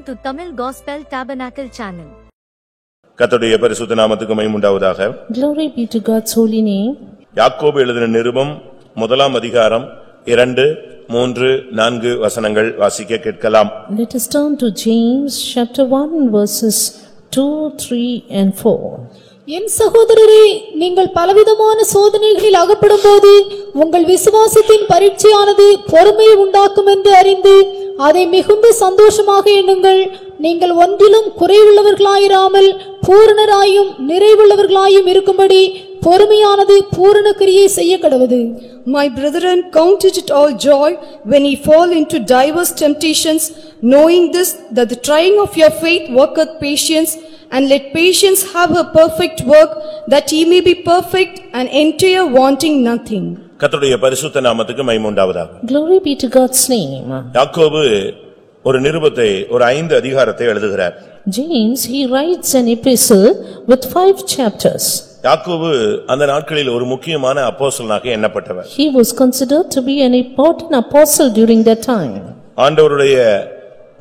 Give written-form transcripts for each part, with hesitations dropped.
to Tamil Gospel Tabernacle channel. கர்த்தருடைய பரிசுத்த நாமத்துக்கு மகிமை உண்டாவதாக. Glory be to God's holy name. யாக்கோபு எழுதின நிருபம் முதலாம் அதிகாரம் 2, 3, 4 வசனங்கள் வாசிக்க கேட்கலாம். Let us turn to James chapter 1 verses 2, 3 and 4. என் சகோதரரே, நீங்கள் பலவிதமான சோதனைகளில் அகப்படும்போது உங்கள் விசுவாசத்தின் பரீட்சையானது பொறுமையை உண்டாக்கும் என்று அறிந்து அதை மிகுந்த சந்தோஷமாக எண்ணுங்கள். நீங்கள் ஒன்றிலும் குறைவுள்ளவர்களாயிராமல் பூரணராயும் நிறைவுள்ளவர்களாயும் இருக்கும்படி பொறுமையானது பூரண கிரியை செய்ய கடவது. My brethren, count it all joy when ye fall into diverse temptations, knowing this, that the trying of your faith worketh patience, and let patience have her perfect work, that ye may be perfect and entire wanting nothing. கர்த்தருடைய பரிசுத்த நாமத்துக்கு மகிமை உண்டாவதாக. Glory be to God's name. யாக்கோபு ஒரு நிருபத்தை ஒரு 5 அதிகாரத்தை எழுதுகிறார். James, he writes an epistle with 5 chapters. யாக்கோபு அந்த நாட்களில் ஒரு முக்கியமான அப்போஸ்தலனாக எண்ணப்பட்டவர். He was considered to be an important apostle during that time. ஆண்டவருடைய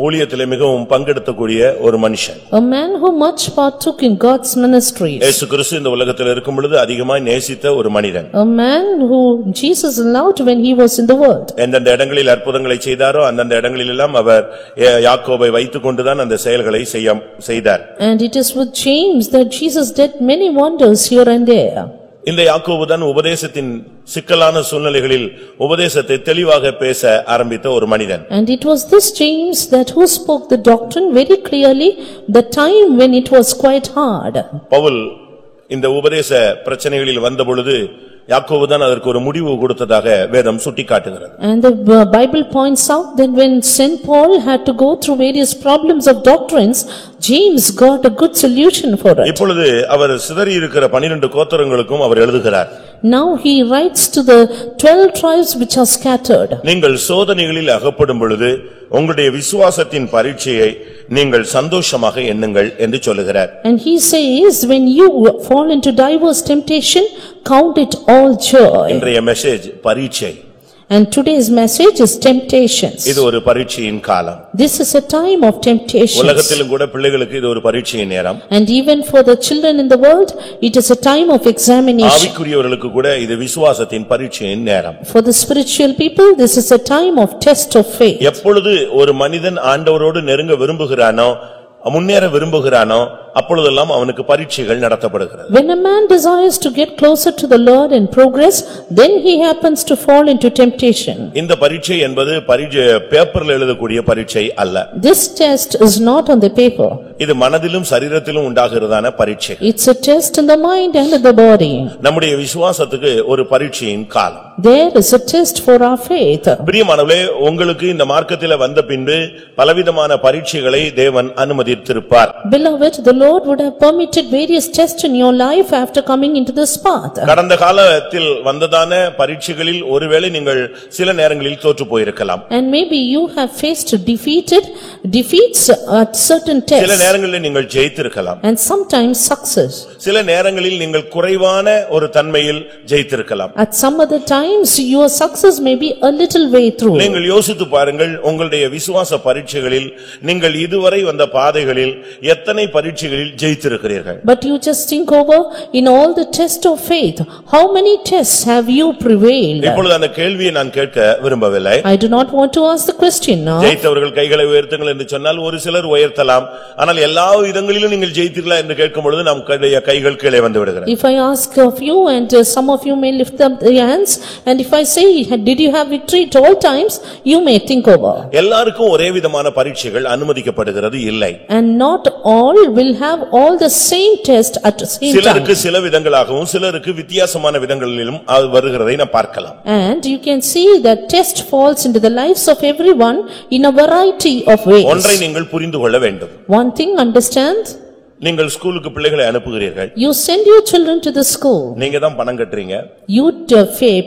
ஊழியத்திலே மிகவும் பங்கெடுக்கக்கூடிய ஒரு மனுஷன். A man who much partook in God's ministries. இயேசு கிறிஸ்து இந்த உலகத்தில் இருக்கும் பொழுது அதிகமாய் நேசித்த ஒரு மனிதன். A man who Jesus loved when he was in the world. எந்தெந்த இடங்களில் அற்புதங்களை செய்தாரோ அந்தந்த இடங்களிலெல்லாம் அவர் யாக்கோபை வைத்துக்கொண்டுதான் அந்த செயல்களை செய்தார். And it is with James that Jesus did many wonders here and there. இந்த யாக்கோபு தான் உபதேசத்தின் சிக்கலான சூழ்நிலைகளில் உபதேசத்தை தெளிவாக பேச ஆரம்பித்த ஒரு மனிதன். And it was this James that who spoke the doctrine very clearly the time when it was quite hard. Pavul இந்த உபதேச பிரச்சனைகளில் வந்த பொழுது யாக்கோபு தான் அதற்கு ஒரு முடிவு கொடுத்ததாக வேதம் சுட்டிக்காட்டுகிறது. And the Bible points out that when Saint Paul had to go through various problems of doctrines, James got a good solution for it. இப்பொழுது அவர் சிதறி இருக்கிற 12 கோத்திரங்களுக்கும் அவர் எழுதுகிறார். Now he writes to the 12 tribes which are scattered. நீங்கள் சோதனைகளில் அகப்படும் பொழுது உங்களுடைய விசுவாசத்தின் பரீட்சையை நீங்கள் சந்தோஷமாக எண்ணுங்கள் என்று சொல்லுகிறார். And he says, when you fall into diverse temptation, count it all joy. இன்றைய மெசேஜ் பரீட்சை. And today's message is temptations. இது ஒரு பரீட்சையின் காலம். This is a time of temptations. உலகத்திலும் கூட பிள்ளைகளுக்கு இது ஒரு பரீட்சையின் நேரம். And even for the children in the world, it is a time of examination. ஆவிக்குரியவர்களுக்கு கூட இது விசுவாசத்தின் பரீட்சையின் நேரம். For the spiritual people, this is a time of test of faith. எப்பொழுது ஒரு மனிதன் ஆண்டவரோடு நெருங்க விரும்புகிறானோ முன்னேற விரும்புகிறானோ அப்பொழுதெல்லாம் அவனுக்கு பரீட்சைகள் நடத்தப்படுகிறது. When a man desires to get closer to the Lord and progress, then he happens to fall into temptation. இந்த பரீட்சை என்பது பேப்பர்ல எழுதக்கூடிய பரீட்சை அல்ல. This test is not on the paper. இது மனதிலும் சரீரத்திலும் உண்டாகிறதான பரீட்சை. It's a test in the mind and in the body. நம்முடைய விசுவாசத்துக்கு ஒரு பரீட்சையின் காலம். There is a test for our faith. பிரியமானவர்களே, உங்களுக்கு இந்த மார்க்கத்திலே வந்த பின்பு பலவிதமான பரீட்சைகளை தேவன் அனுமதித்திருப்பார். Beloved, the Lord would have permitted various tests in your life after coming into this path. கடந்த காலத்தில் வந்ததான பரீட்சைகளில் ஒருவேளை நீங்கள் சில நேரங்களில் தோற்று போயிருக்கலாம். And maybe you have faced defeats at certain tests. சில நேரங்களில் நீங்கள் ஜெயித்திருக்கலாம். And sometimes success. சில நேரங்களில் நீங்கள் குறைவான ஒரு தன்மையில் ஜெயித்திருக்கலாம். At some other times your success may be a little way through. நீங்கள் யோசித்து பாருங்கள், உங்களுடைய விசுவாச பரீட்சைகளில் நீங்கள் இதுவரை வந்த பாதைகளில் எத்தனை பரீட்சைகளில் ஜெயித்திருக்கிறீர்கள்? But you just think over in all the tests of faith, how many tests have you prevailed? இப்பொழுது அந்த கேள்வியை நான் கேட்க விரும்பவில்லை. I do not want to ask the question now. ஜெயித்தவர்கள் கைகளை உயர்த்துங்கள் என்று சொன்னால் ஒரு சிலர் உயர்த்தலாம். ஆனால் எல்லா விதங்களிலும் நீங்கள் ஜெயித்தீர்களா என்று கேட்கும் பொழுது நம் கைகள் கீழே வந்து விடுகிறது. If I ask of you and some of you may lift up the hands, and if I say, did you have victory at all times, you may think over. எல்லாருக்கும் ஒரே விதமான பரீட்சைகள் அனுமதிக்கப்படுகிறது இல்லை. And not all will have all the same test at the same time. சிலருக்கு சில விதங்களாகவும் சிலருக்கு வித்தியாசமான விதங்களிலும் வருகிறதை நாம் பார்க்கலாம். And you can see that test falls into the lives of everyone in a variety of ways. ஒன்றை நீங்கள் புரிந்து கொள்ள வேண்டும். One thing understand. நீங்கள் ஸ்கூலுக்கு பிள்ளைகளை அனுப்புகிறீர்கள். You send your children to the school. நீங்க தான் பணம் கட்டுறீங்க. You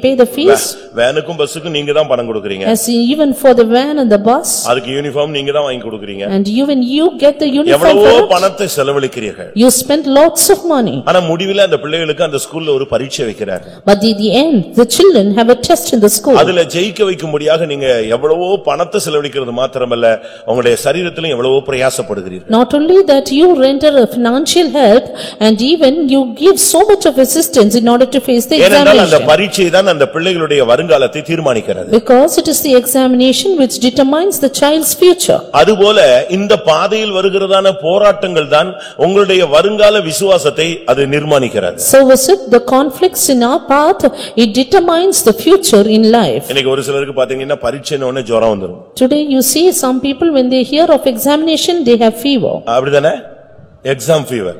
pay the fees. வேனுக்கும் பஸ்ஸுக்கும் நீங்க தான் பணம் கொடுக்கறீங்க. As even for the van and the bus. அதுக்கு யூனிஃபார்ம் நீங்க தான் வாங்கி கொடுக்கறீங்க. And even you get the uniform. எவ்வளவு பணத்தை செலவழிக்கிறீர்கள். You spend lots of money. ஆனா முடிவில அந்த பிள்ளைகளுக்கு அந்த ஸ்கூல்ல ஒரு பரீட்சை வைக்கிறார். But at the end the children have a test in the school. அதுல ஜெயிக்க வைக்கும்படியாக நீங்க எவ்வளவு பணத்தை செலவழிக்கிறது மாத்திரமல்ல உங்களுடைய சரீரத்திலும் எவ்வளவு பிரயாசப்படுகிறீர்கள். Not only that you render a financial help and even you give so much of assistance in order to face the ஏனென்றால் அந்த examination. பரீட்சை தான் அந்த பிள்ளைகளுடைய வருங்காலத்தை தீர்மானிக்கிறது. Because it is the examination which determines the child's future. அதுபோல இந்த பாதையில் வருகிறதான போராட்டங்கள் தான் உங்களுடைய வருங்கால விசுவாசத்தை அது நிர்மாணிக்கிறது. So is it the conflicts in our path, it determines the future in life. இன்னைக்கு ஒரு சிலருக்கு பாத்தீங்கன்னா பரீட்சைன உடனே ஜுரம் வந்துரும். Today you see some people when they hear of examination they have fever. அப்படிதானே? Exam fever.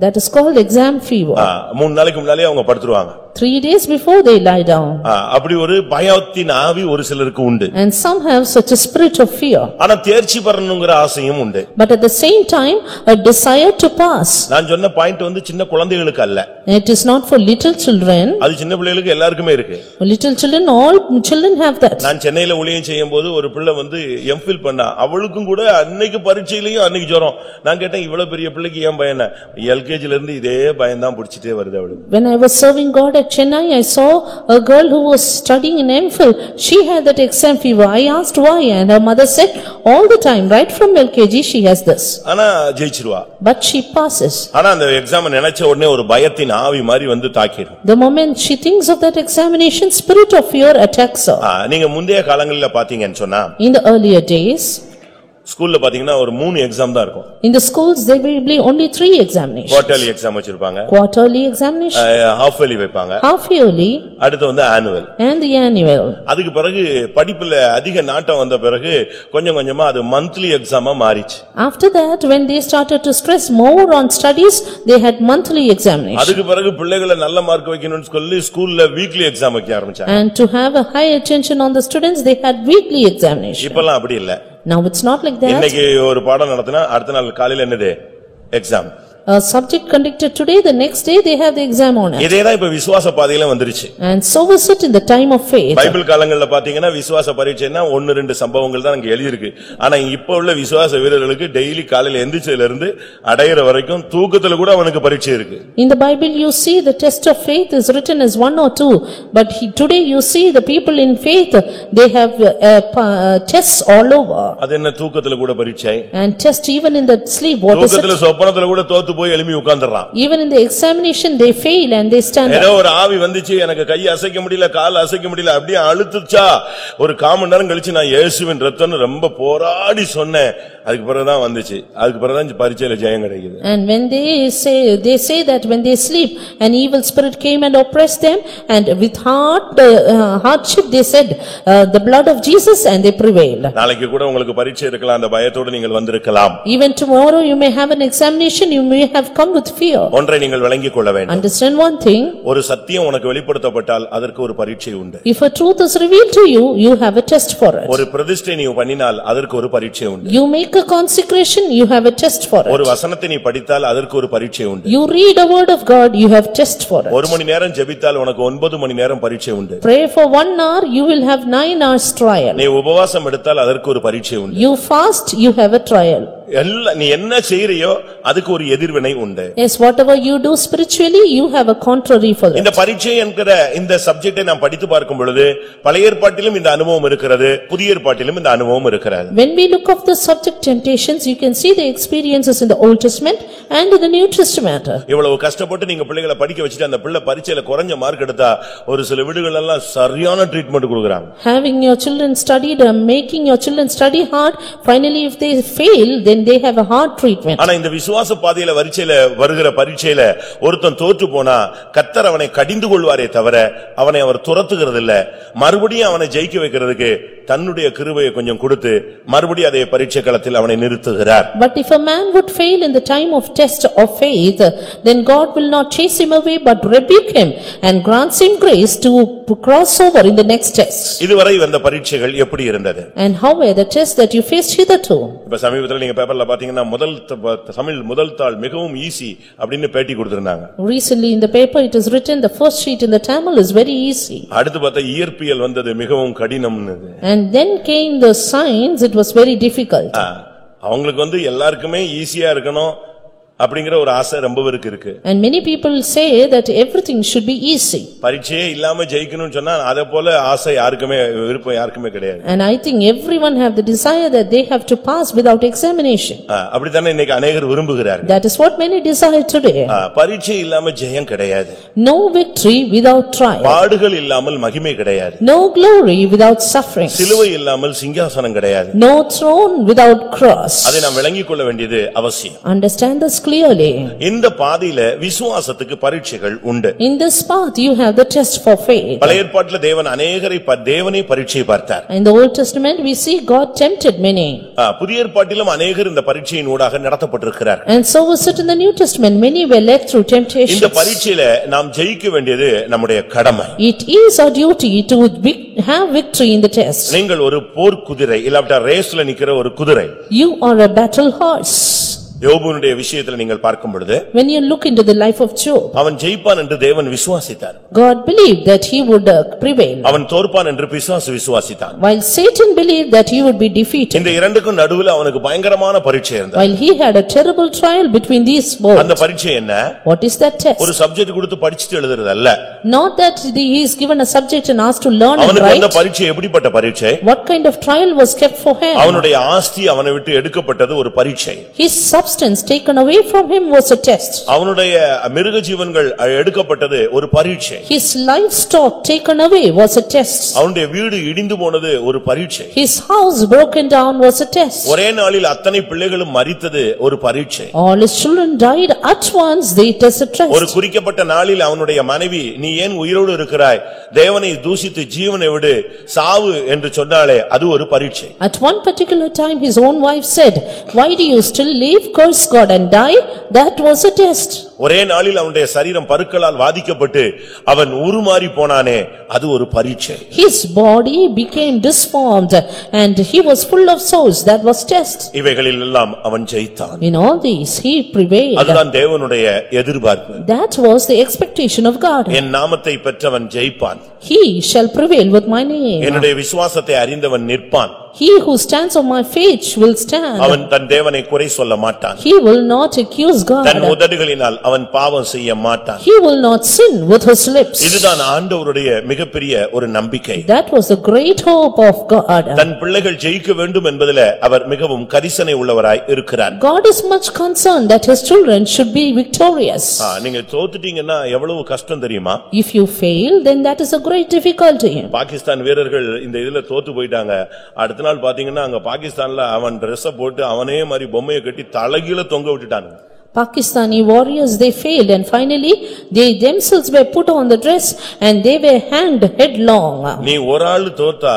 That is called exam fever. 3 நாளைக்கு முன்னாலே அவங்க படுத்துருவாங்க. 3 days before they lie down. அப்படி ஒரு பயத்தின் ஆவி ஒரு சிலருக்கு உண்டு. And some have such a spirit of fear. ஆனா தேர்ச்சி பெறணும்ங்கற ஆசையும் உண்டு. But at the same time a desire to pass. நான் சொன்ன பாயிண்ட் வந்து சின்ன குழந்தைகளுக்கு அல்ல. It is not for little children. அது சின்ன பிள்ளைகளுக்கு எல்லாருக்குமே இருக்கு. Little children, all children have that. நான் சென்னையில ஊழியம் செய்யும்போது ஒரு பிள்ளை வந்து எம்ஃபில் பண்ணா. அவளுக்கும் கூட அன்னைக்கு பரீட்சையிலயும் அன்னைக்கு ஜுரம். நான் கேட்டேன் இவ்வளவு பெரிய பிள்ளைக்கு ஏன் பயம்? எல்கேஜில இருந்து இதே பயம் தான் புடிச்சிட்டே வருது அவளுக்கு. When I was serving God at Chennai, I saw a girl who was studying in MPhil. She had that exam fever. I asked why and her mother said all the time right from LKG she has this. ஆனா ஜெயிச்சிருவா. But she passes. ஆனா அந்த exam நினைச்ச உடனே ஒரு பயத்தின் ஆவி மாதிரி வந்து தாக்கிடும். The moment she thinks of that examination, spirit of fear attacks her. நீங்க முந்தைய காலங்களில பாத்தீங்கன்னு சொன்னா In the earlier days ஸ்கூல்ல பாத்தீங்கன்னா ஒரு 3 எக்ஸாம் தான் இருக்கும். in the schools there will be only 3 examinations. Quarterly exam வச்சிருப்பாங்க. Quarterly examination, ஹாஃப் இயர்லி வைப்பாங்க. half yearly அடுத்து வந்து ஆனுவல். and the annual. அதுக்கு பிறகு படிப்புல அதிக நாட்டம் வந்த பிறகு கொஞ்சம் கொஞ்சமா அது மந்த்லி எக்ஸாமா மாறிச்சு. After that when they started to stress more on studies, they had monthly examination. அதுக்கு பிறகு பிள்ளைகளை நல்ல மார்க் வைக்கணும்னு சொல்லி ஸ்கூல்ல வீக்லி எக்ஸாம் வைக்க ஆரம்பிச்சாங்க. And to have a high attention on the students, they had weekly examination. இப்பலாம் அப்படி இல்ல. Now it's not like that. இன்னைக்கு ஒரு பாடம் நடத்தினா அடுத்த நாள் காலையில என்னது exam. A subject conducted today, the next day they have the exam on it. இதேதான் இப்ப விசுவாச பாதையில வந்துருச்சு. And so was it in the time of faith. Bible காலங்கள்ல பாத்தீங்கன்னா விசுவாச பரீட்சைனா 1-2 சம்பவங்கள் தான் அங்க எழுதி இருக்கு. ஆனா இப்ப உள்ள விசுவாச வீரர்களுக்கு டெய்லி காலையில எந்திரிச்சதுல இருந்து அடையிற வரைக்கும் தூக்கத்துல கூட அவனுக்கு பரீட்சை இருக்கு. In the Bible you see the test of faith is written as 1 or 2, but today you see the people in faith they have tests all over. அது என்ன தூக்கத்துல கூட பரீட்சை? And test even in the sleep. What is தூக்கத்துல it? சொப்பனத்துல கூட தோத்து போய் எழும்பி உட்கார்ந்துறான். Even in the examination they fail and they stand ஏதோ up. ஒரு ஆவி வந்துச்சு எனக்கு கை அசைக்க முடியல கால் அசைக்க முடியல அப்படியே அழுத்துச்சா ஒரு காமன் நேரம் கழிச்சு நான் இயேசுவின் ரத்தம்னு ரொம்ப போராடி சொன்னேன். அதுக்கு பிறகுதான் வந்துச்சு. அதுக்கு பிறகுதான் பரீட்சையில ஜெயம் கிடைக்குது. And when they say that when they sleep an evil spirit came and oppressed them and with hardship they said the blood of Jesus and they prevailed. நாளைக்கு கூட உங்களுக்கு பரீட்சை இருக்கலாம் அந்த பயத்தோட நீங்கள் வந்திருக்கலாம். Even tomorrow you may have an examination, you may have come with fear. ஒன்றை நீங்கள் விளங்கிக் கொள்ள வேண்டும். Understand one thing. ஒரு சத்தியம் உனக்கு வெளிப்படுத்தப்பட்டால் அதற்கு ஒரு பரீட்சை உண்டு. If a truth is revealed to you, you have a test for it. ஒரு பிரதிஷ்டை நீ பண்ணினால் அதற்கு ஒரு பரீட்சை உண்டு. You make a consecration, you have a test for ஒரு it. வசனத்தை நீ படித்தால் அதற்கு ஒரு பரீட்சை உண்டு. You read a word of God, you have test for it. 1 மணி நேரம் ஜெபித்தால் உனக்கு 9 மணி நேரம் பரீட்சை உண்டு. Pray for 1 hour, you will have 9 hours trial. நீ உபவாசம் எடுத்தால் அதற்கு ஒரு பரீட்சை உண்டு. You fast, you have a trial. நீ என்ன செய்யறியோ அதுக்கு ஒரு எதிர்வினை உண்டு. Yes, whatever you do spiritually, you have a contrary for இந்த it. பரீட்சை என்கிற இந்த சப்ஜெக்டை நாம் படித்து பார்க்கும் பொழுது பழைய ஏற்பாட்டிலும் இந்த அனுபவம் இருக்கிறது புதிய ஏற்பாட்டிலும் இந்த அனுபவம் இருக்கிறது. When we look of the subject temptations, you can see the experiences in the Old Testament and in the New Testament. இவ்வளவு கஷ்டப்பட்டு நீங்க பிள்ளைகளை படிக்க வச்சிட்டு அந்த பிள்ளை பரீட்சையில குறைஞ்ச மார்க் எடுத்தா ஒரு சில வீடுகள் எல்லாம் சரியான ட்ரீட்மெண்ட் கொடுக்கறாங்க. Having your children studied, making your children study hard, finally if they fail, then they have a hard treatment. ஆனா இந்த விசுவாச பாதையில பரீட்சையில வருகிற பரீட்சையில ஒருத்தன் தோற்று போனா கர்த்தர் அவனை கடிந்து கொள்வாரே தவிர அவனை அவர் துரத்துகிறது இல்ல. மறுபடியும் அவனை ஜெயிக்க வைக்கிறதுக்கு தன்னுடைய கிருபையை கொஞ்சம் கொடுத்து மறுபடியும் அதே பரீட்சை களத்தில் அவனை நிறுத்துகிறார். But if a man would fail in the time of test of faith, then God will not chase him away but rebuke him and grants him grace to cross over in the next test. இதுவரை வந்த பரீட்சைகள் எப்படி இருந்தது? And how were the tests that you faced hitherto? இப்ப சமீபத்துல நீங்க பேப்பர்ல பாத்தீங்கன்னா தமிழ் முதல் தாள் மிகவும் ஈஸி அப்படின்னு பேட்டி கொடுத்திருந்தாங்க. Recently in the paper it is written the first sheet in the Tamil is very easy. அடுத்து பார்த்தா இயற்பியல் வந்தது மிகவும் கடினம்னு. And then came the science, it was very difficult. அவங்களுக்கு எல்லாருக்குமே ஈஸியா இருக்கணும் அப்படிங்கற ஒரு ஆசை ரொம்ப பேருக்கு இருக்கு. And many people say that everything should be easy. பரீட்சையே இல்லாம ஜெயிக்கணும்னு சொன்னா அத போல ஆசை யாருக்குமே விருப்பம் யாருக்குமே கிடையாது. And I think everyone have the desire that they have to pass without examination. அப்படி தானே இன்னைக்கு अनेகர் விரும்புகிறார்கள். That is what many desire today. பரீட்சை இல்லாம ஜெயம் கிடையாது. No victory without trial. பாடுகள் இல்லாமல் மகிமை கிடையாது. No glory without suffering. சிலுவை இல்லாமல் சிங்காசனம் கிடையாது. No throne without cross. அதை நாம் விளங்கிக் கொள்ள வேண்டியது அவசியம். Understand this clearly. இந்த பாதையில விசுவாசத்துக்கு பரீட்சைகள் உண்டு. In this path you have the test for faith. பழைய ஏற்பாட்டில் தேவன் अनेகரை தேவனே பரீட்சை பார்த்தார். In the Old Testament we see God tempted many. புதிய ஏற்பாட்டிலும் अनेகர் இந்த பரீட்சையின் ஊடாக நடத்தப்பட்டிருக்கிறார். And so was it in the New Testament, many were led through temptations. இந்த பரீட்சையில நாம் ஜெயிக்க வேண்டியது நம்முடைய கடமை. It is our duty to have victory in the test. நீங்கள் ஒரு போர் குதிரை இல்லாவிட்டா ரேஸ்ல நிக்கிற ஒரு குதிரை. You are a battle horse. யோபுனுடைய விஷயத்துல நீங்கள் பார்க்கும் பொழுது when you look into the life of Job, அவன் ஜெயிப்பான் என்று தேவன் விசுவாசித்தார். God believed that he would prevail, அவன் தோற்பான் என்று பிசாசு விசுவாசித்தான். while Satan believed that he would be defeated. இந்த இரண்டுக்கும் நடுவுல அவனுக்கு பயங்கரமான பரீட்சை இருந்தது. While he had a terrible trial between these both. அந்த பரீட்சை என்ன? What is that test? ஒரு சப்ஜெக்ட் கொடுத்து படிச்சிட்டு எழுதுறது அல்ல. Not that he is given a subject and asked to learn and அவனுக்கு write. அந்த பரீட்சை எப்படிப்பட்ட பரீட்சை? What kind of trial was kept for him? அவனுடைய ஆஸ்தி அவனை விட்டு எடுக்கப்பட்டது ஒரு பரீட்சை. His substance taken away from him was a test. அவனுடைய மிருக ஜீவன்கள் எடுக்கப்பட்டது ஒரு பரீட்சை. His livestock taken away was a test. அவனுடைய வீடு இடிந்து போனது ஒரு பரீட்சை. His house broken down was a test. ஒரே நாளில் அத்தனை பிள்ளைகளும் மரித்தது ஒரு பரீட்சை. All his children died at once, they test a test. ஒரு குறிக்கப்பட்ட நாளில் அவனுடைய மனைவி நீ ஏன் உயிரோடு இருக்கிறாய் தேவனை தூஷித்து ஜீவனை விடு சாவு என்று சொன்னாலே அது ஒரு பரீட்சை. At one particular time his own wife said, why do you still live, curse God and die? That was a test. ஒரே நாளில் அவனுடைய சரீரம் பருக்களால் வாதிக்கப்பட்டு அவன் உருமாறி போனானே அது ஒரு பரீட்சை. His body became disformed and he was full of sores. That was test. இவைகளில் எல்லாம் அவன் ஜெயித்தான். In all these he prevailed. அதுதான் தேவனுடைய எதிர்பார்ப்பு. That was the expectation of God. என் நாமத்தை பெற்றவன் ஜெயிப்பான். He shall prevail with my name. என்னுடைய விசுவாசத்தை அறிந்தவன் நிற்பான். He who stands on my faith will stand. அவன் தன் தேவனை குறை சொல்ல மாட்டான். He will not accuse God. தன் உதடுகளினால் அவன் பாவம் செய்ய மாட்டான். He will not sin with his lips. இதுதான் ஆண்டவருடைய மிகப்பெரிய ஒரு நம்பிக்கை. That was the great hope of God. தன் பிள்ளைகள் ஜெயிக்க வேண்டும் என்பதிலே அவர் மிகவும் கரிசனை உள்ளவராய் இருக்கிறார். God is much concerned that his children should be victorious. நீங்க தோத்துட்டீங்கன்னா எவ்வளவு கஷ்டம் தெரியுமா? If you fail, then that is a great difficulty. Pakistan வீரர்கள் இந்த இதுல தோத்து போயிட்டாங்க. அடுத்த நாள் பாத்தீங்கன்னா அங்க பாகிஸ்தான்ல அவன் Dress போட்டு அவனே மாதிரி பொம்மையை கட்டி தலைகீழ தொங்க விட்டுட்டாங்க. Pakistani warriors, they failed and finally they themselves were put on the dress and they were hanged headlong. நீ ஒரு ஆள் தோத்தா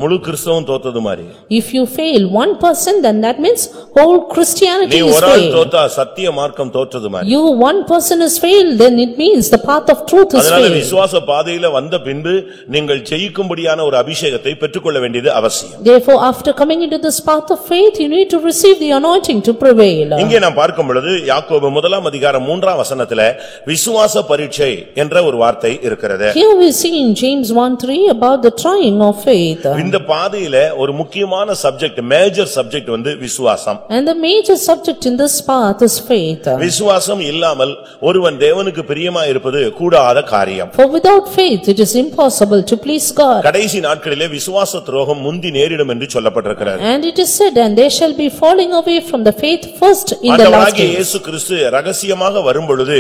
முழு கிறிஸ்தவம் தோத்தது மாதிரி. If you fail one person, then that means whole Christianity நீ is ஒரு ஆள் failed. தோத்தா சத்திய மார்க்கம் தோத்தது மாதிரி. You one person is failed, then it means the path of truth is அதனால failed. விசுவாச பாதையில வந்த பின்பு நீங்கள் ஜெயிக்கும்படியான ஒரு அபிஷேகத்தை பெற்றுக்கொள்ள வேண்டியது அவசியம். Therefore, after coming into this path of faith, you need to receive the anointing to prevail. இங்கே நாம் பார்க்கும் பொழுது யாக்கோபு 1:3 விசுவாச பரீட்சை என்ற ஒரு வார்த்தை இருக்கிறது. Here we see in James 1:3 about the trying of faith. இந்த பாதையில ஒரு முக்கியமான சப்ஜெக்ட் மேஜர் சப்ஜெக்ட் விசுவாசம். And the major subject in this path is faith. விசுவாசம் இல்லாமல் ஒருவன் தேவனுக்கு பிரியமாய் இருப்பது கூடாத காரியம். For without faith it is impossible to please God. கடைசி நாட்களிலே விசுவாச துரோகம் முந்தி நேரிடும் என்று சொல்லப்பட்டிருக்கிறது. And it is said, and they shall be falling away from the faith first in the last ஆண்டவராகிய days. இயேசு கிறிஸ்து ரகசியமாக வரும்பொழுது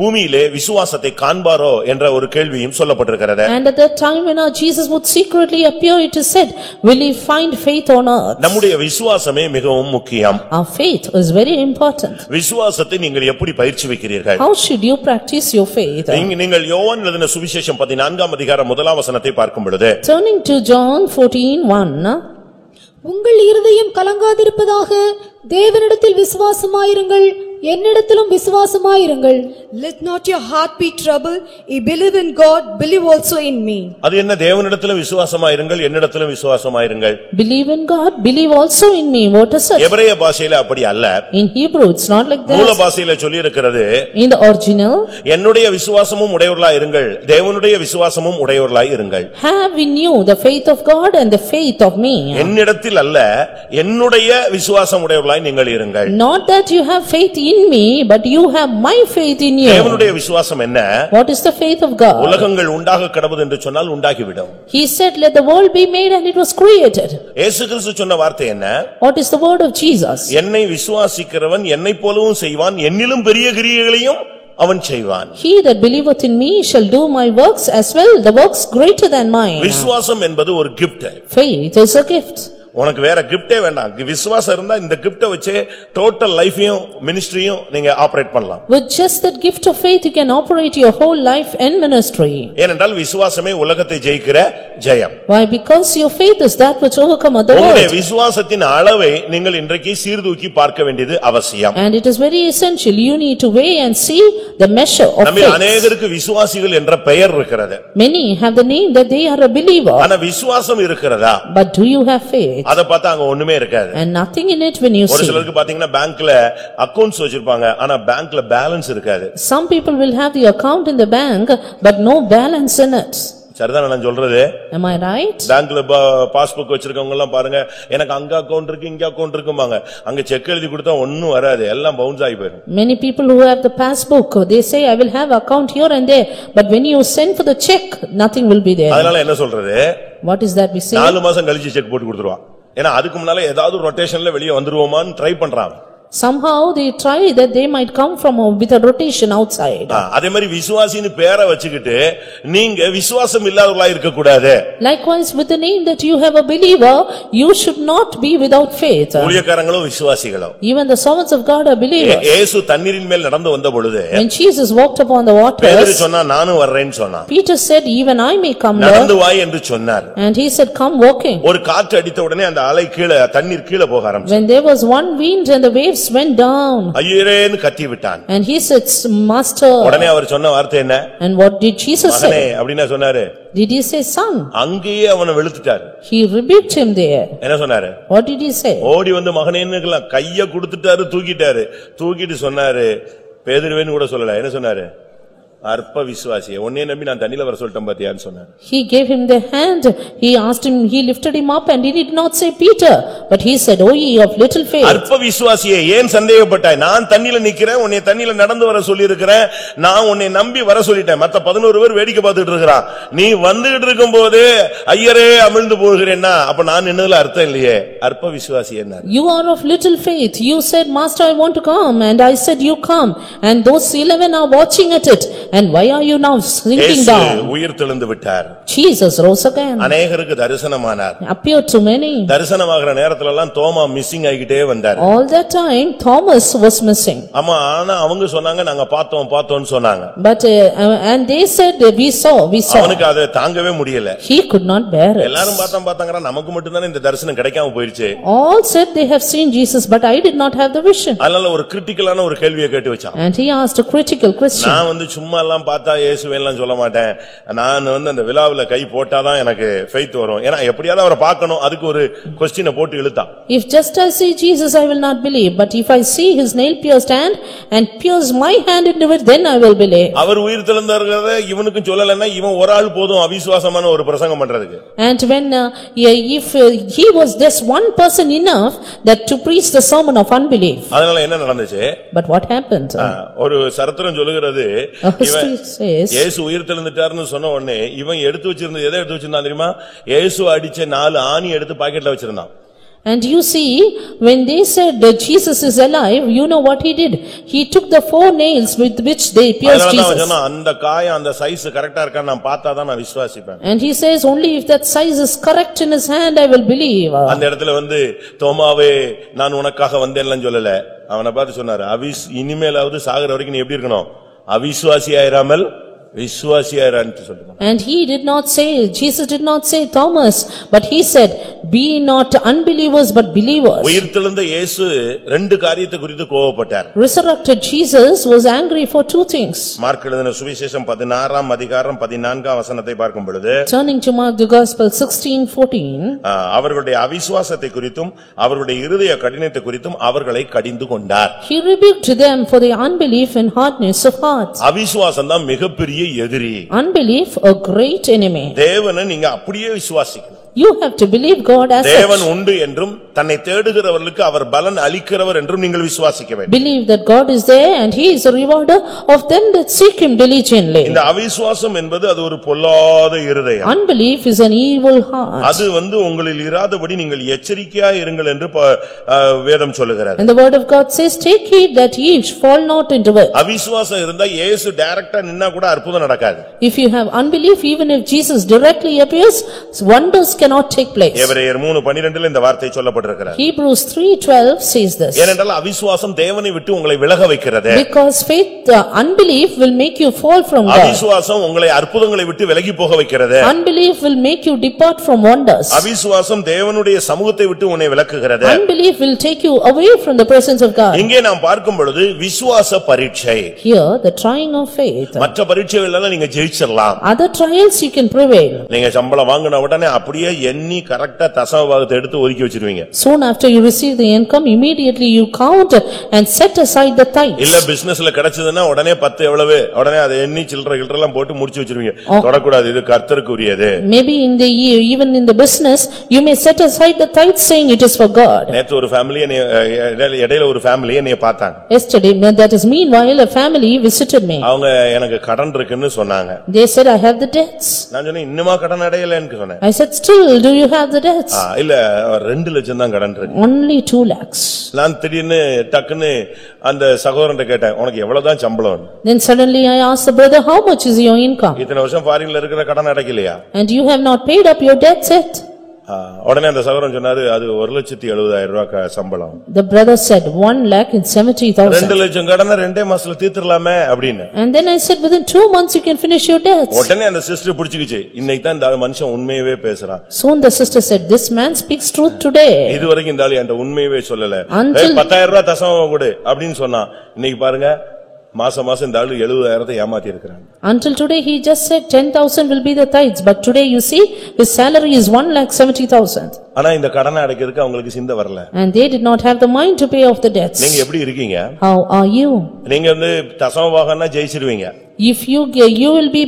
பூமியிலே விசுவாசத்தை காண்பாரோ என்ற ஒரு கேள்வியும் சொல்லப்பட்டிருக்கிறது. And at that time when our Jesus would secretly appear, it is said, will he find faith on earth? நம்முடைய விசுவாசமே மிகவும் முக்கியம். Our faith is very important. விசுவாசத்தை நீங்கள் எப்படி பயிற்சி வைக்கிறீர்கள்? How should you practice your faith? நீங்கள் யோவான் எழுதின சுவிசேஷம் 14:1 பார்க்கும் பொழுது Turning to John 14:1, உங்கள் இருதயம் கலங்காதிருப்பதாக தேவனிடத்தில் விசுவாசமாயிருங்கள், என்னிடத்திலும் விசுவாசமாயிருங்கள். Let not your heart be troubled. Ye believe in God, believe also in me. அது என்ன? தேவனிடத்திலும் விசுவாசமாயிருங்கள், என்னிடத்திலும் விசுவாசமாயிருங்கள். Believe in God, believe also in me. What is it? எபிரேய பாஷையில அப்படி அல்ல. In Hebrew it's not like that. மூல பாஷையில சொல்லி இருக்கிறது, In the original, என்னுடைய விசுவாசமும் உடையவர்களாய் இருங்கள், தேவனுடைய விசுவாசமும் உடையவர்களாய் இருங்கள். have in you the faith of God and the faith of me. என்னிடத்தில் அல்ல, என்னுடைய விசுவாசம் உடையவர்களாய் நீங்கள் இருங்கள். Not that you have faith in me, but you have my faith in you. தேவனுடைய விசுவாசம் என்ன? What is the faith of God? உலகங்கள் உண்டாக கடவுது என்று சொன்னால் உண்டாகிவிடும். He said, let the world be made, and it was created. இயேசு கிறிஸ்து சொன்ன வார்த்தை என்ன? What is the word of Jesus? என்னை விசுவாசிக்கிறவன் என்னைப் போலவும் செய்வான், என்னிலும் பெரிய கிரியைகளையும் அவன் செய்வான். He that believeth in me shall do my works as well, the works greater than mine. விசுவாசம் என்பது ஒரு gift. Faith is a gift. உனக்கு வேற கிஃப்டே வேண்டாம். விசுவாசம் இருந்தா இந்த கிஃப்ட வச்சு டோட்டல் லைஃபையும் மினிஸ்ட்ரியும் நீங்க ஆபரேட் பண்ணலாம். With just that gift of faith you can operate your whole life and ministry. ஏனென்றால் விசுவாசமே உலகத்தை ஜெயிக்கிற ஜெயம். Why? Because your faith is that which overcometh the உங்களுடைய world. விசுவாசத்தின் அளவை நீங்கள் இன்றைக்கு சீர்தூக்கி பார்க்க வேண்டியது அவசியம். And it is very essential. You need to weigh and see the measure of நம்ம faith. அநேகருக்கு விசுவாசிகள் என்ற பெயர் இருக்கிறது. Many have the name that they are a believer. ஆனா விசுவாசம் இருக்கிறதா? But do you have faith? அத பார்த்தா அங்க ஒண்ணுமே இருக்காது. And nothing in it when you ஒரு see. சிலருக்கு பாத்தீங்கன்னா பேங்க்ல அக்கவுண்ட்ஸ் வச்சிருப்பாங்க, ஆனா பேங்க்ல பேலன்ஸ் இருக்காது. Some people will have the account in the bank but no balance in it. சரிதான் நான் சொல்றது? Am I right? பேங்க்ல பாஸ்புக் வச்சிருக்கவங்க எல்லாம் பாருங்க, எனக்கு அங்க அக்கவுண்ட் இருக்கு இங்க அக்கவுண்ட் இருக்குமாங்க, அங்க செக் எழுதி கொடுத்தா ஒண்ணும் வராது, எல்லாம் பவுன்ஸ் ஆகி போயிடும். Many people who have the passbook, they say I will have account here and there, but when you send for the check, nothing will be there. அதனால என்ன சொல்றது? What is that we say? 4 மாசம் கழிச்சு check போட்டு கொடுத்துருவான். ஏன்னா அதுக்கு முன்னால ஏதாவது ரொட்டேஷன்ல வெளியே வந்துருவோமான்னு ட்ரை பண்றாங்க. Somehow they try that they might come from with a rotation outside. அதே மாதிரி விசுவாசின்னு பேரை வச்சுக்கிட்டு நீங்க விசுவாசம் இல்லாதவர்களா இருக்க கூடாது. Likewise with the name that you have a believer, you should not be without faith. ஊழியக்காரங்களும் விசுவாசிகளும். Even the servants of God are believers. இயேசு தண்ணீரின் மேல் நடந்து வந்த பொழுது When Jesus walked upon the பேதுரு waters, சொன்னா நானும் வர்றேன்னு சொன்னான். Peter said, even I may come, நடந்து Lord. வாய் என்று சொன்னார். And he said, come walking. ஒரு காற்று அடித்த உடனே அந்த அலை கீழே தண்ணீர் கீழே போக ஆரம்பிச்சது. When there was one wind and the waves went down. ஐயரேன்னு கத்தி விட்டான். And he said, Master. உடனே அவர் சொன்ன வார்த்தை என்ன? And what did Jesus மகனே say? அப்படினா சொன்னாரு. Did he say son? அங்கேயே அவனை வெளுத்துட்டார். He rebuked him there. என்ன சொன்னாரு? What did he say? ஓடி வந்து மகனேன்னுக்கலாம் கைய கொடுத்துட்டாரு, தூக்கிட்டாரு. தூக்கிட்டு சொன்னாரு, பேதுருவேன்னு கூட சொல்லல, என்ன சொன்னாரு? அற்ப விசுவாசியே, உன்னை நம்பி நான் தண்ணில வர சொல்லிட்டேன் பாத்தியான்னு சொன்னார். He gave him the hand. He asked him, he lifted him up and he did not say Peter, but he said, O ye of little faith. அற்ப விசுவாசியே, ஏன் சந்தேகப்பட்டாய்? நான் தண்ணில நிக்கிறேன், உன்னை தண்ணில நடந்து வர சொல்லி இருக்கிறேன், நான் உன்னை நம்பி வர சொல்லிட்டேன். மத்த 11 பேர் வேடிக்கை பார்த்துட்டு இருக்கான். நீ வந்துகிட்டு இருக்கும்போது ஐயரே அமிழ்ந்து போகிறேன்னா அப்ப நான் நின்னதுல அர்த்தம் இல்லையே. அற்ப விசுவாசி என்ன? You are of little faith. You said, Master, I want to come, and I said, you come, and those 11 are watching at it. And why are you now sinking down? உயிர் தெழுந்து விட்டார். Jesus rose again. அநேகருக்கு தரிசனமானார். Appeared to many. தரிசனமாகிற நேரத்துல எல்லாம் தோமா missing ஆகிட்டே வந்தார். All that time Thomas was missing. ஆமா, ஆனா அவங்க சொன்னாங்க நாங்க பார்த்தோம்னு சொன்னாங்க. But and they said we saw. அவனுக்கு அதை தாங்கவே முடியல. He could not bear it. எல்லாரும் பார்த்தாங்கற நமக்கு மட்டும் தானே இந்த தரிசனம் கிடைக்காம போயிருச்சு. All said they have seen Jesus, but I did not have the vision. அதனால ஒரு கிரிட்டிக்கலான ஒரு கேள்வியை கேட்டு வச்சான். And he asked a critical question. நான் வந்து சும்மா எல்லாம் பார்த்தா இயேசுவை எல்லாம் சொல்ல மாட்டேன். நான் வந்து அந்த விழாவுல கை போட்டாதான் எனக்கு ஃபெய்த் வரும். ஏன்னா எப்படியாவது அவரை பார்க்கணும், அதுக்கு ஒரு क्वेश्चन போட்டு இழுத்தான். If just I see Jesus I will not believe, but if I see his nail pierced hand and pierce my hand into it, then I will believe. அவர் உயிர் தெழுந்தார்ங்கறத இவனுக்கு சொல்லலன்னா இவன் ஒரு ஆள் போதும் அவிசுவாசமான ஒரு பிரசங்கம் பண்றதுக்கு. And when if he was just one person enough that to preach the sermon of unbelief. அதனால என்ன நடந்துச்சு? But what happened? ஒரு சரித்திரம் சொல்லுகிறது, இயேசு உயிர் தெழுந்துட்டார்னு சொன்ன உடனே இவன் எடுத்து வச்சிருந்தது எதை எடுத்து வச்சிருந்தான் தெரியுமா? இயேசு அடிச்ச 4 ஆணி எடுத்து பாக்கெட்ல வச்சிருந்தான். And you see, when they said that Jesus is alive, you know what he did? He took the 4 nails with which they pierced Jesus. அந்த காயம் அந்த சைஸ் கரெக்ட்டா இருக்கா நான் பார்த்தா தான் நான் விசுவாசிப்பேன். And he says only if that size is correct in his hand I will believe. அந்த இடத்துல வந்து தோமாவே நான் உனக்காக வந்தேன்லாம் சொல்லல. அவனை பார்த்து சொன்னாரு, இனிமேலாவது சாகர வரைக்கும் நீ எப்படி இருக்கணும்? அவிசுவாசியாயிராமல் விசுவாசியாரான்னு சொல்லுங்க. And he did not say, Jesus did not say Thomas, but he said, be not unbelievers but believers. உயிர்த்தெழுந்த இயேசு ரெண்டு காரியத்தை குறித்து கோபப்பட்டார். Resurrected Jesus was angry for two things. Mark எழுதின சுவிசேஷம் 16ஆம் அதிகாரம் 14ஆம் வசனத்தை பார்க்கும் பொழுது, Turning to Mark the Gospel 16:14, அவர்களுடைய அவிசுவாசத்தை குறித்தும் அவர்களுடைய இருதய கடினத்தை குறித்தும் அவர்களை கடிந்து கொண்டார். he rebuked them for their unbelief and hardness of heart. அவிசுவாசம் தான் மிகப்பெரிய எதிரி. Unbelief a great enemy. தேவனை நீங்க அப்படியே விசுவாசிக்கணும். You have to believe God as தேவன் such. உண்டு என்றும் தன்னை தேடுகிறவர்களுக்கு அவர் பலன் அளிக்கிறவர் என்றும் நீங்கள் விசுவாசிக்க வேண்டும். Believe that God is there and he is a rewarder of them that seek him diligently. இந்த அவிசுவாசம் என்பது அது ஒரு பொல்லாத இருதயம். Unbelief is an evil heart. அது உங்களில் இராதபடி நீங்கள் எச்சரிக்கையா இருங்கள் என்று வேதம் சொல்லுகிறது. And the word of God says, take heed that ye fall not into it. அவிசுவாசம் இருந்தா இயேசு டைரக்டா நின்னா கூட அற்புதம் நடக்காது. If you have unbelief, even if Jesus directly appears, wonders cannot take place. எபிரேயர் 3:12 இந்த வார்த்தை சொல்லப்பட்டிருக்கிறது. Hebrews 3:12 says this. ஏனென்றால் அவிசுவாசம் தேவனை விட்டு உங்களை விலக வைக்கிறது. Because faith, unbelief will make you fall from God. அவிசுவாசம் உங்களை அற்புதங்களை விட்டு விலகி போக வைக்கிறது. Unbelief will make you depart from wonders. அவிசுவாசம் தேவனுடைய சமூகத்தை விட்டு உன்னை விலக்குகிறது. Unbelief will take you away from the presence of God. இங்கே நாம் பார்க்கும் பொழுது விசுவாச பரீட்சை. Here the trying of faith. மற்ற பரீட்சைகள் எல்லாம் நீங்க ஜெயிச்சிரலாம். Other trials you can prevail. நீங்க சம்பளம் வாங்குன உடனே அப்படியே எண்ணி கரெக்ட்டா தசம பாகத்தை எடுத்து ஒதுக்கி வச்சிருவீங்க. Soon after you receive the income, immediately you count and set aside the tithes. இல்ல பிசினஸ்ல கிடைச்சதுன்னா உடனே 10 எவ்வளவு உடனே அதை எண்ணி சில்லறை கில்லறெல்லாம் போட்டு முடிச்சு வச்சிருவீங்க. தொடக்கூடாது, இது கர்த்தருக்கு உரியது. Maybe in the even in the business you may set aside the tithes saying it is for God. நேத்து ஒரு ஃபேமிலி இடையில ஒரு ஃபேமிலி என்னைய பார்த்தாங்க. Yesterday, that is meanwhile a family visited me. அவங்க எனக்கு கடன் இருக்குன்னு சொன்னாங்க. They said I have the debts. நான் சொன்னேன் இன்னுமா கடன் அடையலன்னு சொன்னேன். I said still do you have the debts? இல்ல 2 லட்சம் தான் கடன் இருக்கு. Only 2 lakhs. நான் திடீர்னு டக்குன்னு அந்த சகோதரன்ட்ட கேட்டேன் உனக்கு எவ்வளவு தான் சம்பளம்? Then suddenly I asked the brother, how much is your income? இத்தனை வருஷம் ஃபாரின்ல இருக்கிற கடன் அடைக்கலையா? And you have not paid up your debts yet? உடனே அந்த சகோதரன் சொன்னாரு அது 1,70,000 ரூபாய் சம்பளம். The brother said 1,70,000. 2 லட்சம் கடனை 2 மாசத்துல தீர்த்துறலாமே அப்படின்னு. And then I said within 2 months you can finish your debts. உடனே அந்த சிஸ்டர் புடிச்சிக்கிச்சு இன்னைக்கு தான் இந்த மனுஷன் உண்மையவே பேசுறான். Soon the sister said this man speaks truth today. இதுவரைக்கும் இந்த ஆளு என்கிட்ட உண்மையவே சொல்லல. Until 10,000 ரூபாய் தசமம் கொடு அப்படின்னு சொன்னா இன்னைக்கு பாருங்க மாசம் இந்த ஆளு 70,000 ஏமாத்தி இருக்காங்க. Until today he just said 10,000 will be the tithes, but today you see his salary is 1,70,000. ஆனா இந்த கடனை அடைக்கிறதுக்கு அவங்களுக்கு சிந்தை வரல. And they did not have the mind to pay off the debts. நீங்க எப்படி இருக்கீங்க? How are you? நீங்க தசமபாகம்னா ஜெயிச்சிருவீங்க. If you will be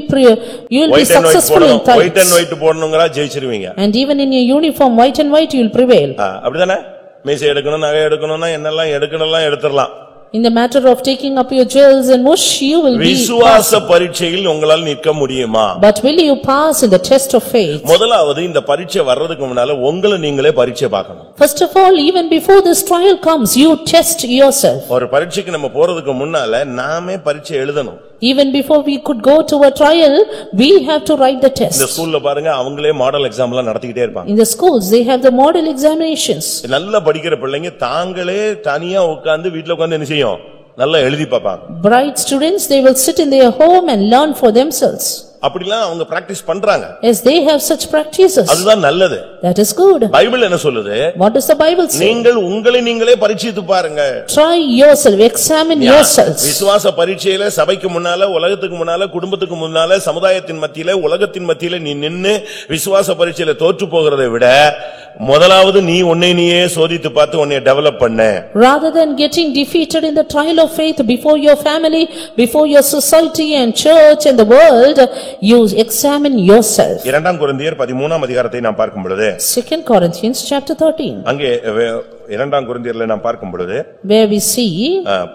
successful in tithes. white and white போடணும்ங்கறா ஜெயிச்சிருவீங்க. And even in your uniform white and white you will prevail. அப்படிதானே? மீசை எடுக்கணும் நகை எடுக்கணும்னா என்னெல்லாம் எடுக்கணும்லாம் எடுத்துறலாம். In the matter of taking up your jewels and mush you will be விசுவாச பரீட்சையில் உங்களால் நிற்க முடியுமா? But will you pass in the test of faith? முதலாவது இந்த பரீட்சை வர்றதுக்கு முன்னால உங்களை நீங்களே பரீட்சை பார்க்கணும். First of all, even before this trial comes, you test yourself. ஒரு பரீட்சைக்கு நம்ம போறதுக்கு முன்னால நாமே பரீட்சை எழுதணும். Even before we could go to a trial, we have to write the test. இந்த ஸ்கூல்ல பாருங்க அவங்களே மாடல் எக்ஸாம்லாம் நடத்திட்டே இருப்பாங்க. In the schools they have the model examinations. நல்லா படிக்கிற பிள்ளைங்க தாங்களே தனியா உட்கார்ந்து வீட்ல உட்கார்ந்து என்ன செய்யும் நல்லா எழுதி பாப்பாங்க. Bright students, they will sit in their home and learn for themselves. அப்படிலாம் அவங்க பிராக்டீஸ் பண்றாங்க. Yes, they have such practices. அதுதான் நல்லது. That is good. பைபிள் என்ன சொல்லுது? What does the Bible say? நீங்கள் உங்களை நீங்களே பரீட்சித்து பாருங்க. Try yourself, examine yourselves. விசுவாச பரீட்சையில சபைக்கு முன்னால உலகத்துக்கு முன்னால குடும்பத்துக்கு முன்னால சமுதாயத்தின் மத்தியில உலகத்தின் மத்தியில நீ நின்னு விசுவாச பரீட்சையில தோற்று போகிறதை விட முதலாவது நீ உன்னை நீயே சோதித்து பார்த்து உன்னை டெவலப் பண்ணு. Rather than getting defeated in the trial of faith before your family, before your society and church and the world, you examine yourself. 2 கொரிந்தியர் 13ஆம் அதிகாரத்தை நாம் பார்க்கும் பொழுது 2 Corinthians chapter 13. அங்கே 2 கொரிந்தியர்ல நாம் பார்க்கும் பொழுது where we see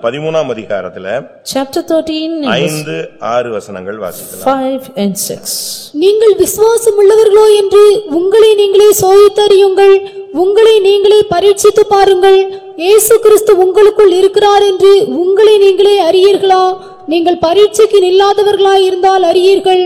13ஆம் அதிகாரத்துல chapter 13 5-6 வசனங்கள் வாசிக்கலாம். 5 and 6. நீங்கள் விசுவாசம் உள்ளவர்களோ என்று உங்களை நீங்களே சோதித்தறியுங்கள், உங்களை நீங்களே பரீட்சித்து பாருங்கள். இயேசு கிறிஸ்து உங்களுக்குள் இருக்கிறார் என்று உங்களை நீங்களே அறியீர்களா? நீங்கள் பரீட்சைக்கு நில்லாதவர்களாய் இருந்தால் அறியீர்கள்,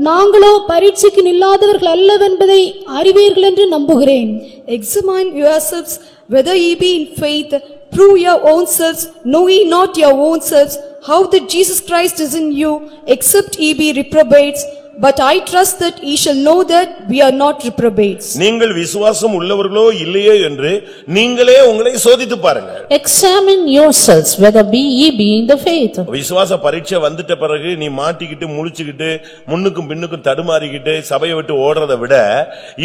நாங்களோ பரீட்சைக்கு நில்லாதவர்கள் அல்லவென்பதை அறிவீர்கள் என்று நம்புகிறேன். Examine yourselves whether ye be in faith, prove your own selves, know ye not your own selves, how that Jesus Christ is in you, except ye be reprobates. But I trust that ye shall know that we are not reprobates. நீங்கள் விசுவாசம் உள்ளவர்களோ இல்லையோ என்று நீங்களே உங்களை சோதித்து பாருங்க. Examine yourselves whether ye be in the faith. விசுவாச பரீட்சை வந்துட்ட பிறகு நீ மாட்டிக்கிட்டு முழிச்சுக்கிட்டு முன்னுக்கும் பின்னுக்கும் தடுமாறிக்கிட்டு சபையை விட்டு ஓடுறதை விட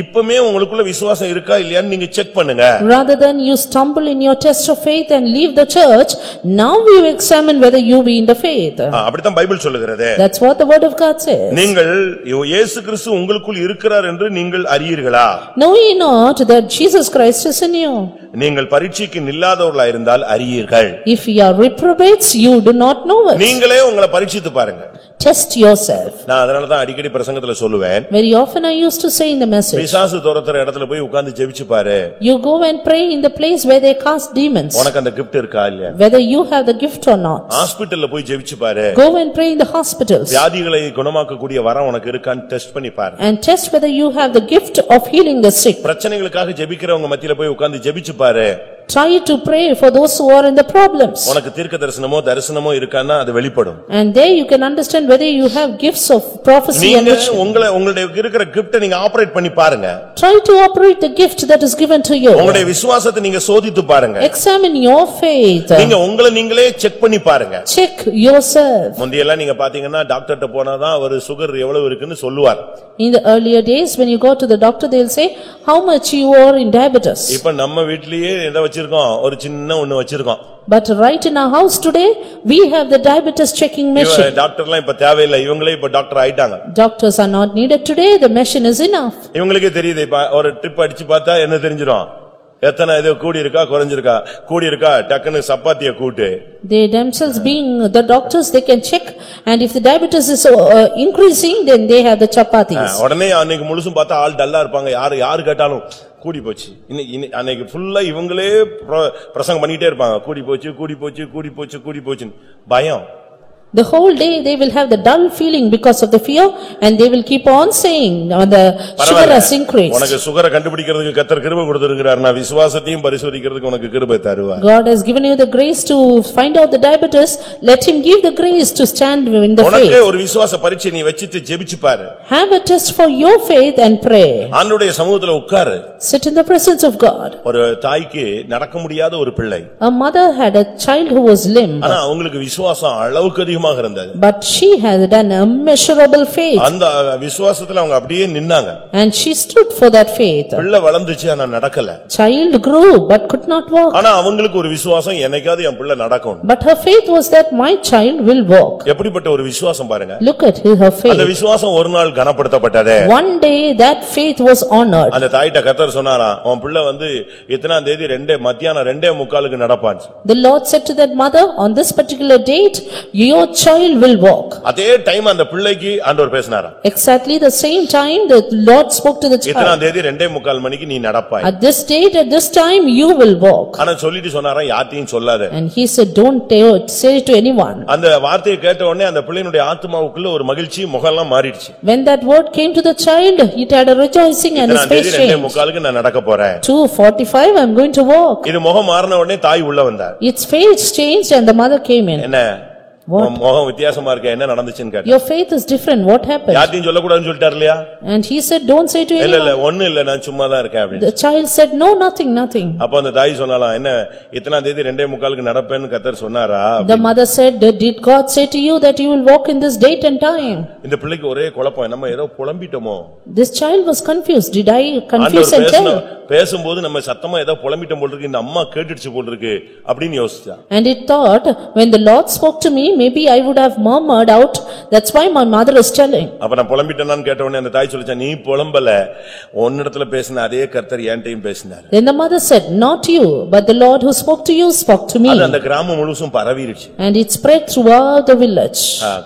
இப்பமே உங்களுக்குள்ள விசுவாசம் இருக்கா இல்லையான்னு நீங்க செக் பண்ணுங்க. Rather than you stumble in your test of faith and leave the church, now you examine whether you be in the faith. அப்படிதான் பைபிள் சொல்லுகிறது. That's what the word of God says. நீங்கள் இயேசு கிறிஸ்து உங்களுக்குள் இருக்கிறார் என்று நீங்கள் அறியீர்களா? Know ye not that Jesus Christ is in you? நீங்கள் பரீட்சைக்கு நில்லாதவர்களாய் இருந்தால் அறியீர்கள். If ye are reprobates, you do not know it. நீங்களே உங்களை பரீட்சித்து பாருங்க. Test yourself. நான் அதனால தான் அடிக்கடி பிரசங்கத்துல சொல்லுவேன். Very often I used to say in the message. பிசாசு துரத்துற இடத்துல போய் உட்கார்ந்து ஜெபிச்சு பாரு. You go and pray in the place where they cast demons. உனக்கு அந்த gift இருக்கா இல்லையா? Whether you have the gift or not. ஹாஸ்பிடல்ல போய் ஜெபிச்சு பாரு. Go and pray in the hospitals. வியாதிகளை குணமாக்க கூடிய வரம் உனக்கு இருக்கான்னு டெஸ்ட் பண்ணி பாரு. And test whether you have the gift of healing the sick. பிரச்சனைகளுக்காக ஜெபிக்கிறவங்க மத்தியில போய் உட்கார்ந்து ஜெபிச்சு பாரு. Try to pray for those who are in the problems. உனக்கு தீர்க்கதரிசனமோ தரிசனமோ இருக்கான்னா அது வெளிப்படும். And there you can understand whether you have gifts of prophecy and vision. உங்களுடைய இருக்கிற gift நீங்க ஆபரேட் பண்ணி பாருங்க. Try to operate the gift that is given to you. உங்களுடைய விசுவாசத்தை நீங்க சோதித்து பாருங்க. Examine your faith. நீங்க உங்களை நீங்களே செக் பண்ணி பாருங்க. Check yourself. முந்தியெல்லாம் நீங்க பாத்தீங்கன்னா டாக்டர்ட்ட போனா தான் அவர் சுகர் எவ்வளவு இருக்குன்னு சொல்லுவார். In the earlier days when you go to the doctor they'll say how much you are in diabetes. இப்ப நம்ம வீட்லயே எதை வச்சிருக்கோம்? ஒரு சின்ன ஒன்னு வச்சிருக்கோம். But right in our house today we have the diabetes checking machine. டாக்டர்லாம் இப்ப தேவையில்லை. இவங்களே இப்ப டாக்டர் ஆயிட்டாங்க. Doctors are not needed today. The machine is enough. இவங்களுக்கே தெரியுது. இப்ப ஒரு ட்ரிப் அடிச்சு பார்த்தா என்ன தெரிஞ்சிரும்? எத்தனை இது கூடி இருக்கா குறைஞ்சிருக்கா? கூடி இருக்கா டக்குன்னு சப்பாத்திய கூட்டு. They themselves being the doctors they can check and if the diabetes is increasing then they have the chapatis. உடனே அன்னைக்கு முழுசும் பார்த்தா ஆள் டல்லா இருப்பாங்க. யாரு கேட்டாலும் கூடி போச்சு. அன்னைக்கு ஃபுல்லா இவங்களே பிரசங்கம் பண்ணிட்டே இருப்பாங்க. கூடி போச்சு கூடி போச்சு கூடி போச்சு கூடி போச்சுன்னு பயம். The whole day they will have the dull feeling because of the fear and they will keep on saying the sugar has increased. உனக்கு சுகரை கண்டுபிடிக்கிறதுக்கு கர்த்தர் கிருபை கொடுத்திருக்கிறார். நான் விசுவாசத்தையும் பரிசோதிக்கிறதுக்கு உனக்கு கிருபை தருவார். God has given you the grace to find out the diabetes. Let him give the grace to stand in the faith. உனக்கு ஒரு விசுவாச பரீட்சை நீ வச்சிட்டு ஜெபிச்சு பாரு. Have a test for your faith and pray. ஆண்டவருடைய சமூகத்துல உட்காரு. Sit in the presence of God. ஒரு தாய்க்கு நடக்க முடியாத ஒரு பிள்ளை. A mother had a child who was limp. ஆனா அவங்களுக்கு விசுவாசம் அளவுக்கு அதிகமாக இருந்தது. But she had done immeasurable faith. அந்த விசுவாசத்துல அவங்க அப்படியே நின்னாங்க. And she stood for that faith. பிள்ளை வளர்ந்துச்சு ஆனா நடக்கல. Child grew but could not walk. ஆனா அவங்களுக்கு ஒரு விசுவாசம் என்னைக்காவது என் பிள்ளை நடக்கும். But her faith was that my child will walk. எப்படிப்பட்ட ஒரு விசுவாசம் பாருங்க. Look at her faith. அந்த விசுவாசம் ஒரு நாள் கனப்படுத்தப்பட்டது. One day that faith was honored. அந்த தாயிட்ட கர்த்தர் சொன்னாராம் உன் பிள்ளை இத்தனாம் தேதி மத்தியானம் 2:45 நடப்பான். The Lord said to that mother on this particular date your child will walk. அதே டைம் அந்த பிள்ளைக்கு ஆண்டவர் பேசினாராம். Exactly the same time the Lord spoke to the child. இத்தனாம் தேதி 2:45 மணிக்கு நீ நடப்பாய். At this date at this time you will walk. ஆனா சொல்லிட்டு சொன்னாராம் யார்ட்டையும் சொல்லாத. And he said don't say it to anyone. அந்த வார்த்தையை கேட்ட உடனே அந்த பிள்ளையினுடைய ஆத்துமாவுக்குள்ள ஒரு மகிழ்ச்சி முகம்லாம் மாறிடுச்சு. When that word came to the child it had a rejoicing and his face changed. 2:45 நான் நடக்க போறேன். 2:45 I am going to walk. இது முகம் மாறின உடனே தாய் உள்ள வந்தார். Its face changed and the mother came in. என்ன முகம் வித்தியாசமா இருக்கு என்ன நடந்துச்சுன்னு கேட்டா Your faith is different what happened? யார்ட்டையும் சொல்ல கூடாதுன்னு சொல்லிட்டார் இல்லையா? And he said don't say to anyone. இல்ல ஒண்ணு இல்ல நான் சும்மா தான் இருக்கேன் அப்படி. The child said no nothing. அப்ப அந்த தாய் சொன்னாலாம் என்ன இத்தனாம் தேதி 2:45 நடப்பேன்னு கர்த்தர் சொன்னாரா? The mother said did God say to you that you will walk in this date and time? இந்த பிள்ளைக்கு ஒரே குழப்பம் நம்ம ஏதோ புலம்பிட்டோமோ? This child was confused. Did I confuse and tell? பேசும்போது நம்ம சத்தமா ஏதோ புலம்பிட்டோம் போல இருக்கு இந்த அம்மா கேட்டிடுச்சு போல இருக்கு அப்படினு யோசிச்சா. And it thought when the Lord spoke to me maybe I would have murmured out, that's why my mother is telling. அப்ப நான் புலம்பிட்டேனான்னு கேட்ட உடனே அந்த தாய் சொல்லுச்சா நீ புலம்பல உன்னிடத்துல பேசின அதே கர்த்தர் என்கிட்டயும் பேசினார். Then the mother said not you but the Lord who spoke to you spoke to me. அது அந்த கிராமம் முழுசும் பரவிருச்சு. And it spread throughout the village.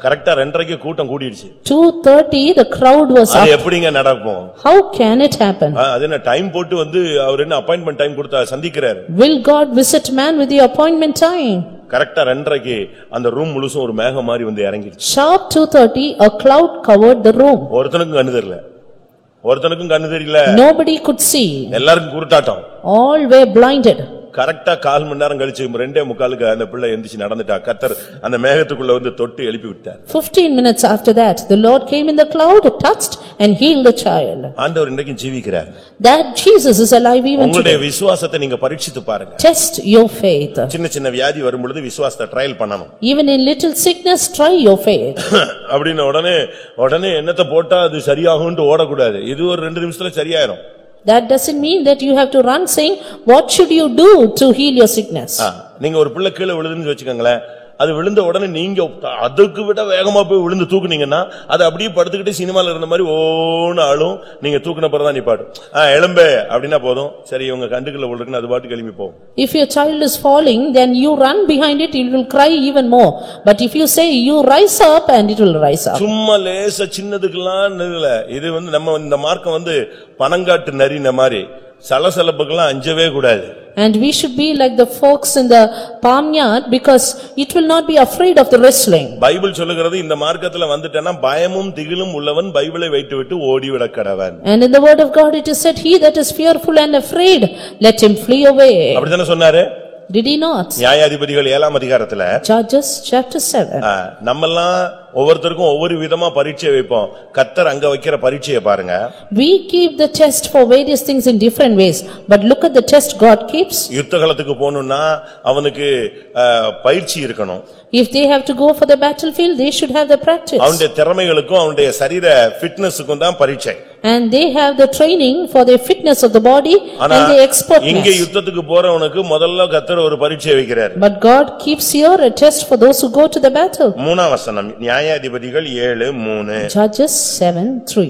கரெக்ட்டா 2:30க்கு கூட்டம் கூடிடுச்சு. 2:30 the crowd was up. அது எப்படிங்க நடக்கும்? How can it happen? அது என்ன டைம் போட்டு அவர் என்ன அப்பாயின்ட்மென்ட் டைம் கொடுத்தா சந்திக்கிறார். Will God visit man with the appointment time? கரெக்ட்டா 2:30க்கு அந்த ரூம் முழுசும் ஒரு மேகம் மாதிரி வந்து இறங்கிருச்சு. Sharp 2:30 a cloud covered the room. ஒருத்தனுக்கும் கண்ணு தெரியல. Nobody could see. எல்லாருக்கும் குருட்டாட்டம். All were blinded. கரெக்டா 1/4 மணி நேரம் கழிச்சு 2:45 அந்த பிள்ளை எந்திரிச்சு நடந்துட்டா. கர்த்தர் அந்த மேகத்துக்குள்ள வந்து தொட்டு எழுப்பி விட்டார். 15 minutes after that, the Lord came in the cloud, touched and healed the child. ஆண்டவர் இன்றைக்கு ஜீவிக்கிறார். That Jesus is alive even உங்களுடைய today. விசுவாசத்தை நீங்க பரீட்சித்து பாருங்க. Test your faith. சின்ன சின்ன வியாதி வரும் பொழுது விசுவாசத்தை ட்ரையல் பண்ணணும். Even in little sickness, try your faith. அப்படின்னு உடனே என்னத்தை போட்டா அது சரியாகும்னு ஓடக்கூடாது. இது ஒரு 2 நிமிஷத்துல சரியாயிரும். That doesn't mean that you have to run saying, what should you do to heal your sickness? நீங்க ஒரு பிள்ளை கீழே விழுதுன்னு வச்சுக்கோங்களேன், அது விழுந்த உடனே நீங்க அதுக்கு விட வேகமா போய் விழுந்து தூக்குனீங்கன்னா அது அப்படியே படுத்துக்கிட்டு சினிமால இருந்த மாதிரி ஓன்னு ஆளும். நீங்க தூக்குன பிறதான் நிப்பாடும். எலும்பே அப்படின்னா போதும், சரி இவங்க கண்டுக்குள்ள விழுக்குன்னு அது பாட்டு கிளம்பி போகும். If your child is falling, then you run behind it, it will cry even more. But if you say you rise up, and it will rise up. சும்மா லேச சின்னதுக்கெல்லாம் இல்ல. இது வந்து நம்ம இந்த மார்க்கம் வந்து பனங்காட்டு நரின மாதிரி சலசலப்புக்கெல்லாம் அஞ்சவே கூடாது. And we should be like the fox in the farmyard, because it will not be afraid of the wrestling. Bible சொல்லுகிறது இந்த மார்க்கத்துல வந்துட்டேன்னா பயமும் திகிலும் உள்ளவன் பைபிளை வைத்துவிட்டு ஓடிவிட கடவன். And in the word of God it is said, he that is fearful and afraid, let him flee away. அப்படிதானே சொன்னாரு? Did he not? நியாயாதிபதிகள் 7ஆம் அதிகாரத்துல Judges chapter 7. நம்மெல்லாம் ஒவ்வொருத்தருக்கும் ஒவ்வொரு விதமா பரீட்சை வைப்போம். கர்த்தர் அங்க வைக்கிற பரீட்சையை பாருங்க. We keep the test for various things in different ways, but look at the test God keeps. யுத்தகளத்துக்கு போணும்னா அவனுக்கு பயிற்சி இருக்கணும். If they have to go for the battlefield, they should have the practice. அவனுடைய திறமைகளுக்கும் அவனுடைய சரீர ஃபிட்னஸ்க்கும் தான் பரீட்சை. And they have the training for the fitness of the body and the expertness. இங்க யுத்தத்துக்கு போறவனுக்கு முதல்ல கர்த்தர் ஒரு பரீட்சை வைக்கிறார். But God keeps here a test for those who go to the battle. 3ஆம் வசனம் நியாயாதிபதிகள் 7:3. Judges 7:3.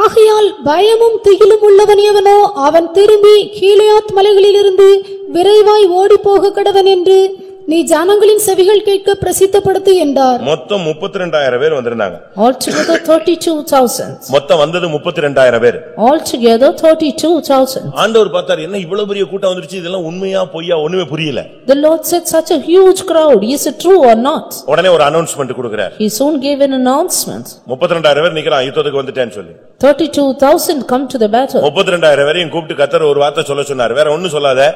ஆகையால் பயமும் திகிலும் உள்ளவன் எவனோ அவன் திரும்பி கீலேயாத் மலைகளிலிருந்து விரைவாய் ஓடிப்போக கடவன் என்று நீ ஜனங்களின் செவிகள் கேட்க பிரசித்தப்படுத்து என்றார். மொத்தம் 32,000 பேர் வந்திருந்தாங்க. Altogether 32,000. மொத்தம் வந்தது 32,000 பேர். Altogether 32,000. ஆண்டவர் பார்த்தார், என்ன இவ்வளவு பெரிய கூட்டம் வந்துருச்சு, இதெல்லாம் உண்மையா பொய்யா ஒண்ணுமே புரியல. The Lord said, such a huge crowd, is it true or not? உடனே ஒரு அனௌன்ஸ்மென்ட் கொடுக்கிறார். He soon gave an announcement. 32,000 பேர் நிக்கறான் யுத்தத்துக்கு வந்துட்டேன்னு சொல்லி. 32,000 come to the battle. 32,000 பேரையும் கூப்பிட்டு கர்த்தர் ஒரு வார்த்தை சொல்ல சொன்னார். வேற ஒண்ணும் சொல்லாத,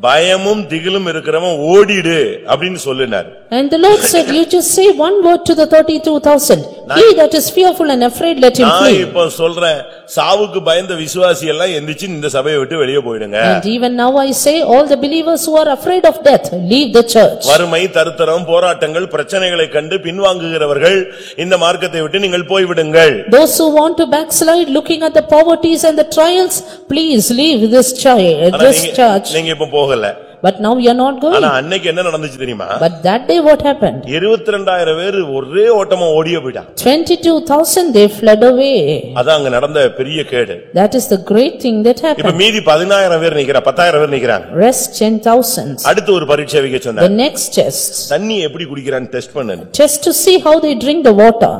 பயமும் திகிலும் இருக்கிறவன் ஓடிடு அப்படின்னு சொல்லினார். And the Lord said, you just say one word to the 32,000. He that is fearful and afraid, let him flee. நான் இப்ப சொல்றேன், சாவுக்கு பயந்த விசுவாசி எல்லாம் எந்திரிச்சு இந்த சபையை விட்டு வெளியே போயிடுங்க. And even now I say, all the believers who are afraid of death, leave the church. வறுமை, தருத்தரம், போராட்டங்கள், பிரச்சனைகளை கண்டு பின்வாங்குகிறவர்கள் இந்த மார்க்கத்தை விட்டு நீங்கள் போய்விடுங்கள். Those who want to backslide, looking at the poverties and the trials, please leave this church. நீங்க இப்ப போகல. But now you are not going. ஆனா அன்னைக்கு என்ன நடந்துச்சு தெரியுமா? But that day what happened? 22,000 பேர் ஒரே ஓட்டமா ஓடியே போயிட்டாங்க. 22,000 they fled away. அதான் அங்க நடந்த பெரிய கேடு. That is the great thing that இப்ப happened. மீதி 10,000 பேர் நிக்கறாங்க, 10,000 பேர் நிக்கறாங்க. Rest 10,000. அடுத்து ஒரு பரீட்சை வைக்க சொன்னார். The next test. தண்ணி எப்படி குடிக்கறான்னு டெஸ்ட் பண்ணு. Test to see how they drink the water.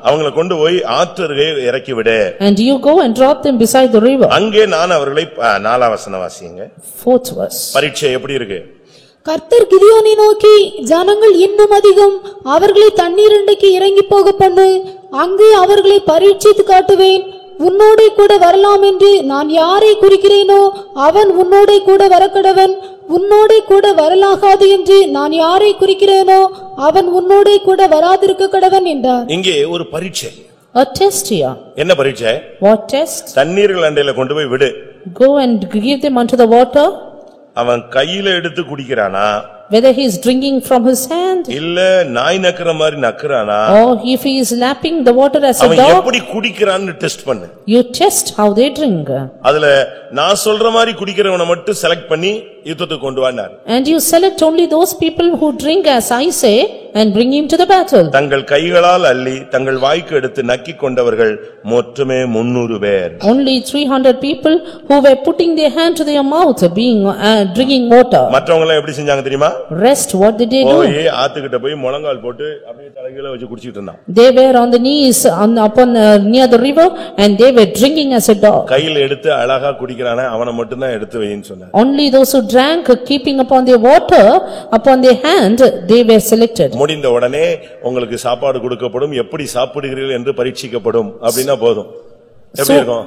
அவங்கள கொண்டு போய் ஆற்றருகே இறக்கி விடு. And you go and drop them beside the river. அங்கே நான் அவர்களை 4ஆம் வசனம் வாசிங்க. 4th verse. பரீட்சை எப்படி இருக்கு? கர்த்தர் கிதியோனை நோக்கி, ஜனங்கள் இன்னும் அதிகம், அவர்களை தண்ணீரண்டைக்கு இறங்கி போக பண்ணு, அங்கே அவர்களை பரீட்சித்து காட்டுவேன். உன்னோடே கூட வரலாம் என்று நான் யாரை குறிக்கிறேனோ அவன் உன்னோடே கூட வரக்கடவன். உன்னோடே கூட வரலாகாது என்று நான் யாரை குறிக்கிறேனோ அவன் உன்னோடே கூட வராதிருக்க கடவன் என்றார். இங்கே ஒரு பரீட்சை. A test here. என்ன பரீட்சை? What test? தண்ணீர்கள் அண்டையில கொண்டு போய் விடு. Go and give them unto the water. அவன் கையில எடுத்து குடிக்கிறானா, whether he is drinking from his hand, இல்ல நாய் நக்கற மாதிரி நக்கறானா, or if he is lapping the water as a அவன் dog, எப்படி குடிக்கிறான்னு டெஸ்ட் பண்ணு. you test how they drink. அதுல நான் சொல்ற மாதிரி குடிக்கிறவனை மட்டும் செலக்ட் பண்ணி யுத்தத்துக்கு கொண்டு வந்தார். And you select only those people who drink as I say and bring him to the battle. தங்கள் கைகளால் அள்ளி தங்கள் வாய்க்கு எடுத்து நக்கிக் கொண்டவர்கள் மொத்தமே 300 பேர். Only 300 people who were putting their hand to their mouth being drinking water. மற்றவங்க எல்லாம் எப்படி செஞ்சாங்க தெரியுமா? Rest what did they do? போய் ஆத்துக்கிட்ட போய் முழங்கால் போட்டு அப்படியே தலைகீழ வச்சு குடிச்சிட்டு இருந்தான். They were on the knees upon near the river and they were drinking as a dog. கையில எடுத்து அழகா குடிக்கறானே அவனை மட்டும் தான் எடுத்து வைன்னு சொன்னார். Only those who drank keeping upon their water upon their hand, they were selected. முடிந்த உடனே உங்களுக்கு சாப்பாடு கொடுக்கப்படும், எப்படி சாப்பிடுகிறீர்கள் என்று பரீட்சிக்கப்படும் அப்படினா போதும். எப்படி இருக்கும்?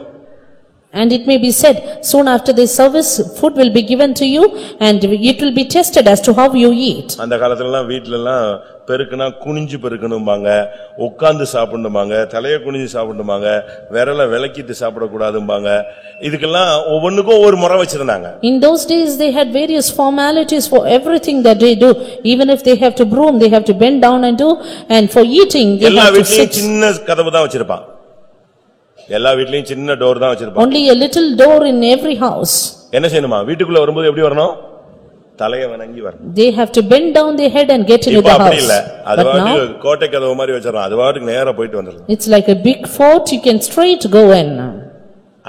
And it may be said, soon after this service, food will be given to you and it will be tested as to how you eat. அந்த காலத்துல எல்லாம் வீட்ல எல்லாம் பெருக்குனா குனிஞ்சு பெருக்கணும்பாங்க, உட்கார்ந்து சாப்பிடணும்பாங்க, தலைய குனிஞ்சு சாப்பிடணும்பாங்க, விரல விலக்கிட்டு சாப்பிட கூடாதும்பாங்க. இதுக்கெல்லாம் ஒவ்வொன்றுக்கும் ஒவ்வொரு முறை வச்சிருந்தாங்க. In those days they had various formalities for everything that they do. Even if they have to broom, they have to bend down and do, and for eating they எல்லா have to வீட்லயும் sit. சின்ன கதவு தான் வச்சிருப்பான். எல்லா வீட்லயும் சின்ன door தான் வச்சிருப்பான். Only a little door in every house. என்ன செய்யணுமா? வீட்டுக்குள்ள வரும்போது எப்படி வரணும்? தலைய வணங்கி வரணும். They have to bend down their head and get into the இப்ப அப்படி house. இல்ல. அது But வாட்டுக்கு now கோட்டை கதவு மாதிரி வச்சிரலாம். அது வாட்டுக்கு நேரா போயிட்டு வந்துடலாம். it's like a big fort, you can straight go in.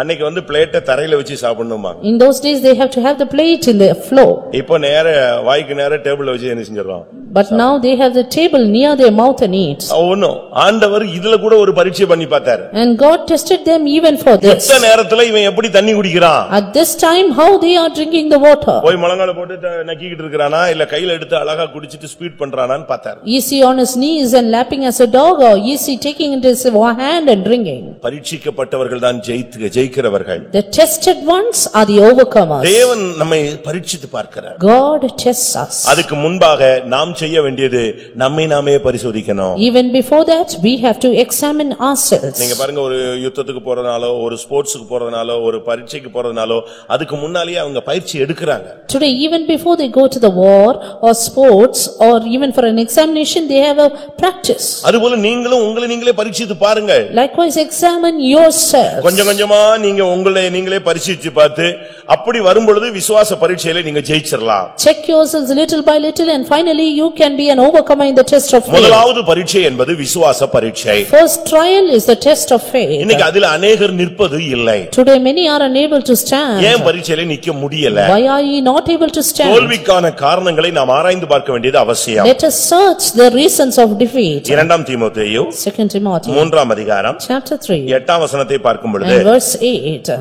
அன்னைக்கு வந்து பிளேட்டை தரையில வச்சு சாப்பிடணும்பாங்க. In those days they have to have the plate in the floor. இப்போ நேர வாய்க்கு நேர டேபிள்ல வச்சு என்ன செஞ்சிரோம்? But now they have the table near their mouth and eat. ஒண்ணு ஆண்டவர் இதுல கூட ஒரு பரீட்சை பண்ணி பார்த்தார். And God tested them even for this. இந்த நேரத்துல இவன் எப்படி தண்ணி குடிக்கிறான்? At this time how they are drinking the water. போய் முழங்கால போட்டு நக்கிக்கிட்டு இருக்கறானா இல்ல கையில எடுத்து அழகா குடிச்சிட்டு ஸ்பீட் பண்றானான்னு பார்த்தார். Is he on his knees and lapping as a dog, or is he taking into his hand and drinking? பரீட்சிக்கப்பட்டவர்கள் தான் ஜெயிக்கிறவர்கள். The tested ones are the overcomers. தேவன் நம்மை பரீட்சித்து பார்க்கிறார். God tests us. அதுக்கு முன்பாக நாம் செய்ய வேண்டியது நம்மை நாமே பரிசோதிக்கணும். Even before that we have to examine ourselves. நீங்க பாருங்க, ஒரு யுத்தத்துக்கு போறதனாலோ ஒரு ஸ்போர்ட்ஸ்க்கு போறதனாலோ ஒரு பரீட்சைக்கு போறதனாலோ அதுக்கு முன்னாலேயே அவங்க பயிற்சி எடுக்கறாங்க. Today even before they go to the war or sports or even for an examination they have a practice. அதுபோல நீங்களும் உங்களை நீங்களே பரீட்சித்து பாருங்க. Likewise examine yourself. கொஞ்சம் கொஞ்சமா நீங்க உங்களை நீங்களே பரிசீலிச்சு பார்த்து அப்படி வரும்பொழுது விசுவாச பரீட்சையில நீங்க ஜெயிச்சிரலாம். Check yourselves little by little and finally you can be an overcomer in the test of faith. முதலாவது பரீட்சை என்பது விசுவாச பரீட்சை. First trial is the test of faith. இன்னைக்கு அதில अनेகர் நிற்பது இல்லை. Today many are unable to stand. ஏன் பரீட்சையில நிக்க முடியல? Why are you not able to stand? தோல்விக்கான காரணங்களை நாம் ஆராய்ந்து பார்க்க வேண்டியது அவசியம். Let us search the reasons of defeat. 2 தீமோத்தேயு 2 Timothy 3 அதிகாரம் chapter 3 8 வசனத்தை பார்க்கும் பொழுது and verse 8.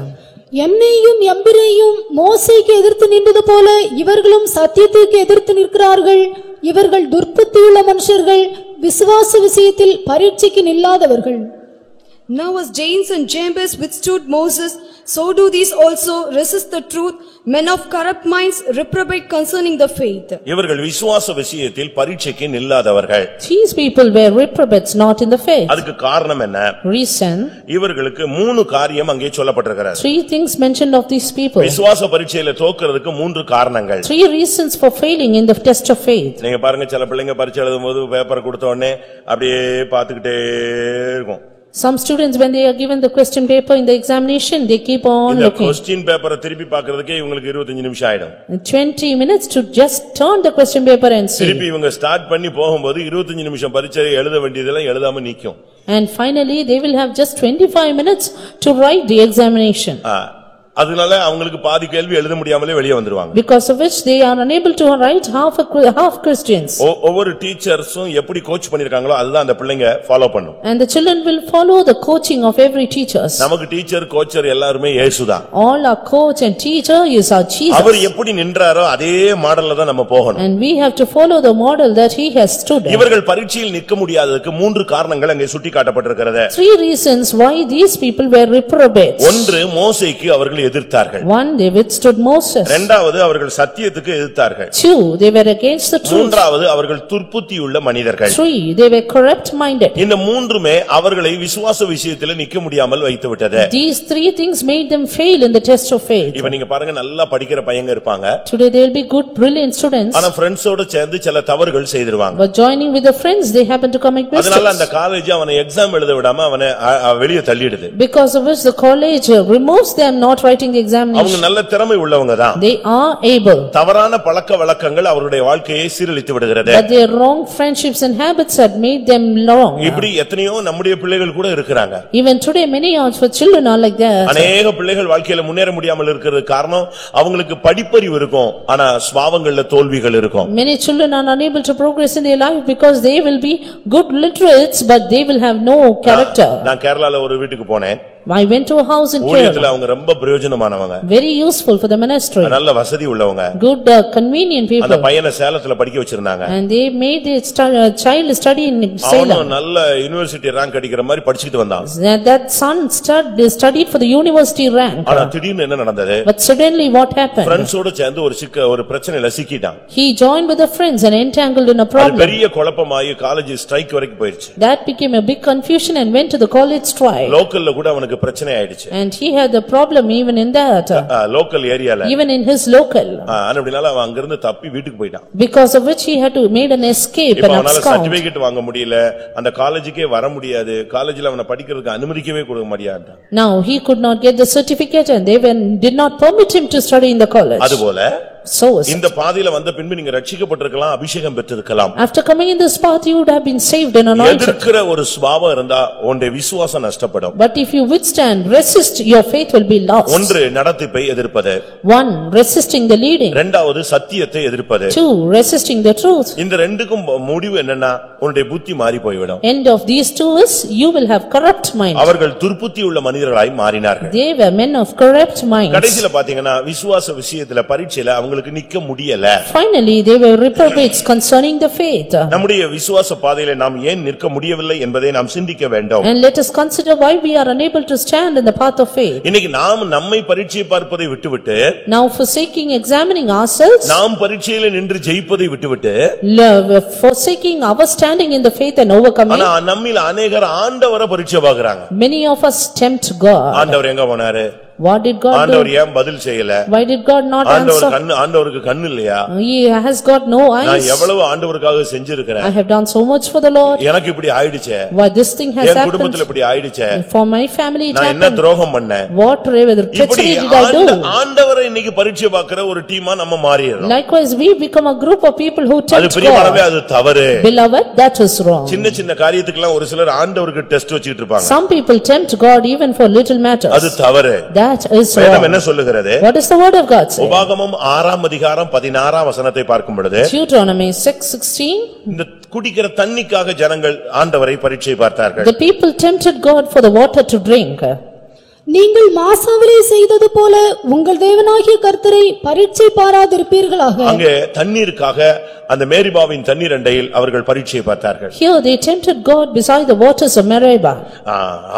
எம்னேயும் எம்பிரேயும் மோசேக்கு எதிர்த்து நின்றது போல இவர்களும் சத்தியத்துக்கு எதிர்த்து நிற்கிறார்கள். இவர்கள் துர்ப்புத்தியுள்ள மனுஷர்கள், விசுவாச விஷயத்தில் பரீட்சைக்கு நில்லாதவர்கள். Now as Jannes and Jambres withstood Moses, so do these also resist the truth. Men of corrupt minds reprobate concerning the faith. இவர்கள் விசுவாச விஷயத்தில் பரீட்சைக்கு நில்லாதவர்கள். These people were reprobates, not in the faith. அதுக்கு காரணம் என்ன? Reason. இவர்களுக்கு 3 காரியம் அங்கே சொல்லப்பட்டிருக்கிறது. 3 things mentioned of these people. விசுவாச பரீட்சையில தோக்கிறதுக்கு 3 காரணங்கள். 3 reasons for failing in the test of faith. நீங்க பாருங்க, சில பிள்ளைங்க பரீட்சை எழுதும்போது பேப்பர் கொடுத்த உடனே அப்படியே பார்த்துக்கிட்டே இருக்கும். Some students when they are given the question paper in the examination they keep on இந்த looking. क्वेश्चन பேப்பரை திருப்பி பார்க்கிறதுக்கே இவங்களுக்கு 25 நிமிஷம் ஆயிடும். 20 minutes to just turn the question paper and see. திருப்பி இவங்க ஸ்டார்ட் பண்ணி போகும்போது 25 நிமிஷம் பரீட்சை எழுத வேண்டியதெல்லாம் எழுதாம நிக்கும். And finally they will have just 25 minutes to write the examination. அதனால அவங்களுக்கு பாதி கேள்வி எழுத முடியாமலே வெளியே வந்துருவாங்க. Because of which they are unable to write half Christians. ஒவ்வொரு டீச்சர்ஸும் எப்படி கோச் பண்ணிருக்காங்களோ அதுதான் அந்த பிள்ளைங்க ஃபாலோ பண்ணும். And the children will follow the coaching of every teachers. நமக்கு டீச்சர் கோச்சர் எல்லாரும் இயேசுதான். All our coach and teacher is our Jesus. அவர் எப்படி நின்றாரோ அதே மாடல்ல தான் நம்ம போகணும். And we have to follow the model that he has stood. இவர்கள் பரீட்சையில் நிற்க முடியாததுக்கு 3 காரணங்கள் அங்கே சுட்டிக்காட்டப்பட்டிருக்கிறது. 3 reasons why these people were reprobates. ஒன்று, மோசேக்கு அவர்கள் எதிர்த்தார்கள். 1 they withstood Moses. இரண்டாவது, அவர்கள் சத்தியத்துக்கு எதிர்த்தார்கள். 2 they were against the truth. மூன்றாவது, அவர்கள் துர்ப்புத்தியுள்ள மனிதர்கள். 3 they were corrupt minded. இந்த மூன்றுமே அவர்களை விசுவாச விஷயத்தில் நிக்க முடியாமல் வைத்து விட்டது. These 3 things made them fail in the test of faith. இப்ப நீங்க பாருங்க, நல்லா படிக்கிற பையங்க இருப்பாங்க. Today there will be good brilliant students. ஆனா ஃப்ரெண்ட்ஸோட சேர்ந்து சில தவறுகள் செய்திருவாங்க. But joining with the friends they happen to commit mistakes. அதனால அந்த காலேஜ் அவனை எக்ஸாம் எழுத விடாம அவனை வெளியே தள்ளிடுது. Because of which the college removes them not writing the அவங்க examination. நல்ல திறமை உள்ளவங்க தான். They are able. தவறான பழக்க வழக்கங்கள் அவருடைய வாழ்க்கையை சீரழித்து விடுகிறது. But their wrong friendships and habits had made them wrong. இப்படி எத்தனையோ நம்முடைய பிள்ளைகள் கூட இருக்கிறாங்க. Even today many of our children are like that. அநேக பிள்ளைகள் வாழ்க்கையில முன்னேற முடியாமல் இருக்கிறது காரணம் அவங்களுக்கு படிப்பறிவு இருக்கும், ஆனா சுபாவங்கள்ல தோல்விகள் இருக்கும். Many children are unable to progress in their life because they will be good literates but they will have no character. நான் கேரளால ஒரு வீட்டுக்கு போனேன். I went to a house in ஊழியத்துல Kerala. அவங்க ரொம்ப பிரயோஜனமானவங்க, Very useful for the ministry. நல்ல வசதி உள்ளவங்க. Good, convenient அந்த people. பையனை சேலத்துல படிக்க வச்சிருந்தாங்க. And they made the child study in Salem. அவனும் நல்ல யுனிவர்சிட்டி ரேங்க் அடிக்கிற மாதிரி படிச்சிட்டு வந்தான். That son studied for the university rank. ஆனா திடீர்னு என்ன நடந்தது? But suddenly what happened? ஃப்ரெண்ட்ஸோட சேர்ந்து ஒரு பிரச்சனையில சிக்கிட்டான். He joined with the friends and entangled in a அது problem. பெரிய குழப்பமாயி காலேஜ் ஸ்ட்ரைக் வரைக்கும் போயிடுச்சு. That became a big confusion and went to the college strike. லோக்கல்ல கூட அவனுக்கு பிரச்சனை ஆயிடுச்சு. And he had a problem even in that. Local ஏரியால. Even in his local. அப்படினால அவன் அங்க இருந்து தப்பி வீட்டுக்கு போயிட்டான். Because of which he had to made an escape and அவனால abscond. சர்டிபிகேட் வாங்க முடியல, அந்த காலேஜுக்கே வர முடியாது, காலேஜ்ல அவனை படிக்கிறதுக்கு அனுமதிக்கவே கொடுக்க மாட்டாங்க. Now he could not get the certificate and they did not permit him to study in the college. அதுபோல So இந்த பாதையில வந்த பின்பு நீங்க ரட்சிக்கப்பட்டிருக்கலாம், அபிஷேகம் பெற்றிருக்கலாம். after coming in this path you would have been saved and anointed. எதிர்க்கிற ஒரு சுபாவம் இருந்தா உன்னுடைய விசுவாசம் நஷ்டப்படும். But if you withstand, resist, your faith will be lost. ஒன்று நடத்திப்பை எதிர்ப்பது. One, resisting the leading. இரண்டாவது சத்தியத்தை எதிர்ப்பது. Two, resisting the truth. இந்த ரெண்டுக்கும் முடிவு என்னன்னா உன்னுடைய புத்தி மாறி போய்விடும். End of these two is you will have corrupt mind. அவர்கள் துர்ப்புத்தி உள்ள மனிதர்களாய் மாறினார்கள். They were men of corrupt minds. கடைசில பாத்தீங்கன்னா விசுவாச விஷயத்துல பரீட்சையில அவங்களுக்கு நிக்க முடியல. Finally they were reprobates concerning the faith. நம்முடைய விசுவாச பாதையில நாம் ஏன் நிற்க முடியவில்லை என்பதை நாம் சிந்திக்க வேண்டும். And let us consider why we are unable to stand in the path of faith. இன்னைக்கு நாம் நம்மை பரீட்சை பார்ப்பதை விட்டுவிட்டு, Now forsaking examining ourselves, நாம் பரீட்சையில நின்று ஜெயிப்பதை விட்டுவிட்டு, forsaking our standing in the faith and overcoming. ஆனா நம்மில் அநேகர் ஆண்டவரை பரீட்சை பார்க்கறாங்க. Many of us tempt God. ஆண்டவர் எங்க போனாரு? What did God do? ஆண்டவர் ஏன் பதில் செய்யல? Why did God not answer? ஆண்டவருக்கு கண்ணு இல்லையா? He has got no eyes. நான் எவ்வளவு ஆண்டவருக்காக செஞ்சிருக்கிறேன். I have done so much for the Lord. எனக்கு இப்படி ஆயிடுச்சே. Why this thing has N happened? குடும்பத்துல இப்படி ஆயிடுச்சே. For my family it நான் என்ன happened. துரோகம் பண்ணேன்? What treachery did I do? ஆண்டவரை இன்னைக்கு பரீட்சை பார்க்கிற ஒரு டீமா நம்ம மாறிறோம். Likewise we become a group of people who அது tempt பிரியமானவே God. அது தவறு. Beloved, that is wrong. சின்ன சின்ன காரியத்துக்குலாம் ஒரு சிலர் ஆண்டவருக்கு டெஸ்ட் வச்சிட்டு இருப்பாங்க. Some people tempt God even for little matters. அது தவறு. That is வேதம் wrong. என்ன சொல்லுகிறது? What is the word of God say? உபாகமம் 6ஆம் அதிகாரம் 16ஆம் வசனத்தை பார்க்கும் பொழுது, Deuteronomy 6:16. இந்த குடிக்கிற தண்ணிக்காக ஜனங்கள் ஆண்டவரை பரீட்சை பார்த்தார்கள். The people tempted God for the water to drink. நீங்கள் மாசாவிலே செய்தது போல உங்கள் தேவனாகிய கர்த்தரை பரீட்சை பாராதிருப்பீர்களாக. அங்கே தண்ணீருக்காக அந்த மேரிபாவின் தண்ணீர் அண்டையில் அவர்கள் பரீட்சை பார்த்தார்கள். Here they tempted God beside the waters of Meribah.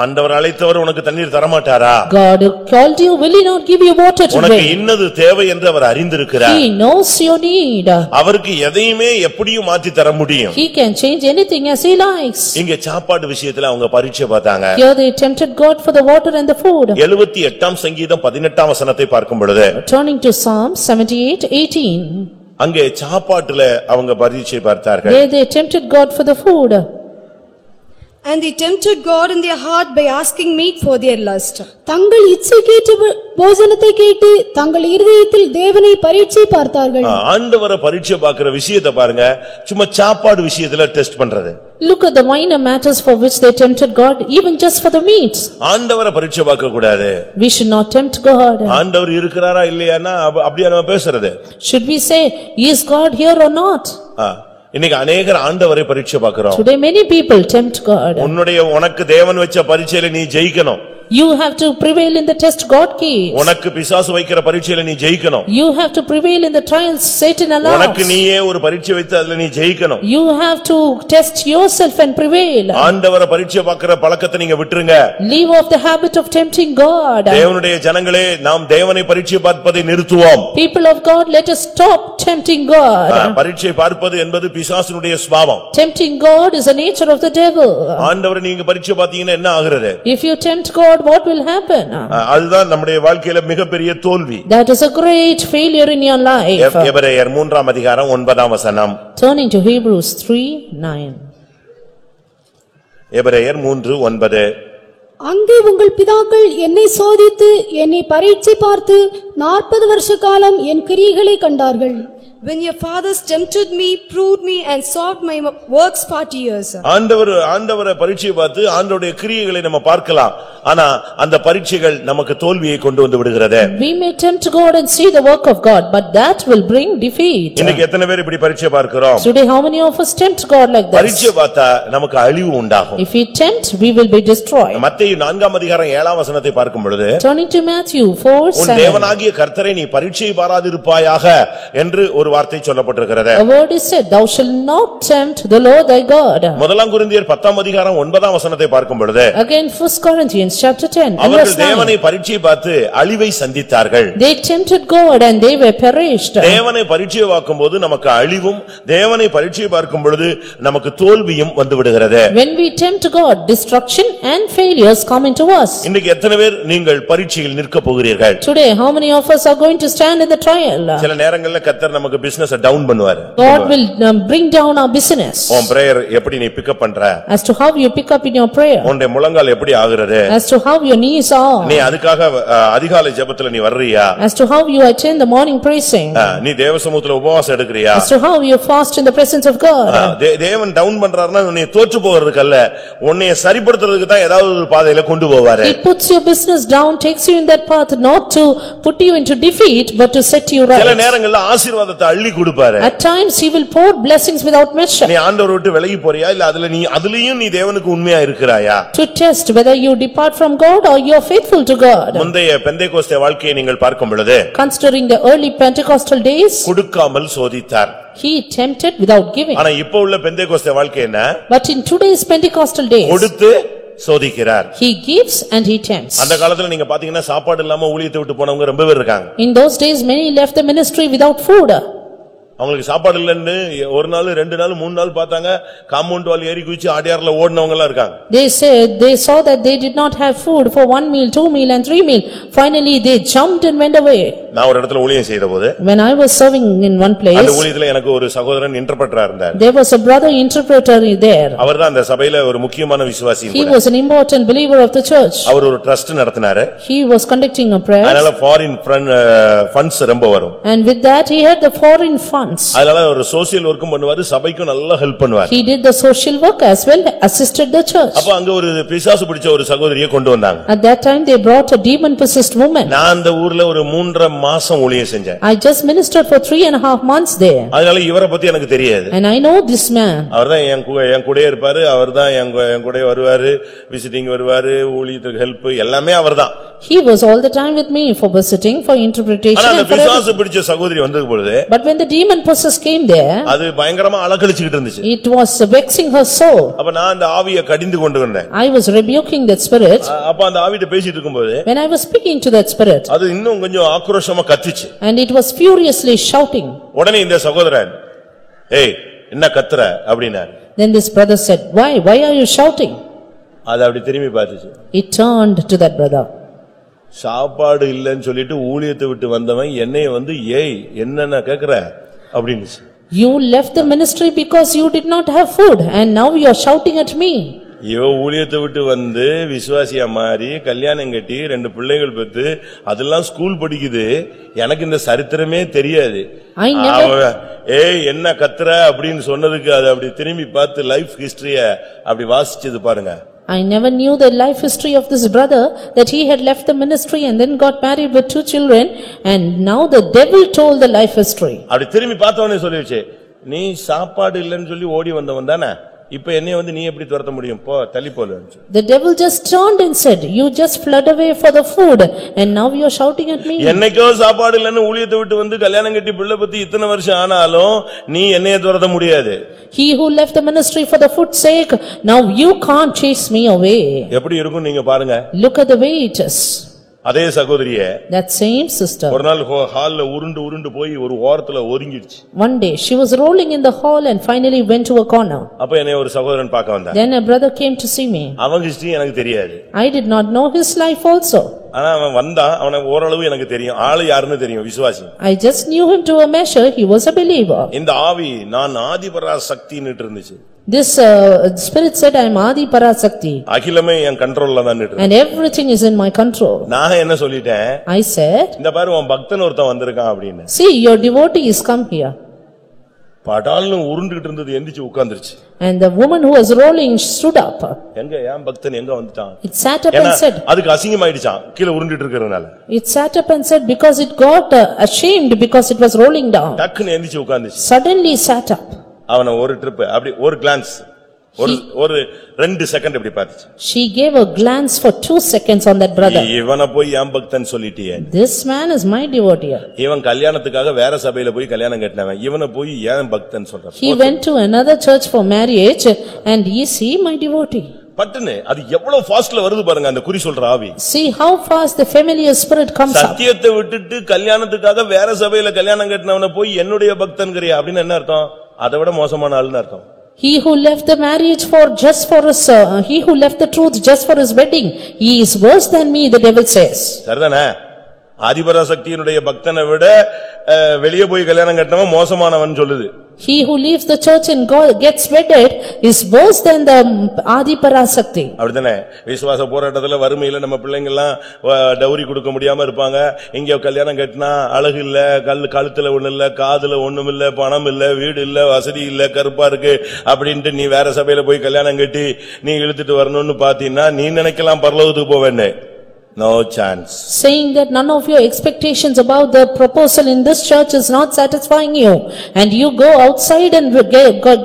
ஆண்டவர் அழைத்தவர் உனக்கு தண்ணீர் தரமாட்டாரா? God called you, will he not give you water to உனக்கு drink? இன்னது தேவை என்று அவர் அறிந்திருக்கிறார். He knows your need. அவருக்கு எதையுமே எப்படியும் மாத்தி தர முடியும். He can change anything as he likes. இங்க சாப்பாடு விஷயத்துல அவங்க பரீட்சை பார்த்தாங்க. Here they tempted God for the water and the food. 78ஆம் சங்கீதம் 18ஆம் வசனத்தை பார்க்கும் பொழுது, Turning to Psalm 78:18. அங்கே சாப்பாட்டுல அவங்க பரீட்சை பார்த்தார்கள். There they tempted God for the food. And they tempted God in their heart by asking meat for their lust. தங்கள் இச்சைக்கேற்ற போஜனத்தை கேட்டு தங்கள் இருதயத்தில் தேவனை பரீட்சை பார்த்தார்கள். ஆண்டவரை பரீட்சை பார்க்கிற விஷயத்தை பாருங்க, சும்மா சாப்பாடு விஷயத்துல டெஸ்ட் பண்றது. Look at the minor matters for which they tempted God, even just for the meats. ஆண்டவரை பரீட்சை பார்க்க கூடாது. We should not tempt God. ஆண்டவர் இருக்கிறாரா இல்லையானா அப்படியே நம்ம பேசுறது. Should we say, is God here or not? இன்னைக்கு அநேகர் ஆண்டவரை பரீட்சை பார்க்கிறோம். Today many people tempt God. உனக்கு தேவன் வச்ச பரீட்சையில நீ ஜெயிக்கணும். You have to prevail in the test God gives. உனக்கு பிசாசு வைக்கிற பரீட்சையில நீ ஜெயிக்கணும். You have to prevail in the trials Satan allows. உனக்கு நீயே ஒரு பரீட்சை வைத்து அதுல நீ ஜெயிக்கணும். You have to test yourself and prevail. ஆண்டவரை பரீட்சை பார்க்கிற பழக்கத்தை நீங்க விட்டுருங்க. Leave off the habit of tempting God. தேவனுடைய ஜனங்களே, நாம் தேவனை பரீட்சை பார்ப்பதை நிறுத்துவோம். People of God, let us stop tempting God. பரீட்சை பார்ப்பது என்பது பிசாசுனுடைய சுபாவம். Tempting God is the nature of the devil. ஆண்டவரை நீங்க பரீட்சை பார்த்தீங்கன்னா என்ன ஆகிறது? If you tempt God, what will happen? அதுதான் நம்முடைய வாழ்க்கையில மிகப்பெரிய தோல்வி. That is a great failure in your life. எபிரேயர் 3ஆம் அதிகாரம் 9ஆம் வசனம். Turning to Hebrews 3:9. எபிரேயர் 3:9. அங்கே உங்கள் பிதாக்கள் என்னை சோதித்து என்னை பரீட்சை பார்த்து 40 வருஷ காலம் என் கிரியைகளை கண்டார்கள். when your fathers tempted me, proved me and sought my works 40 years. ஆண்டவரை பரீட்சை பார்த்து ஆண்டவருடைய கிரியைகளை நம்ம பார்க்கலாம். ஆனா அந்த பரீட்சைகள் நமக்கு தோல்வியை கொண்டு வந்து விடுகிறது. We may tempt God and see the work of God, but that will bring defeat. இன்னைக்கு எத்தனை பேர் இப்படி பரீட்சை பார்க்கிறோம்? Today how many of us tempt God like this? பரீட்சை பார்த்தா நமக்கு அழிவு உண்டாகும். If we tempt, we will be destroyed. மத்தேயு 4 அதிகாரம் 7 வசனத்தை பார்க்கும் பொழுது, Turning to Matthew 4:7. உன் தேவனாகிய கர்த்தரை நீ பரீட்சை பாராதிருப்பாயாக என்று ஒரு வார்த்தை சொல்லப்பட்டிருக்கிறது. A word is said, thou shalt not tempt the Lord thy God. முதலாம் கொரிந்தியர் 10 அதிகாரம் 9 வசனத்தை பார்க்கும் பொழுது, Again 1 Corinthians chapter 10 and அவர்கள் verse 9. தேவனை பரீட்சை பார்த்து அழிவை சந்தித்தார்கள். They tempted God and they were perished. தேவனை பரீட்சை பார்க்கும்போது நமக்கு அழிவும், தேவனை பரீட்சை பார்க்கும் பொழுது நமக்கு தோல்வியும் வந்து விடுகிறது. When we tempt God, destruction and failures come into us. இன்னைக்கு எத்தனை பேர் நீங்கள் பரீட்சையில் நிற்க போகிறீர்கள்? Today how many of us are going to stand in the trial? சில நேரங்கள்ல கர்த்தர் நமக்கு பிசினஸ் டவுன் பண்ணுவார். God will bring down our business. உன் பிரேயர் எப்படி நீ பிக் அப் பண்ற? As to how you pick up in your prayer. உன்னுடைய முழங்கால் எப்படி ஆகுறது? As to how your knees are. நீ அதுக்காக அதிகாலை ஜெபத்துல நீ வர்றியா? As to how you attend the morning praising. நீ தேவசமூகத்துல உபவாசம் எடுக்கறியா? As to how you fast in the presence of God. தேவன் டவுன் பண்றாருன்னா நீ தோற்று போகிறதுக்கு அல்ல, உன்னை சரிப்படுத்துறதுக்கு தான் ஏதாவது ஒரு பாதையில கொண்டு போவாரு. He puts your business down, takes you in that path not to put you into defeat but to set you right. சில நேரங்கள்ல ஆசீர்வாதத்தை அள்ளி கொடுப்பாரு. At times he will pour blessings without measure. நீ ஆண்டவரை விட்டு விலகி போறியா இல்ல அதுலயும் நீ தேவனுக்கு உண்மையா இருக்கிறாயா? To test whether you depart from God or you are faithful to God. முந்தைய பெந்தேகோஸ்தே வாழ்க்கையை நீங்கள் பார்க்கும் பொழுது, Considering the early Pentecostal days, கொடுக்காமல் சோதித்தார். he tempted without giving. ஆனா இப்போ உள்ள பெந்தேகோஸ்தே வாழ்க்கை என்ன? But in today's Pentecostal days, கொடுத்து சோதிக்கிறார். he gives and he tempts. அந்த காலத்துல நீங்க பாத்தீங்கன்னா சாப்பாடு இல்லாம ஊழியத்தை விட்டு போனவங்க ரொம்ப பேர் இருக்காங்க. In those days many left the ministry without food. அவங்களுக்கு சாப்பாடு இல்லன்னு ஒரு நாள் 2 நாள் 3 நாள் பார்த்தாங்க. காம்பவுண்ட் வால் ஏறி குதிச்சு ஆடியார்ல ஓடுனவங்க எல்லாம் இருக்காங்க. They saw that they did not have food for 1 meal, 2 meal and 3 meal. Finally they jumped and went away. நான் ஒரு இடத்துல ஊழியம் செய்தபோது, When I was serving in one place, அந்த ஊழியத்துல எனக்கு ஒரு சகோதரன் இன்டர்பிரட்டரா இருந்தார். there was a brother interpreter there. அவர்தான் அந்த சபையில ஒரு முக்கியமான விசுவாசி. He was an important believer of the church. அவர் ஒரு ட்ரஸ்ட் நடத்தினாரு. He was conducting a prayer. அதனால ஃபாரின் ஃபண்ட்ஸ் ரொம்ப வரும். And with that he had the foreign funds. அதனால ஒரு சோசியல் வர்க்கும் பண்ணுவாரு, சபைக்கும் நல்லா ஹெல்ப் பண்ணுவார். He did the social work as well, assisted the church. அப்ப அங்க ஒரு பிசாசு பிடிச்ச ஒரு சகோதரியை கொண்டு வந்தாங்க. At that time they brought a demon possessed woman. நான் அந்த ஊர்ல ஒரு 3.5 மாசம் ஊழியம் செஞ்சேன். I just ministered for 3.5 months there. அதனால இவரை பத்தி எனக்கு தெரியாது. And I know this man. அவர்தான் என் கூடயே இருப்பாரு, அவர்தான் என் கூடயே வருவாரு, விசிட்டிங் வருவாரு, ஊழியத்துக்கு ஹெல்ப் எல்லாமே அவர்தான். He was all the time with me for visiting, for interpretation ஆனா அந்த and for பிசாசு everything. பிடிச்ச சகோதரி வந்தது பொழுது, But when the demon possessed came there, அது பயங்கரமா அலக்கழிச்சிட்டு இருந்துச்சு. it was vexing her soul. அப்ப நான் அந்த ஆவியை கடிந்து கொண்டு வந்தேன். I was rebuking that spirit. அப்ப அந்த ஆவிட்ட பேசிட்டு இருக்கும்போது, When I was speaking to that spirit, அது இன்னும் கொஞ்சம் ஆக்ரோஷமா கத்திச்சு. and it was furiously shouting. உடனே இந்த சகோதரன், ஏய் என்ன கத்துற அப்படினாரு. Then this brother said, why are you shouting? அது அப்படி திரும்பி பார்த்துச்சு. He turned to that brother. சாப்பாடு இல்லன்னு சொல்லிட்டு ஊழியத்தை விட்டு வந்தவன் என்னைய வந்து ஏய் என்னன்னா கேக்குற அப்படினுச்சு. You left the ministry because you did not have food and now you are shouting at me. இவ ஊழியத்தை விட்டு வந்து விசுவாசியா மாறி கல்யாணம் கட்டி 2 பிள்ளைகள் பெத்து அதெல்லாம் ஸ்கூல் படிக்குது. எனக்கு இந்த சரித்திரமே தெரியாது. ஏய் என்ன கத்துற அப்படின்னு சொன்னதுக்கு அது அப்படி திரும்பி பார்த்து லைஃப் ஹிஸ்டரிய அப்படி வாசிச்சது பாருங்க. I never knew the life history of this brother, that he had left the ministry and then got married with 2 children, and now the devil told the life history. அப்படி திரும்பி பார்த்தவனே சொல்லிடுச்சு, நீ சாப்பாடு இல்லன்னு சொல்லி ஓடி வந்தவன் தானே, இப்ப என்னைய வந்து நீ எப்படி துரத்த முடியும், போ தள்ளி போல. The devil just turned and said, you just fled away for the food and now you are shouting at me. என்னைக்கோ சாப்பாடு இல்லன்னு ஊழியத்தை விட்டு வந்து கல்யாணம் கட்டி பிள்ளை பத்தி இத்தனை வருஷம் ஆனாலும் நீ என்னைய துரத்த முடியாது. He who left the ministry for the food's sake, now you can't chase me away. எப்படி இருக்கும் நீங்க பாருங்க. Look at the way it is. அதே சகோதரியே, that same sister, ஒரு நாள் ஹால்ல உருண்டு போய் ஒரு ஓரத்துல ஒதுங்கிடுச்சு. one day she was rolling in the hall and finally went to a corner. அப்ப என்னை ஒரு சகோதரன் பார்க்க வந்தான். Then a brother came to see me. அவன் ஹிஸ்டரி எனக்கு தெரியாது. I did not know his life also. ஆனா அவன் வந்தான், அவன ஓரளவு எனக்கு தெரியும், ஆளு யாருன்னு தெரியும், விசுவாசி. I just knew him to a measure, he was a believer. இந்த ஆவி நான் ஆதிபராசக்தின்னு இருந்துச்சு. This spirit said, I am Adi Parasakti. அகிலமே என் கண்ட்ரோல்ல தான் இருக்கு. And everything is in my control. நான் என்ன சொல்லிட்டேன், I said, இந்த பாரு உன் பக்தன் ஒருத்தன் வந்திருக்கான் அப்படின்னு. see, your devotee is come here. படால்னு உருண்டுகிட்டு இருந்தது எந்திரிச்சு உட்கார்ந்துருச்சு. And the woman who was rolling stood up. எங்க ஏன் பக்தன் எங்க வந்துட்டான்? It sat up and said, அதுக்கு அசிங்கமாயிடுச்சான் கீழ உருண்டிட்டு இருக்கறனால. It sat up and said because it got ashamed because it was rolling down. டக்குன்னு எந்திரிச்சு உட்கார்ந்துச்சு. Suddenly sat up. அவன ஒரு ட்ரிப் அப்படி ஒரு glance ஒரு 2 செகண்ட் இப்படி பார்த்துச்சு. She gave a glance for 2 seconds on that brother. இவனை போய் ஏன் பக்தன் சொல்லிட்டியே? This man is my devotee. இவன் கல்யாணத்துக்காக வேற சபையில போய் கல்யாணம் கட்டினவன் இவனை போய் ஏன் பக்தன் சொல்ற? He went to another church for marriage and is he my devotee? பட்டுனே அது எவ்வளவு ஃபாஸ்ட்ல வருது பாருங்க அந்த குறி சொல்ற ஆவி. See how fast the familiar spirit comes up. சத்தியத்தை விட்டுட்டு கல்யாணத்துக்காக வேற சபையில கல்யாணம் கட்டினவனை போய் என்னுடைய பக்தன்ங்கறியா அப்படினா என்ன அர்த்தம்? அதவிட மோசமான ஆளுன்னு அர்த்தம். He who left the marriage he who left the truth just for his wedding, he is worse than me, the devil says. சரிதானே? ஆதிபராசக்தியினுடைய பக்தனை விட வெளியே போய் கல்யாணம் கட்டினவன் மோசமானவன் சொல்லுது. He who leaves the church and gets wedded is worse than the Adiparasakti. அப்படிதானே? விசுவாச போராட்டத்துல வறுமையில நம்ம பிள்ளைங்க எல்லாம் டவுரி கொடுக்க முடியாம இருப்பாங்க. இங்க கல்யாணம் கட்டினா அழகு இல்ல, கழுத்துல ஒண்ணு இல்ல, காதுல ஒண்ணும் இல்ல, பணம் இல்ல, வீடு இல்ல, வசதி இல்ல, கருப்பா இருக்கு அப்படின்ட்டு நீ வேற சபையில போய் கல்யாணம் கட்டி நீ இழுத்துட்டு வரணும்னு பாத்தீங்கன்னா நீ நினைக்கலாம் பரலோகத்துக்கு போவேன்னு. No chance. Saying that none of your expectations about the proposal in this church is not satisfying you and you go outside and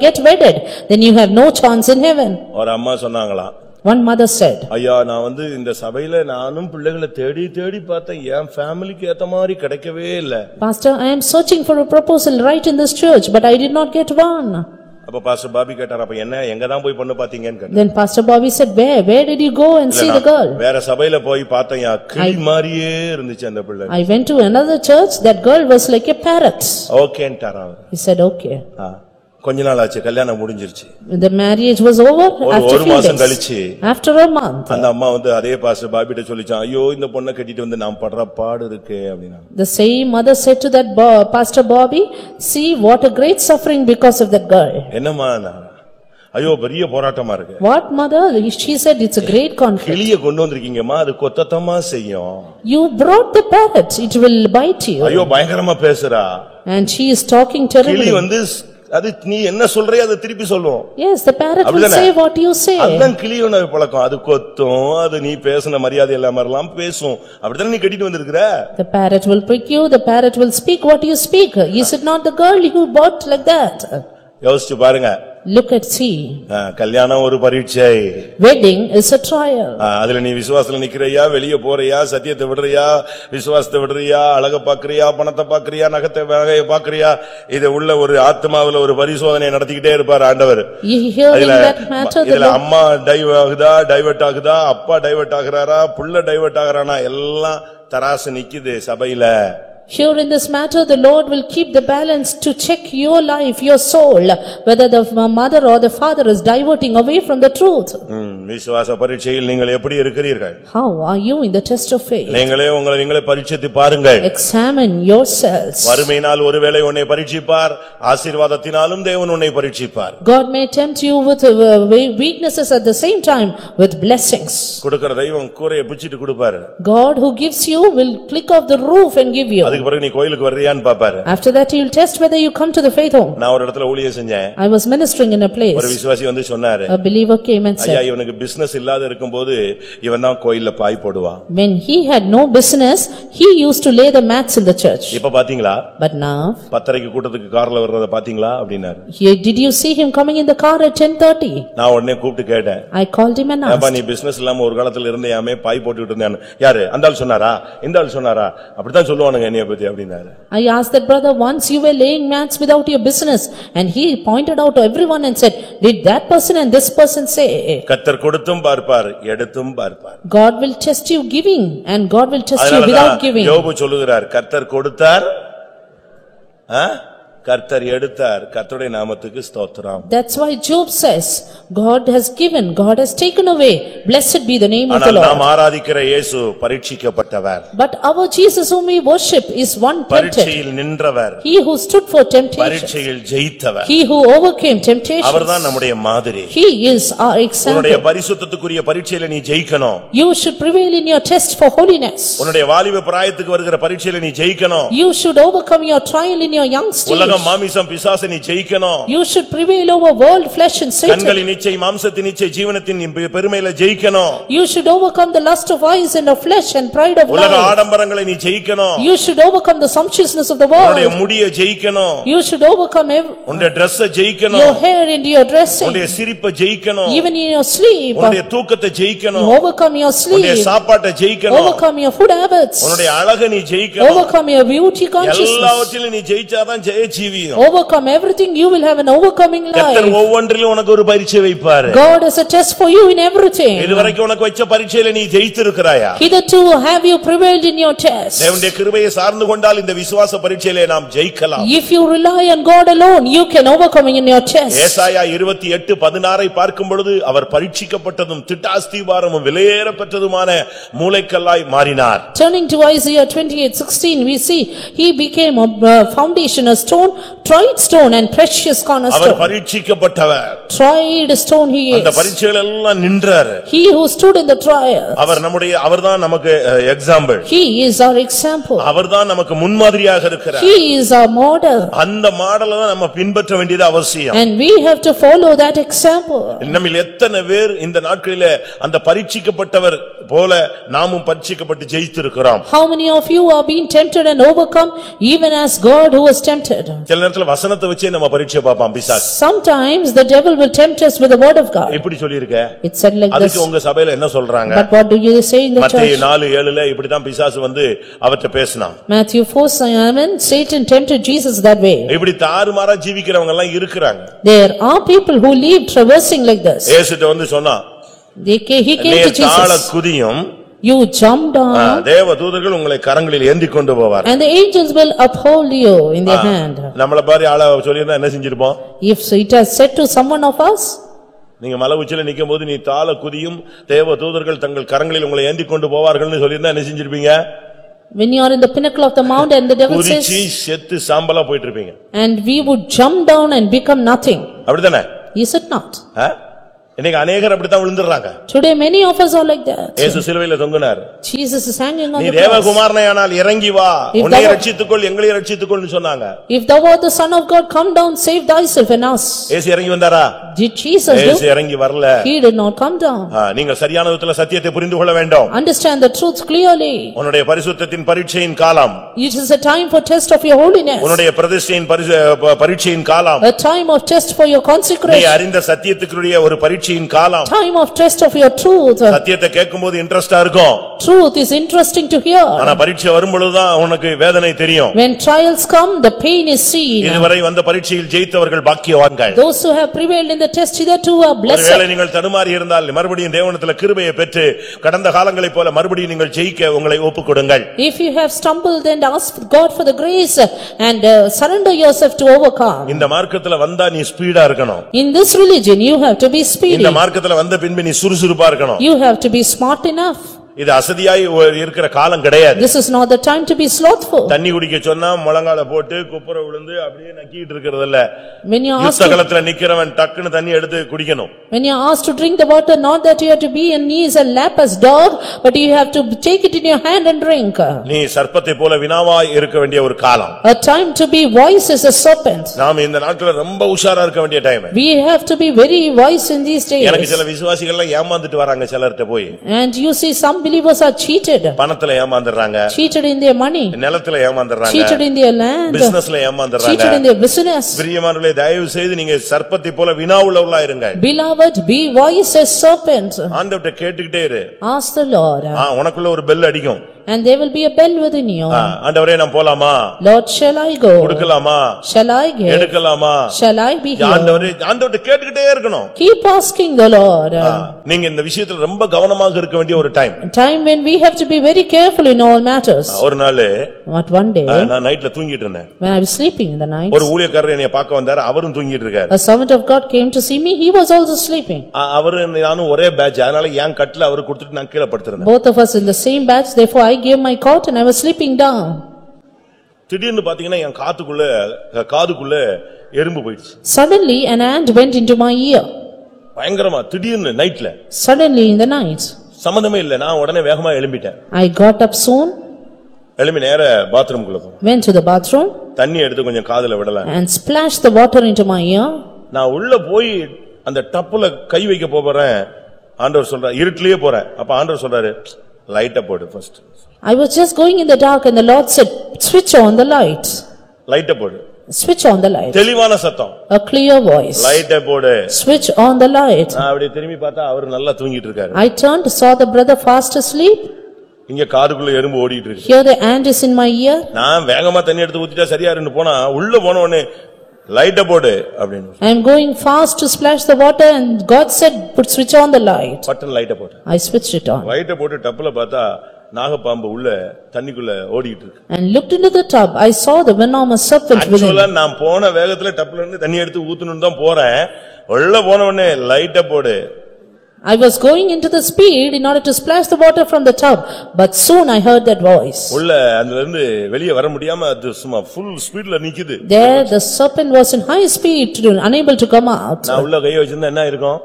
get wedded, then you have no chance in heaven. ஒரு அம்மா சொன்னாங்களா? One mother said, ஐயா நான் இந்த சபையில நானும் பிள்ளைகளை தேடி தேடி பார்த்தேன் என் ஃபேமிலிக்கு ஏத்த மாதிரி கிடைக்கவே இல்ல. Pastor, I am searching for a proposal right in this church but I did not get one. அப்ப பாஸ்டர் பாபி கேட்டார் அப்ப என்ன எங்க தான் போய் பண்ண பாத்தீங்கன்னு கேட்டார். Then Pastor Bobby said, where did you go and see the girl? வேற சபையில போய் பார்த்தேன் கிளி மாதிரியே இருந்துச்சு அந்த பிள்ளை. I went to another church, that girl was like a parrot. ஓகேன்ட்டாரா? He said okay. கொஞ்ச நாள் ஆச்சு கல்யாணம் முடிஞ்சிருச்சு. The marriage was over after ஒரு மாசம் கழிச்சு after a month அந்த அம்மா அதே பாஸ்டர் பாபிட்ட சொல்லிச்சான் ஐயோ இந்த பொண்ணை கட்டிட்டு நான் படுற பாடு இருக்கே அப்படினா. The same mother said to that Pastor Bobby, see what a great suffering because of that girl. என்னம்மா ஐயோ பெரிய போராட்டமா இருக்கு. What mother? She said it's a great conflict. கிளியை கொண்டு வந்திருக்கீங்கம்மா அது கொத்தத்தமா செய்யும். You brought the parrot, it will bite you. ஐயோ பயங்கரமா பேசுறா. And she is talking terribly. கிளி அது நீ என்ன சொல்றியோ அதை திருப்பி சொல்லும். Yes, the parrot will say what you say. அதான் கிளியோட பழக்கம். அது கொத்தும், அது நீ பேசுன மரியாதை எல்லாம் பேசும். அப்படிதான் நீ கட்டிட்டு வந்திருக்கிற. The parrot will prick you, the parrot will speak what you speak. Is it not the girl you bought like that? யோசிச்சு பாருங்க. Look at see. கல்யாணம் ஒரு பரீட்சை. Wedding is a trial. அதுல நீ விசுவாசத்துல நிக்கிறியா, வெளிய போறியா, சத்தியத்தை விடுறியா, விசுவாசத்தை விடுறியா, அழக பாக்குறியா, பணத்தை பாக்குறியா, நகத்தை பாக்குறியா, இது உள்ள ஒரு ஆத்மாவுல ஒரு பரிசோதனை நடத்திக்கிட்டே இருப்பார் ஆண்டவர். இதுல அம்மா டைவர்ட் ஆகுதா, அப்பா டைவர்ட் ஆகுறாரா, புள்ள டைவர்ட் ஆகுறானா எல்லாம் தராசு நிக்குது சபையில. Here in this matter, the Lord will keep the balance to check your life, your soul, whether the mother or the father is diverting away from the truth. விசுவாச பரீட்சையில் நீங்கள் எப்படி இருக்கிறீர்கள்? How are you in the test of faith? நீங்களே பரீட்சித்து பாருங்கள். Examine yourselves. வறுமையினால் ஒருவேளை உன்னை பரீட்சிப்பார், ஆசீர்வாதத்தினாலும் தேவன் உன்னை பரீட்சிப்பார். God may tempt you with weaknesses at the same time with blessings. கொடுக்கிற தெய்வம் கூரையை பிச்சிட்டு கொடுப்பார். God who gives you will click off the roof and give you. அதுக்கு பிறகு நீ கோயிலுக்கு வர்றியான்னு பாப்பாரு. After that he will test whether you come to the faith home. நான் ஒரு இடத்துல ஊழியம் செஞ்சேன். I was ministering in a place. ஒரு விசுவாசி சொன்னாரு. A believer came and said, ஐயா இவனுக்கு பிசினஸ் இல்லாத இருக்கும்போது இவன் தான் கோயில்ல பாய் போடுவான். When he had no business, he used to lay the mats in the church. இப்ப பாத்தீங்களா? But now 10:30க்கு கூட்டத்துக்கு கார்ல வர்றத பாத்தீங்களா அப்படினாரு. Did you see him coming in the car at 10:30? நான் உடனே கூப்பிட்டு கேட்டேன். I called him and asked, அப்பா நீ பிசினஸ் இல்லாம ஒரு காலத்துல இருந்தேயாமே பாய் போட்டுட்டு இருந்தானே. யாரு? அந்த ஆள் சொன்னாரா? இந்த ஆள் சொன்னாரா? அப்படிதான் சொல்லுவானுங்க என்னைய பத்தி அப்படினாரு. I asked that brother, once you were laying mats without your business, and he pointed out to everyone and said, did that person and this person say? கர்த்தர் கொடுத்தும் பார்ப்பார், எடுத்தும் பார்ப்பார். God will test you giving and God will test you without giving. யோபு சொல்லுகிறார், கர்த்தர் கொடுத்தார், கர்த்தர் எடுத்தார், கர்த்தருடைய நாமத்துக்கு ஸ்தோத்திரம். That's why Job says, God has given, God has taken away, blessed be the name of the Lord. நாம் ஆராதிக்கிற இயேசு பரீட்சிக்கப்பட்டவர். But our Jesus whom we worship is one tempted. பரீட்சையில் நின்றவர். He who stood for temptation. பரீட்சையில் ஜெயித்தவர். He who overcame temptation. அவர்தான் நம்முடைய மாதிரி. He is our example. உன்னுடைய பரிசுத்தத்துக்குரிய பரீட்சையில நீ ஜெயிக்கணும். You should prevail in your test for holiness. உன்னுடைய வாலிப பிராயத்துக்கு வருகிற பரீட்சையில நீ ஜெயிக்கணும். You should overcome your trial in your young stage. உலகம் மாமிசம் பிசாசை நீ ஜெயிக்கணும். You should prevail over world, flesh and Satan. கண்களின் இச்சை மாம்சத்தின் இச்சை ஜீவனத்தின் பெருமையில ஜெயிக்கணும். You should overcome the lust of eyes and of flesh and pride of உலக life. ஆடம்பரங்களை நீ ஜெயிக்கணும். You should overcome the sumptuousness of the உன்னுடைய world. முடியை ஜெயிக்கணும். You should overcome உன்னுடைய Dress-ஐ ஜெயிக்கணும். your hair and your dressing. உன்னுடைய சிரிப்பை ஜெயிக்கணும். Even in your sleep. உன்னுடைய தூக்கத்தை ஜெயிக்கணும். You overcome your உன்னுடைய sleep. சாப்பாட்டை ஜெயிக்கணும். Overcome your food habits. உன்னுடைய அழகை நீ ஜெயிக்கணும். Overcome your beauty consciousness. எல்லாவற்றிலும் நீ ஜெயிச்சாதான் ஜெய ஜீவியம். Overcome everything, you will have an overcoming கர்த்தர் life. ஒவ்வொன்றிலும் உனக்கு ஒரு பரீட்சை வைப்பார். God has a test for you in everything. இதுவரைக்கும் உனக்கு வச்ச பரீட்சையில நீ ஜெயித்திருக்கிறாயா? Hitherto have you prevailed in your test. தேவனுடைய கிருபையை சார்ந்து கொண்டால் இந்த விசுவாச பரீட்சையிலே நாம் ஜெயிக்கலாம். If you rely on God alone, you can overcome in your test. ஏசாயா 28:16 பார்க்கும் பொழுது அவர் பரீட்சிக்கப்பட்டதும் திட்டாஸ்திவாரமும் விலையேறப்பட்டதுமான மூலைக்கல்லாய் மாறினார். Turning to Isaiah 28:16, we see he became a foundation, a stone, tried stone and precious our cornerstone. பரீட்சிக்கப்பட்டவர். Tried stone he அந்த is. பரீட்சைகள் எல்லாம் நின்றார். He who stood in the trial. அவர்தான் நமக்கு example. He is our example. அவர்தான் நமக்கு முன்மாதிரியாக இருக்கிறார். He is our model. அந்த மாடலை தான் நம்ம பின்பற்ற வேண்டியது அவசியம். And we have to follow that example. நம்மில் எத்தனை பேர் இந்த நாட்களிலே அந்த பரீட்சிக்கப்பட்டவர் போல நாமும் பரீட்சிக்கப்பட்டு ஜெயித்திருக்கிறோம்? How many of you are being tempted and overcome even as God who was tempted? சில நேரத்துல வசனத்தை வச்சே நம்ம பரீட்சை பார்ப்போம் பிசாசு. Sometimes the devil will tempt us with the word of God. இப்படி சொல்லிருக்க. It said like this. அதுக்கு உங்க சபையில என்ன சொல்றாங்க? But what do you say in the church? மத்தேயு 4:7 இப்படி தான் பிசாசு வந்து அவர்ட்ட பேசினான். Matthew 4:7, Satan tempted Jesus that way. இப்படி தாறுமாறா ஜீவிக்கிறவங்க எல்லாம் இருக்கிறாங்க. There are people who live traversing like this. இயேசுட்ட வந்து சொன்னா, He came to Jesus. தாள குதியும் You jump down தேவ தூதர்கள் உங்களை கரங்களில் ஏந்தி கொண்டு போவார். and the angels will uphold you in their hand. நம்மள பாரி ஆள சொல்லிருந்தா என்ன செஞ்சிருப்போம்? If it has said to someone of us, நீங்க மலை உச்சில நிக்கும்போது நீ தாள குதியும் தேவ தூதர்கள் தங்கள் கரங்களில் உங்களை ஏந்தி கொண்டு போவார்கள்னு சொல்லிருந்தா என்ன செஞ்சிருப்பீங்க? when you are in the pinnacle of the mountain and the devil says, குதிச்சி செத்து சாம்பலா போயிட்டு இருப்பீங்க. and we would jump down and become nothing. அப்படிதானே? Is it not? இன்னைக்கு அநேகர் அப்படித்தான் விழுந்துறாங்க. Today many of us are like that. இயேசு சிலுவையில தொங்கினார். Jesus is hanging on நீ the cross. தேவகுமாரனானால் இறங்கி வா, உன்னை ரட்சித்துக்கொள் எங்களையும் ரட்சித்துக்கொள்னு சொன்னாங்க. If thou art the son of God, come down, save thyself and us. இயேசு இறங்கி வந்தாரா? Did Jesus do? இயேசு இறங்கி வரல. He did not come down. நீங்கள் சரியான விதத்துல சத்தியத்தை புரிந்து கொள்ள வேண்டும். Understand the truth clearly. உன்னுடைய பரிசுத்தத்தின் பரீட்சையின் காலம். It is a time for test of your holiness. உன்னுடைய பிரதிஷ்டையின் பரீட்சையின் காலம். A time of test for your நீ consecration. அறிந்த சத்தியத்துக்குரிய ஒரு பரீட்சையின் காலம். Time of test of your truth. சத்தியத்தை கேட்கும்போது இன்ட்ரஸ்டா இருக்கும். Truth is interesting to hear. ஆனா பரீட்சை வரும்பொழுதுதான் உனக்கு வேதனை தெரியும். When trials come, the pain is seen. இதுவரை வந்த பரீட்சையில் ஜெயித்தவர்கள் பாக்கியவான்கள். Those who have prevailed in the test hitherto are blessed. ஒருவேளை நீங்கள் தடுமாறி இருந்தால் மறுபடியும் தேவனிடத்தில் கிருபையை பெற்று கடந்த காலங்களைப் போல மறுபடியும் நீங்கள் ஜெயிக்க உங்களை ஒப்புக்கொடுங்கள். If you have stumbled, then ask God for the grace and surrender yourself to overcome. இந்த மார்க்கத்துல வந்தா நீ ஸ்பீடா இருக்கணும். In this religion you have to be speedy. இந்த மார்க்கத்துல வந்த பின்பு நீ சுறுசுறுப்பா இருக்கணும். You have to be smart enough. இது அசதியாய் இருக்கிற காலம் கிடையாது. This is not the time to be slothful. தண்ணி குடிக்க சொன்னா முழங்கால போட்டு குப்புற விழுந்து அப்படியே நக்கிட்டு இருக்கிறது இல்ல. When you are asked யுத்தகலத்துல நிக்கிறவன் டக்குன்னு தண்ணி எடுத்து குடிக்கணும். When you are asked to drink the water, not that you have to be on knees and lap as dog, but you have to take it in your hand and drink. நீ சர்ப்பத்தை போல வினாவாய் இருக்க வேண்டிய ஒரு காலம். A time to be wise as a serpent. நாம் இந்த நாட்கள ரொம்ப உஷாரா இருக்க வேண்டிய time. We have to be very wise in these days. எனக்கு சில விசுவாசிகள் எல்லாம் ஏமாந்துட்டு வராங்க சிலர்ட்ட போய். And you see some believers are cheated. பணத்துல ஏமாந்துறாங்க. Cheated in their money. நிலத்துல ஏமாந்துறாங்க. Cheated in their land. பிசினஸ்ல ஏமாந்துறாங்க. Cheated in their business. பிரியமானவர்களே தயவு செய்து நீங்க சர்ப்பத்தை போல வினாவுள்ளவர்களா இருங்க. Beloved, be wise as serpents. ஆண்டவர்ட்ட கேட்டுக்கிட்டே இரு. Ask the Lord. உனக்குள்ள ஒரு பெல் அடிக்கும். And there will be a bell within you. ஆண்டவரே நான் போலாமா? Lord, shall I go? கொடுக்கலாமா? Shall I give? எடுக்கலாமா? Shall I be here? ஆண்டவர்ட்ட கேட்டுக்கிட்டே இருக்கணும். Keep asking the Lord. நீங்க இந்த விஷயத்துல ரொம்ப கவனமாக இருக்க வேண்டிய ஒரு time. Time when we have to be very careful in all matters. ஒரு நாள் one day நான் நைட்ல தூங்கிட்டு இருந்தேன். when I was sleeping in the night, ஒரு ஊழியக்காரர் என்னைய பார்க்க வந்தார். அவரும் தூங்கிட்டு இருக்காரு. a servant of God came to see me. He was also sleeping. அவரு நானும் ஒரே பேட்ச். அதனால என் கட்டில அவரு கொடுத்துட்டு நான் கீழ படுத்திருந்தேன். Both of us in the same batch, therefore I gave my cot and I was sleeping down. திடீர்னு பாத்தீங்கன்னா என் காதுக்குள்ள எறும்பு போயிடுச்சு. Suddenly an ant went into my ear. பயங்கரமா திடீர்னு நைட்ல. Suddenly in the night. சம்பந்தமே இல்ல. நான் உடனே வேகமா எழும்பிட்டேன். I got up soon. எழும்பி நேரா பாத்ரூம்க்குள்ள போனேன். Went to the bathroom. தண்ணி எடுத்து கொஞ்சம் காதுல விடலாம் and splash the water into my ear. நான் உள்ள போய் அந்த டப்புல கை வைக்க போறேன். ஆண்டவர் சொல்றார் இருட்டிலேயே போறேன். அப்ப ஆண்டவர் சொல்றாரு லைட்ட போடு first. I was just going in the dark and the Lord said switch on the light. லைட்ட போடு. Switch on the light. தெளிவான சத்தம். A clear voice. லைட்ட போடு. Switch on the light. நான் அப்படியே திரும்பி பார்த்தா அவர் நல்லா தூங்கிட்டு இருக்காரு. I turned, saw the brother fast asleep. இங்க காதுக்குள்ள எறும்பு ஓடிட்டு இருக்கு. Here the ant is in my ear. நான் வேகமா தண்ணி எடுத்து ஊத்திட்டா சரியா இருந்து போனா உள்ள போன உடனே லைட்ட போடு அப்படினு. I am going fast to splash the water and God said put switch on the light. Button லைட்ட போடு. I switched it on. லைட்ட போட்டு டப்புல பார்த்தா நாகப்பாம்பு உள்ள தண்ணிக்குள்ள ஓடிட்டு இருக்கு. And looked into the tub. I saw the venomous serpent within. Actually நான் போன வேகத்துல டப்புல இருந்து தண்ணி எடுத்து ஊத்தணும்னு தான் போறேன். உள்ள போன உடனே லைட்ட போடு. I was going into the speed in order to splash the water from the tub, but soon I heard that voice. உள்ள அதுல இருந்து வெளிய வர முடியாம அது சும்மா full speedல நிக்குது. There the serpent was in high speed, unable to come out. நான் உள்ள கை வச்சிருந்தா என்ன இருக்கும்?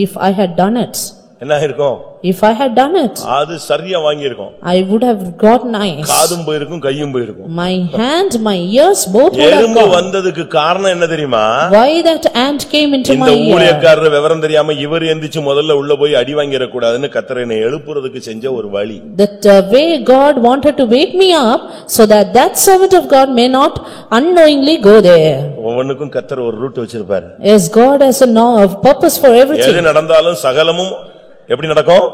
If I had done it. என்ன இருக்கும்? If I had done it. அது சரியா வாங்கி இருக்கும். I would have got nice. காதும் போயிருக்கும் கையும் போயிருக்கும். My hand, my ears both would have எறும்பு gone. வந்ததுக்கு காரணம் என்ன தெரியுமா? Why that ant came into my இந்த ear? ஊழியக்காரர் விவரம் தெரியாம இவர் எந்திச்சு முதல்ல உள்ள போய் அடி வாங்கிர கூடாதுன்னு கர்த்தர் என்னை எழுப்புறதுக்கு செஞ்ச ஒரு வழி. That way God wanted to wake me up so that servant of God may not unknowingly go there. ஒவ்வொன்னுக்கும் கர்த்தர் ஒரு ரூட் வச்சிருப்பார். Yes, God has a purpose for everything. எது நடந்தாலும் சகலமும் எப்படி நடக்கும்?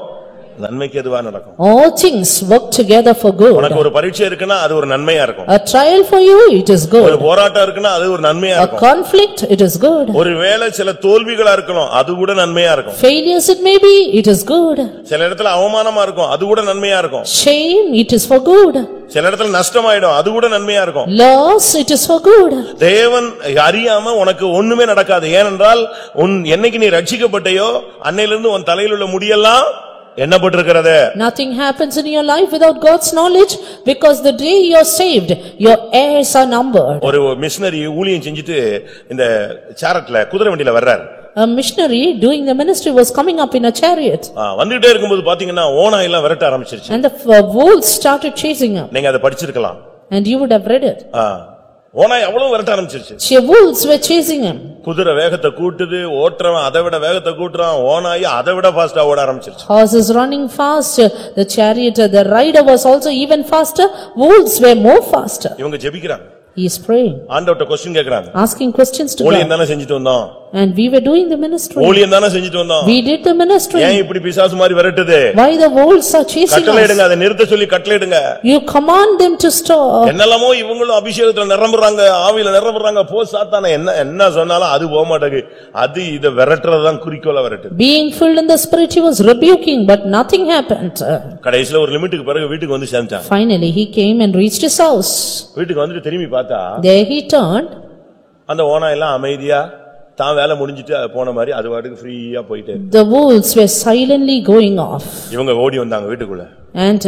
நன்மைக்கு எதுவா நடக்கும். All things work together for good. உனக்கு ஒரு பரீட்சை இருக்குன்னா அது ஒரு நன்மையா இருக்கும். A trial for you, it is good. ஒரு போராட்டம் இருக்குன்னா அது ஒரு நன்மையா A இருக்கும். conflict, it is good. ஒருவேளை சில தோல்விகளா இருக்கலாம் அது கூட நன்மையா இருக்கும். Failures it may be, it is good. சில இடத்துல அவமானமா இருக்கும் அது கூட நன்மையா இருக்கும். Shame, it is for good. சில இடத்துல நஷ்டமாயிடும் அது கூட நன்மையா இருக்கும். Loss, it is for good. தேவன் அறியாம உனக்கு ஒண்ணுமே நடக்காது. ஏனென்றால் என்னைக்கு நீ ரட்சிக்கப்பட்டயோ அன்னையிலிருந்து உன் தலையில் உள்ள முடியெல்லாம் என்ன போட்டிருக்கிறது? Nothing happens in your life without God's knowledge, because the day you are saved, your heirs are numbered. ஒரு மிஷனரி ஊழியம் செஞ்சிட்டு இந்த சாரட்ல குதிரை வண்டியில வர்றார். A missionary doing the ministry was coming up in a chariot. வந்துட்டே இருக்கும்போது பாத்தீங்கன்னா ஓநாய் எல்லாம் விரட்ட ஆரம்பிச்சிருச்சு. And the wolves started chasing him. நீங்க அதை படிச்சிருக்கலாம். And you would have read it. ஓநாய் அவ்வளவு விரட்ட ஆரம்பிச்சிருச்சு. The wolves were chasing him. குதிரை வேகத்தை கூட்டுது, ஓட்றவன் அதை விட வேகத்தை கூட்டுறான், ஓநாய் அதை விட ஃபாஸ்டா ஓட ஆரம்பிச்சிருச்சு. Horses running fast, the chariot, the rider was also even faster, wolves were more faster. இவங்க ஜெபிக்கிறாங்க. He is praying. ஆண்டவர்ட்ட क्वेश्चन கேக்குறாங்க. Asking questions to ஊழியம் God. தான செஞ்சிட்டு வந்தோம். And we were doing the ministry. ஊழியம் தான செஞ்சிட்டு வந்தோம். We did the ministry. ஏன் இப்படி பிசாசு மாதிரி விரட்டுது? Why the wolves are chasing கட்டளையிடுங்க, us? அதை நிறுத்த சொல்லி கட்டளையிடுங்க. You command them to stop. என்னெல்லாமோ இவங்களும் அபிஷேகத்துல நிரம்புறாங்க, ஆவியில நிரம்புறாங்க, போ சாத்தானே என்ன சொன்னாலும் அது போக மாட்டேங்குது. அது இத விரட்டுறதுதான் குறிக்கோளா விரட்டுது. Being filled in the spirit, he was rebuking, but nothing happened. கடைசில ஒரு லிமிட்டுக்கு பிறகு வீட்டுக்கு வந்து சேர்ந்தாங்க. Finally he came and reached his house. வீட்டுக்கு வந்துட்டு திரும்பி பார்த்தா There he turned. அந்த ஓநாய் எல்லாம் அமைதியா தான் வேலை முடிஞ்சிட்டு போன மாதிரி அது வாட்டுக்கு ஃப்ரீயா போயிட்டே. The wolves were silently going off. இவங்க ஓடி வந்தாங்க வீட்டுக்குள்ள. And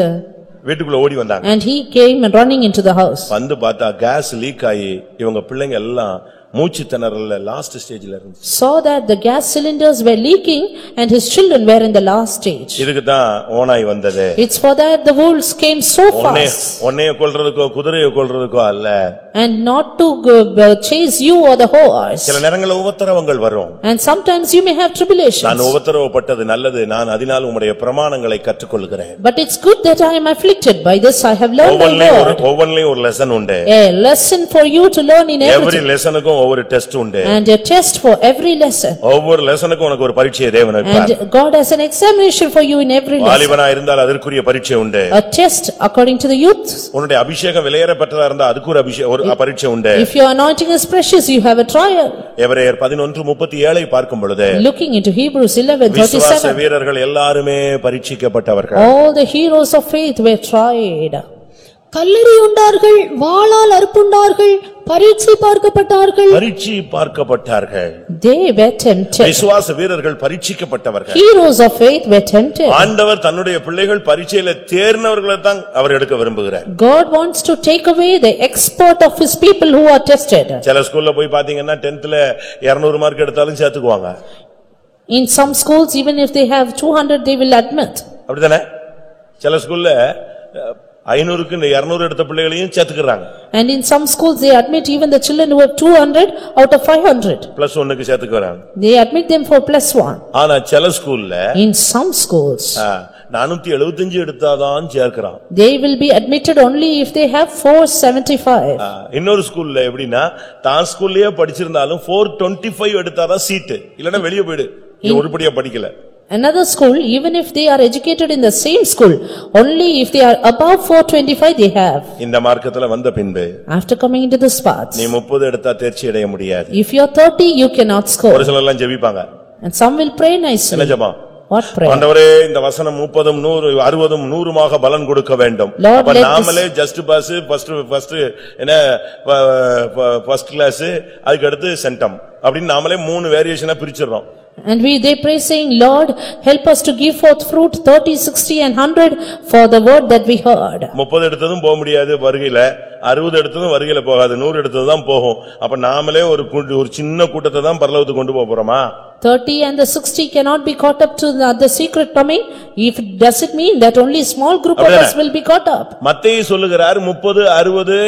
வீட்டுக்குள்ள ஓடி வந்தாங்க. And he came and running into the house. வந்து பார்த்தா கேஸ் லீக் ஆகி இவங்க பிள்ளைங்க எல்லாம் மூச்சு திணறல்ல லாஸ்ட் ஸ்டேஜ்ல இருந்துச்சு. Saw that the gas cylinders were leaking and his children were in the last stage. இதுக்கு தான் ஓநாய் வந்தது. It's for that the wolves came so fast. ஒன்னைய கொல்றதுக்கோ குதிரையை கொல்றதுக்கோ அல்ல. And not to chase you or the horse. சில நேரங்களில் உபத்திரவங்கள் வரும். And sometimes you may have tribulations. நான் உபத்திரவப்பட்டது நல்லது, நான் அதனால் உம்முடைய பிரமாணங்களை கற்றுக்கொள்கிறேன். But it's good that I am afflicted, by this I have learned the word. ஒவ்வொன்றையும் ஒரு லெசன் உண்டு. A lesson for you to learn in everything. Every லெசனுக்கும் ஒவ்வொரு டெஸ்ட் உண்டு. And a test for every lesson. ஒவ்வொரு லெசனுக்கும் உனக்கு ஒரு பரீட்சை தேவன் வைப்பார். And God has an examination for you in every lesson. வாலிபனா இருந்தால் அதற்குரிய பரீட்சை உண்டு. A test according to the youth. உன்னுடைய அபிஷேகம் விலையேறப்பட்டதா இருந்தா அதுக்கு ஒரு பரீட்சை உண்டு. If your anointing is precious, you have a trial. எபிரேயர் 11:37 பார்க்கும் பொழுது Looking into Hebrews 11:37. விசுவாச வீரர்கள் எல்லாரும் பரீட்சிக்கப்பட்டவர்கள். All the heroes of faith were tried. கல்லறி உண்டார்கள், வாளால் அறுப்புண்டார்கள், பரீட்சை பார்க்கப்பட்டார்கள். பரீட்சை பார்க்கப்பட்டார்கள். They were tempted. விசுவாச வீரர்கள் பரீட்சிக்கப்பட்டவர்கள். Heroes of faith were tempted. ஆண்டவர் தன்னுடைய பிள்ளைகள் பரீட்சையில தேர்ந்தவர்களை தான் அவர் எடுக்க விரும்புகிறார். God wants to take away the export of his people who are tested. சில ஸ்கூல்ல போய் பாத்தீங்கன்னா 10thல 200 மார்க் எடுத்தாலும் சேர்த்துக்குவாங்க. In some schools, even if they have 200, they will admit. அப்படிதானே? சில ஸ்கூல்ல 500க்கு இந்த 200 எடுத்த பிள்ளைகளையும் சேர்த்துக்கறாங்க. And in some schools they admit even the children who have 200 out of 500. +1க்கு சேர்த்துக்கறாங்க. They admit them for +1. ஆனா சில ஸ்கூல்ல In some schools 475 எடுத்தாதான் சேர்க்கறான். they will be admitted only if they have 475. இன்னொரு ஸ்கூல்ல எப்படின்னா தான் ஸ்கூல்லயே படிச்சிருந்தாலும் 425 எடுத்தாதான் சீட், இல்லனா வெளிய போய்டு, நீ ஒருபடியா படிக்கல. Another school, even if they are educated in the same school, only if they are above 425 they have. இந்த மார்க்கத்துல வந்த பின்பு After coming into this path, நீ 30 எடுத்தா தேர்ச்சி அடைய முடியாது. if you are 30 you cannot score. ஒரு சிலர் எல்லாம் ஜெபிப்பாங்க. And some will pray nicely. என்ன ஜெபம்? What prayer? ஆண்டவரே இந்த வசனம் 30 100 60 100மாக பலன் கொடுக்க வேண்டும். அப்ப நாமளே ஜஸ்ட் பாஸ் ஃபர்ஸ்ட் என்ன ஃபர்ஸ்ட் கிளாஸ் அதுக்கு அடுத்து சென்டம் அப்படி நாமளே 3 வேரியேஷனா பிரிச்சிரோம். And they pray saying, Lord, help us to give forth fruit 30, 60 and 100 for the word that we heard. 30 எடுத்ததும் போக முடியாது வருகையில, 60 எடுத்ததும் வருகையில போகாது, 100 எடுத்ததும் போகும். அப்ப நாமளே ஒரு சின்ன கூட்டத்தை தான் பரலோகத்துக்கு கொண்டு போறோமா? 30 and the 60 cannot be caught up to the secret coming. If does it mean that only small group of us will be caught up? மத்தேயு சொல்லுகிறார் 30 60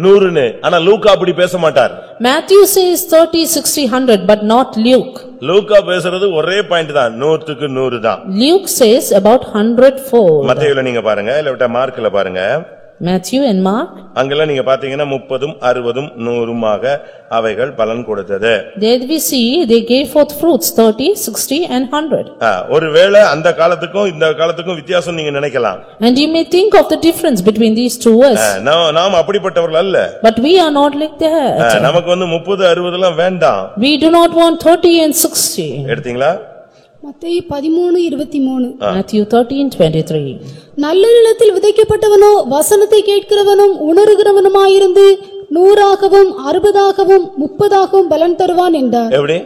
100 ன்னு. ஆனா லூக்கா அப்படி பேச மாட்டார். Matthew says 30, 60, 100 but not Luke. லூக்கா பேசுறது ஒரே பாயிண்ட் தான், 100க்கு 100 தான். Luke says about 100-fold. மத்தேயுல நீங்க பாருங்க, இல்ல மார்க்ல பாருங்க. Matthew and Mark. அங்கெல்லாம் நீங்க பாத்தீங்கன்னா 30 60 100மாக அவைகள் பலன் கொடுத்தது. There we see they gave forth fruits 30, 60 and 100. ஒருவேளை அந்த காலத்துக்கும் இந்த காலத்துக்கும் வித்தியாசம் நீங்க நினைக்கலாம். And you may think of the difference between these two words. நாம் அப்படிப்பட்டவர்கள் அல்ல. But we are not like that. நமக்கு 30 60 எல்லாம் வேண்டாம். We do not want 30 and 60. எடுத்தீங்களா? மத்தேயு 13:23. Matthew 13:23. நல்ல நிலத்தில் விதைக்கப்பட்டவனோ வசனத்தை கேட்கிறவனும் உணர்கிறவனுமாயிருந்து 100ஆகவும் 60ஆகவும் 30ஆகவும் பலன் தருவான் என்றார். எப்படி?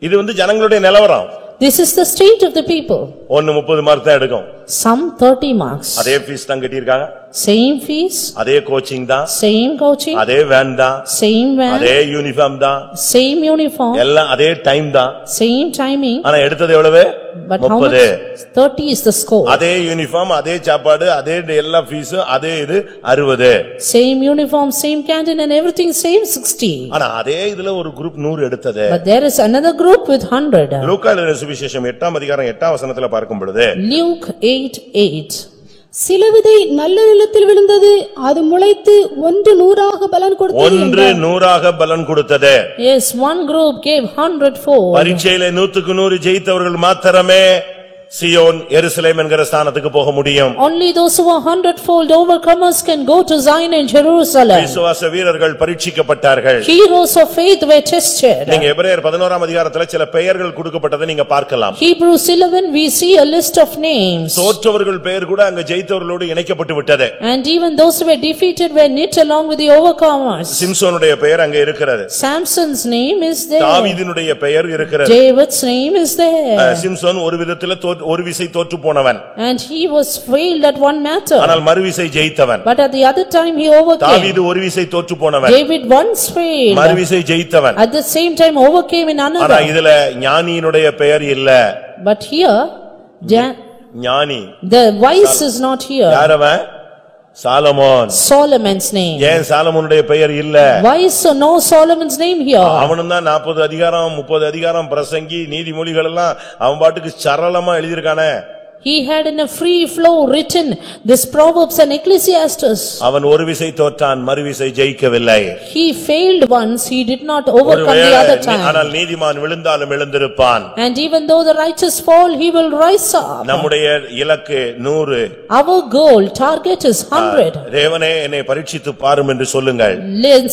இது ஜனங்களுடைய நிலவரம். This is the state of the people. 30 mark தான் எடுக்கும். Some 30 marks. அதே ஃபீஸ் தான் கட்டி இருக்காங்க. Same fees. அதே கோச்சிங் தான். Same coaching. அதே வேன் தான். Same van. அதே யூனிஃபார்ம் தான். Same uniform. எல்லாம் அதே டைம் தான். Same timing. ஆனா எடுத்தது எவ்வளவு? But how much? 30 is the score. அதே யூனிஃபார்ம், அதே சாப்பாடு, அதே எல்லா ஃபீஸ், அதே இது 60. Same uniform, same canteen and everything same 60. ஆனா அதே இதுல ஒரு குரூப் 100 எடுத்தது. But there is another group with 100. லூக்கா எழுதின சுவிசேஷம் 8ஆம் அதிகாரம் 8ஆம் வசனத்துல பார்க்கும் பொழுது Luke 8:8. சில விதை நல்ல நிலத்தில் விழுந்தது, அது முளைத்து 100ஆக பலன் கொடுத்தது. 100ஆக பலன் கொடுத்தது. Yes, one group gave 100-fold. பரீட்சையிலே 100க்கு 100 ஜெயித்தவர்கள் மாத்திரமே சியோன் எருசலேம் என்கிற ஸ்தானத்துக்கு போக முடியும். Only those who are 100-fold overcomers can go to Zion and Jerusalem. விசுவாச வீரர்கள் பரீட்சிக்கப்பட்டார்கள். Heroes of faith were tested. நீங்க எபிரேயர் 11ஆம் அதிகாரத்துல சில பெயர்கள் கொடுக்கப்பட்டதை நீங்க பார்க்கலாம். Hebrews 11 we see a list of names. தோற்றவர்கள் பெயர் கூட அங்க ஜெயித்தவர்களோடு இணைக்கப்பட்டு விட்டது. And even those who were defeated were knit along with the overcomers. சிம்சோனுடைய பெயர் அங்க இருக்கிறது. Samson's name is there. தாவீதினுடைய பெயர் இருக்கிறது. David's name is there. Samson ஒரு விதத்துல ஒரு விசை தோற்று போனவன். And he was failed at one matter. ஆனால் மறுவிசை ஜெயித்தவன். But at the other time he overcame. தாவீது ஒரு விசை தோற்று போனவன். David once failed. மறுவிசை ஜெயித்தவன். At the same time overcame in another. ஆனா இதுல ஞானியினுடைய பெயர் இல்ல. But here ஞானி, the wise is not here. யார் அவன்? சாலமோன். Solomon's name. ஏன் சாலமோனுடைய பெயர் இல்ல? Why is no Solomon's name here? அவனும் தான் 40 அதிகாரம் 30 அதிகாரம் பிரசங்கி நீதிமொழிகள் எல்லாம் அவன் பாட்டுக்கு சரளமா எழுதியிருக்கானே. He had in a free flow written this Proverbs and Ecclesiastes. அவன் ஒரு விசை தோற்றான், மறுவிசை ஜெயிக்கவில்லை. He failed once, he did not overcome the other time. ஆனால் நீதிமான் விழுந்தாலும் எழுந்திருப்பான். And even though the righteous fall, he will rise up. நம்முடைய இலக்கு 100. Our goal, target is 100. தேவனே என்னை பரீட்சித்து பாரும் என்று சொல்லுங்கள்.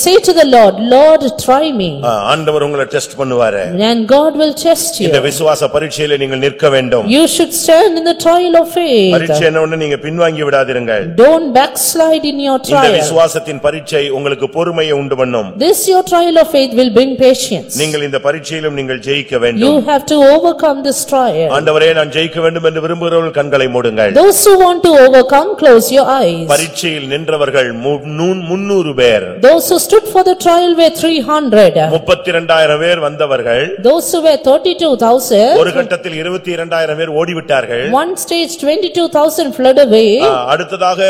Say to the Lord, Lord, try me. ஆண்டவர் உங்களை டெஸ்ட் பண்ணுவாரு. And God will test you. இந்த விசுவாச பரீட்சையிலே நீங்கள் நிற்க வேண்டும். You should stand in the trial of faith. பரீட்சை என்னன்னு நீங்க பின்வாங்கி விடாதீர்கள். Don't backslide in your trial. இந்த விசுவாசத்தின் பரீட்சை உங்களுக்கு பொறுமையை உண்டு பண்ணும். This your trial of faith will bring patience. நீங்கள் இந்த பரீட்சையிலும் நீங்கள் ஜெயிக்க வேண்டும். You have to overcome this trial. ஆண்டவரே நான் ஜெயிக்க வேண்டும் என்று விரும்புகிறவர்கள் கண்களை மூடுங்கள். Those who want to overcome, close your eyes. பரீட்சையில் நின்றவர்கள் 300 பேர். Those who stood for the trial were 300. 32,000 பேர் வந்தவர்கள். Those who were 32,000. ஒரு கட்டத்தில் 22,000 பேர் ஓடிவிட்டார்கள். one stage 22,000 fled away. அடுத்ததாக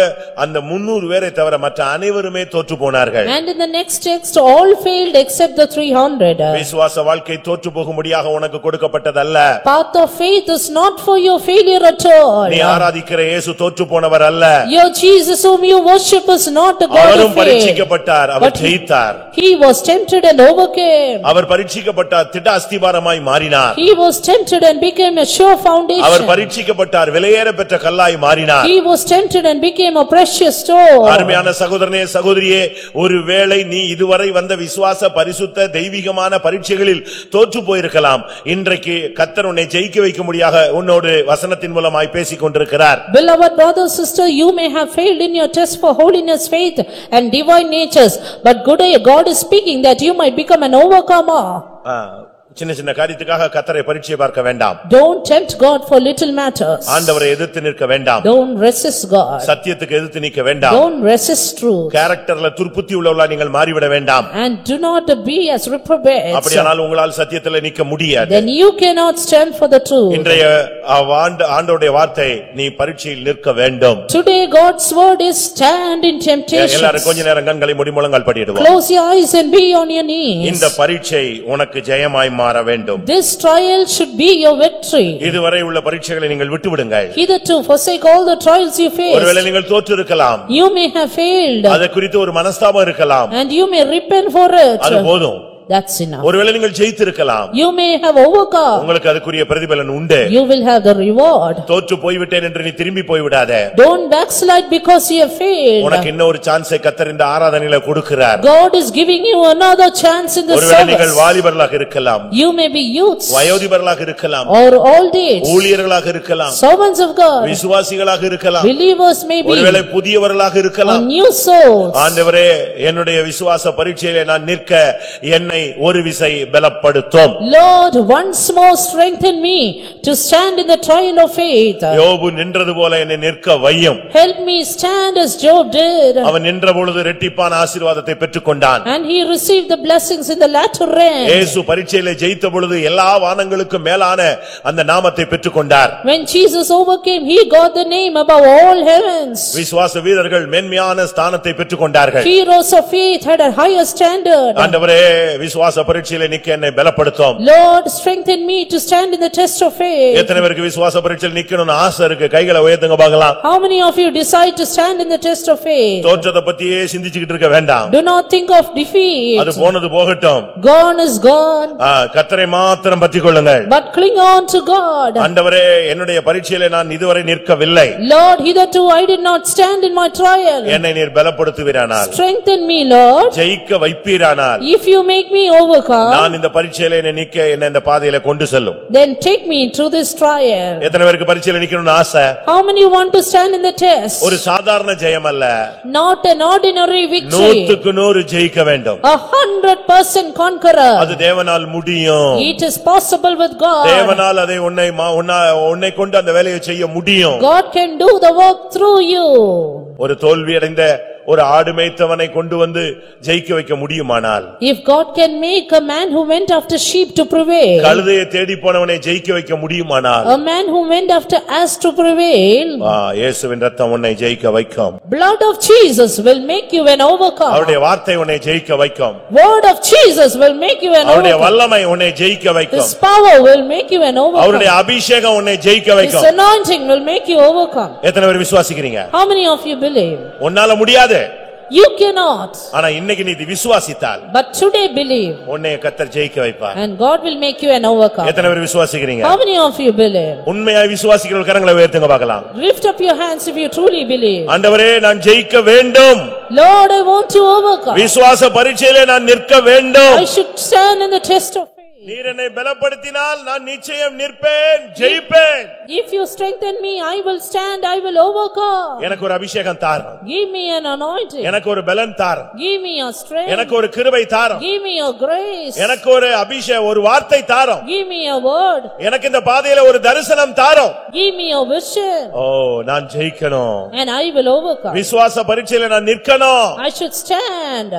அந்த 300 பேரை தவிர மற்ற அனைவருமே தோற்று போனார்கள். And in the next text all failed except the 300. விசுவாச வாழ்க்கை தோற்று போகும்படியாக உனக்கு கொடுக்கப்பட்டதல்ல. Path of faith is not for your failure at all. நீ ஆராதிக்கிற இயேசு தோற்று போனவர் அல்ல. Your Jesus whom you worship is not a God of faith. அவரும் பரீட்சிக்கப்பட்டார், அவர் ஜெயித்தார். He was tempted and overcame. அவர் பரீட்சிக்கப்பட்டார், திட அஸ்திபாரமாய் மாறினார். He was tempted and became a sure foundation. அவர் பரீட்சிக்கப்பட்டார், விலையேற பெற்ற கல்லாய் மாறினார். He was tempted and became a precious stone. அருமையான சகோதரனே சகோதரியே, ஒருவேளை நீ இதுவரை வந்த விசுவாச பரிசுத்த தெய்வீகமான பரீட்சைகளில் தோற்று போயிருக்கலாம். இன்றைக்கு கர்த்தர் உன்னை ஜெயிக்க வைக்கும்படியாக உன்னோடு வசனத்தின் மூலமாய் பேசிக் கொண்டிருக்கிறார். Beloved brother sister, you may have failed in your test for holiness, faith and divine natures, but God is speaking that you might become an overcomer. சின்ன சின்ன காரியத்துக்காக கர்த்தரை பரீட்சை பார்க்க வேண்டாம். Don't tempt God for little matters. ஆண்டவரை எதிர்த்து நிற்க வேண்டாம். Don't resist God. சத்தியத்துக்கு எதிர்த்து நிற்க வேண்டாம். Don't resist truth. கேரக்டர்ல துர்ப்புத்தி உள்ளவர்களா நீங்கள் மாறிவிட வேண்டாம். And do not be as reprobates. அப்படியானால் உங்களால் சத்தியத்துல நிற்க முடியாது. Then you cannot stand for the truth. இன்றைய ஆண்டவருடைய வார்த்தை, நீ பரீட்சையில் நிற்க வேண்டும். Today God's word is stand in temptation. எல்லாரும் கொஞ்ச நேரம் கண்களை மூடி முழங்கால் படிடுவோம். Close your eyes and be on your knees. இந்த பரீட்சை உனக்கு ஜெயமாய் மாற வேண்டும். This trial should be your victory. இதுவரை உள்ள பரீட்சைகளை நீங்கள் விட்டுவிடுங்கள். Hitherto forsake all the trials you face. ஒருவேளை நீங்கள் தோற்று இருக்கலாம். You may have failed. அது குறித்து ஒரு மனஸ்தாபம் இருக்கலாம். And you may repent for it. அது போதும். That's enough. ஒருவேளை நீங்கள் ஜெயித்திருக்கலாம். You may have overcome. உங்களுக்கு அதுக்குரிய பிரதிபலன் உண்டு. You will have the reward. தோற்று போய்விட்டேன் என்று நீ திரும்பி போய்விடாதே. Don't backslide because you have failed. உனக்கு இன்னொரு சான்ஸை கர்த்தர் இந்த ஆராதனையில கொடுக்கிறார். God is giving you another chance in the ஒருவேளை service. நீங்கள் வாலிபர்களாக இருக்கலாம். You may be youths. வயோதிபர்களாக இருக்கலாம். Or old age. ஊழியர்களாக இருக்கலாம். Servants of God. விசுவாசிகளாக இருக்கலாம். Believers may be. ஒருவேளை புதியவர்களாக இருக்கலாம். Or new souls. ஆண்டவரே, என்னுடைய விசுவாச பரீட்சையிலே நான் நிற்க என்னை ஒரு விசை பலப்படுத்தும். Lord, once more strengthen me to stand in the trial of faith. யோபு நின்றது போல என்னை நிற்க வையும். Help me stand as Job did. அவன் நின்ற பொழுது இரட்டிப்பான ஆசீர்வாதத்தை பெற்றுக்கொண்டான். And he received the blessings in the latter rain. இயேசு பரீட்சையிலே ஜெயித்த பொழுது எல்லா வானங்களுக்கும் மேலான அந்த நாமத்தை பெற்றுக்கொண்டார். When Jesus overcame, he got the name above all heavens. விசுவாச வீரர்கள் மேன்மையான ஸ்தானத்தை பெற்றுக்கொண்டார்கள். Heroes of faith had a higher standard. ஆண்டவரே, விசுவாச பரீட்சையிலே நிக்க என்னை பலப்படுத்தும். Lord, strengthen me to stand in the test of faith. எத்தனை பேருக்கு விசுவாச பரீட்சையில் நிக்கணும்னு ஆசை இருக்கு? கைகளை உயர்த்துங்க பார்க்கலாம். How many of you decide to stand in the test of faith? தோற்றத்தை பத்தியே சிந்திச்சுக்கிட்டு இருக்க வேண்டாம். Do not think of defeat. அது போனது போகட்டும். Gone is gone. கர்த்தரை மாத்திரம் பற்றிக் கொள்ளுங்கள். But cling on to God. ஆண்டவரே, என்னுடைய பரீட்சையிலே நான் இதுவரை நிற்கவில்லை. Lord, hitherto I did not stand in my trial. என்னை நீர் பலப்படுத்துவீரானால், Strengthen me, Lord. ஜெயிக்க வைப்பீரானால், If you make me overcome, நான் இந்த பரீட்சையிலே என்னை நிக்க என்னை இந்த பாதையில கொண்டு செல்லும். then take me through this trial. எத்தனை பேருக்கு பரீட்சையில நிக்கணும்னு ஆசை? How many want to stand in the test? ஒரு சாதாரண ஜெயம் அல்ல. Not an ordinary victory. 100க்கு 100 ஜெயிக்க வேண்டும். 100% conqueror. அது தேவனால் முடியும். It is possible with God. தேவனால் அதை உன்னை கொண்டு அந்த வேலையை செய்ய முடியும். God can do the work through you. ஒரு தோல்வி அடைந்த ஒரு ஆடு மேய்த்தவனை கொண்டு வந்து ஜெயிக்க வைக்க முடியுமானால், If God can make a man who went after sheep to prevail, கழுதையை தேடி போனவனை ஜெயிக்க வைக்க முடியுமானால், a man who went after ass to prevail, இயேசுவின் இரத்தம் உன்னை ஜெயிக்க வைக்கும். blood of Jesus will make you an overcomer. அவருடைய வார்த்தை உன்னை ஜெயிக்க வைக்கும். Word of Jesus will make you an அவருடைய overcomer. வல்லமை உன்னை ஜெயிக்க His வைக்கும். power will make you an அவருடைய overcomer. அபிஷேகம் உன்னை ஜெயிக்க His வைக்கும். anointing will make you overcome. எத்தனை பேர் விசுவாசிக்கிறீங்க? How many of you believe? உன்னால முடியாது. You cannot. ஆனா இன்னைக்கு நீ விசுவாசித்தால், But today believe. உன்னை கர்த்தர் ஜெயிக்க வைப்பார். And God will make you an overcomer. எத்தனை பேர் விசுவாசிக்கிறீங்க? How many of you believe? உண்மையாய் விசுவாசிக்கிறவர்கள் கரங்களை உயர்த்துங்க பார்க்கலாம். Lift up your hands if you truly believe. ஆண்டவரே, நான் ஜெயிக்க வேண்டும். Lord, I want to overcome. விசுவாச பரீட்சையிலே நான் நிற்க வேண்டும். I should stand in the test of faith. நீர் என்னை பலப்படுத்தினால் நான் நிச்சயம் நிற்பேன், ஜெயிப்பேன். If you strengthen me, I will stand, I will overcome. எனக்கு ஒரு அபிஷேகம் தாரும். Give me an anointing. எனக்கு ஒரு பலன் தாரும். Give me your strength. எனக்கு ஒரு கிருபை தாரும். Give me your grace. எனக்கு ஒரு அபிஷேகம், ஒரு வார்த்தை தாரும். Give me a word. எனக்கு இந்த பாதையில ஒரு தரிசனம் தாரும். Give me your vision. நான் ஜெயிக்கணும். And I will overcome. விசுவாச பரீட்சையில நான் நிற்கணும். I should stand.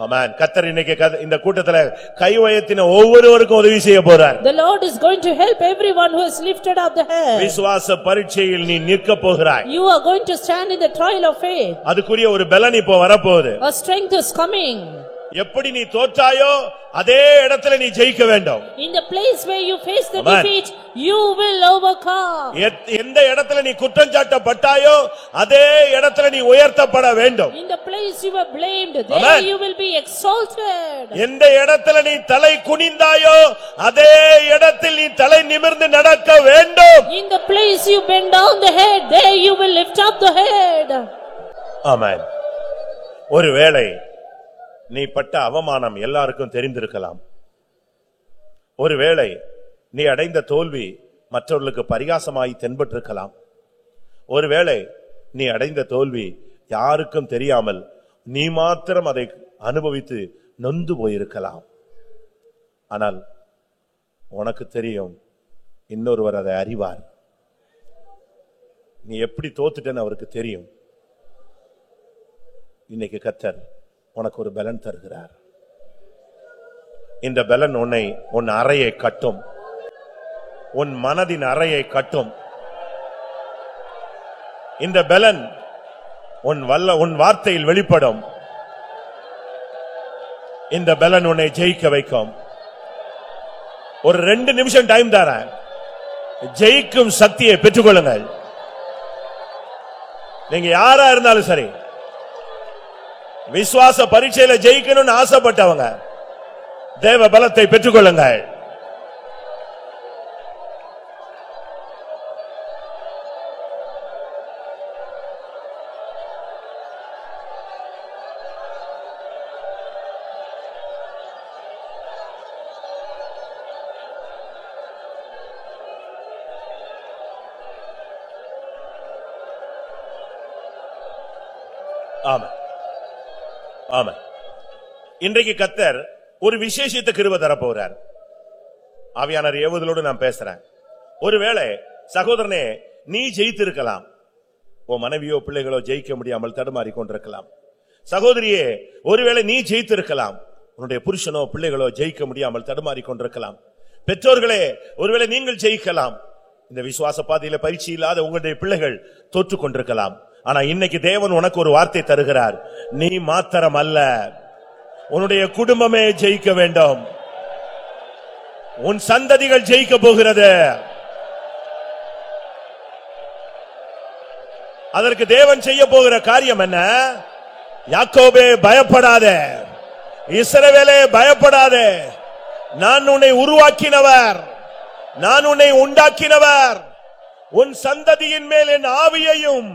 ஆமென். கர்த்தர் இன்னைக்கு இந்த கூட்டத்துல கை உயர்த்தின ஒவ்வொருவருக்கும் உதவி செய்ய போறார். The Lord is going to help everyone who has lifted up the head. விசுவாச பரீட்சையில் நீ நிற்க போகிறாய். You are going to stand in the trial of faith. அதுக்குரிய ஒரு பலன் இப்போ வரப்போகுது. A strength is coming. எப்படி நீ தோற்றாயோ அதே இடத்துல நீ ஜெயிக்க வேண்டும். In the place where you face the defeat, you will overcome. எந்த இடத்துல நீ குற்றம் சாட்டப்பட்டாயோ அதே இடத்துல நீ உயர்த்தப்பட வேண்டும். In the place you were blamed, there you will be exalted. எந்த இடத்துல நீ தலை குனிந்தாயோ அதே இடத்தில் நீ தலை நிமிர்ந்து நடக்க வேண்டும். In the place you bend down the head, there you will lift up the head. ஆமென். ஒருவேளை நீ பட்ட அவமானம் எல்லாருக்கும் தெரிந்திருக்கலாம். ஒருவேளை நீ அடைந்த தோல்வி மற்றவர்களுக்கு பரிகாசமாய் தென்பட்டிருக்கலாம். ஒருவேளை நீ அடைந்த தோல்வி யாருக்கும் தெரியாமல் நீ மாத்திரம் அதை அனுபவித்து நொந்து போயிருக்கலாம். ஆனால் உனக்கு தெரியும், இன்னொருவர் அதை அறிவார். நீ எப்படி தோத்துட்டேன்னு அவருக்கு தெரியும். இன்னைக்கு கர்த்தர் உனக்கு ஒரு பலன் தருகிறார். இந்த பலன் உன் அறையை கட்டும், உன் மனதின் அறையை கட்டும். இந்த பலன் உன் வார்த்தையில் வெளிப்படும். இந்த பலன் உன்னை ஜெயிக்க வைக்கும். ஒரு 2 நிமிஷம் டைம் தரேன், ஜெயிக்கும் சக்தியை பெற்றுக்கொள்ளுங்கள். நீங்க யாரா இருந்தாலும் சரி, விசுவாச பரீட்சையில ஜெயிக்கணும்னு ஆசைப்பட்டவங்க தேவ பலத்தை பெற்றுக்கொள்ளுங்கள். ஆமென். ஆமென். இன்றைக்கு கர்த்தர் ஒரு விசேஷித்த கிருபை தரப்போறார். ஆவியானவர் ஏவுதலோடு நான் பேசுறேன். ஒருவேளை சகோதரனே நீ ஜெயித்திருக்கலாம், உன் மனைவியோ பிள்ளைகளோ ஜெயிக்க முடியாமல் தடுமாறி கொண்டிருக்கலாம். சகோதரியே ஒருவேளை நீ ஜெயித்திருக்கலாம், உன்னுடைய புருஷனோ பிள்ளைகளோ ஜெயிக்க முடியாமல் தடுமாறி கொண்டிருக்கலாம். பெற்றோர்களே ஒருவேளை நீங்கள் ஜெயிக்கலாம். இந்த விசுவாச பாதையில பயிற்சி இல்லாத உங்களுடைய பிள்ளைகள் தோற்று கொண்டிருக்கலாம். ஆனா இன்னைக்கு தேவன் உனக்கு ஒரு வார்த்தை தருகிறார். நீ மாத்திரம் அல்ல, உன்னுடைய குடும்பமே ஜெயிக்க வேண்டும். உன் சந்ததிகள் ஜெயிக்க போகிறது. அதற்கு தேவன் செய்ய போகிற காரியம் என்ன? யாக்கோபே பயப்படாதே, இஸ்ரவேலே பயப்படாதே, நான் உன்னை உருவாக்கினவர், நான் உன்னை உண்டாக்கினவர். உன் சந்ததியின் மேல் என் ஆவியையும்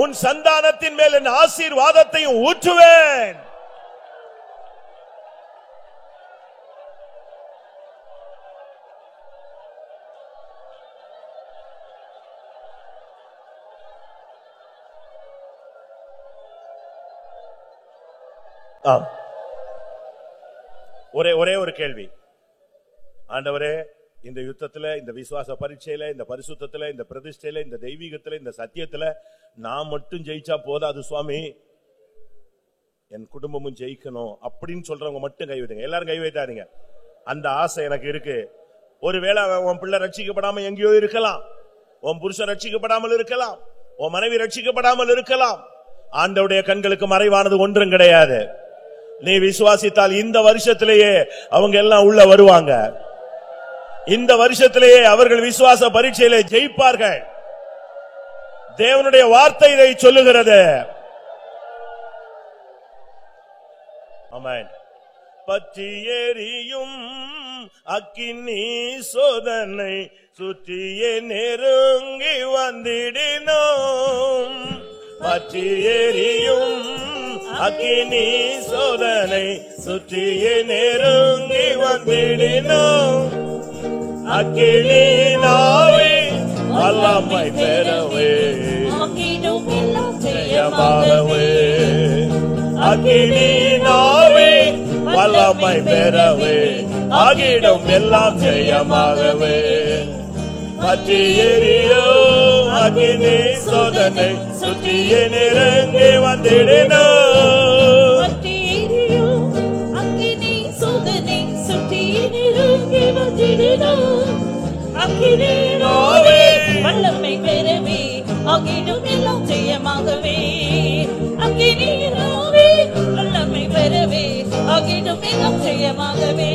உன் சந்தானத்தின் மேல் என் ஆசீர்வாதத்தையும் ஊற்றுவேன். ஒரே ஒரு கேள்வி. ஆண்டவரே, இந்த யுத்தத்துல, இந்த விசுவாச பரீட்சையில, இந்த பரிசுத்தத்துல, இந்த பிரதிஷ்டையில, இந்த தெய்வீகத்துல, இந்த சத்தியத்துல நான் மட்டும் ஜெயிச்சா போதாது சுவாமி, என் குடும்பமும் ஜெயிக்கணும் அப்படின்னு சொல்றவங்க மட்டும் கை வைங்க. எல்லாரும் கை வைத்தாதீங்க. அந்த ஆசை எனக்கு இருக்கு. ஒருவேளை உன் பிள்ளை ரட்சிக்கப்படாம எங்கேயோ இருக்கலாம், உன் புருஷன் ரட்சிக்கப்படாமல் இருக்கலாம், உன் மனைவி ரட்சிக்கப்படாமல் இருக்கலாம். ஆண்டவருடைய கண்களுக்கு மறைவானது ஒன்றும் கிடையாது. நீ விசுவாசித்தால் இந்த வருஷத்திலேயே அவங்க எல்லாம் உள்ள வருவாங்க. இந்த வருஷத்திலேயே அவர்கள் விசுவாச பரீட்சையிலே ஜெயிப்பார்கள். தேவனுடைய வார்த்தை இதை சொல்லுகிறது. ஆமென். பற்றி எரியும் அக்கினி சோதனை சுற்றியே நெருங்கி வந்திடினோம். பற்றி எரியும் அக்கினி சோதனை சுற்றியே நெருங்கி வந்திடினோம். அக்கினி நாவே வல்லமை பெறவே ஜெயமாகவே. அக்கினி நாவே வல்லமை பெறவே ஆகிடும் எல்லாம் ஜெயமாகவே. பற்றி எரியும் அக்கினி சோதனை சுற்றியே நெருங்கி வந்திடினோம். அக்கினியாவே வல்லமை பெறவே ஆகிடும் எல்லாம் ஜெயமாகவே அக்கினியாவே வல்லமை பெறவே ஆகிடும் எல்லாம் ஜெயமாகவே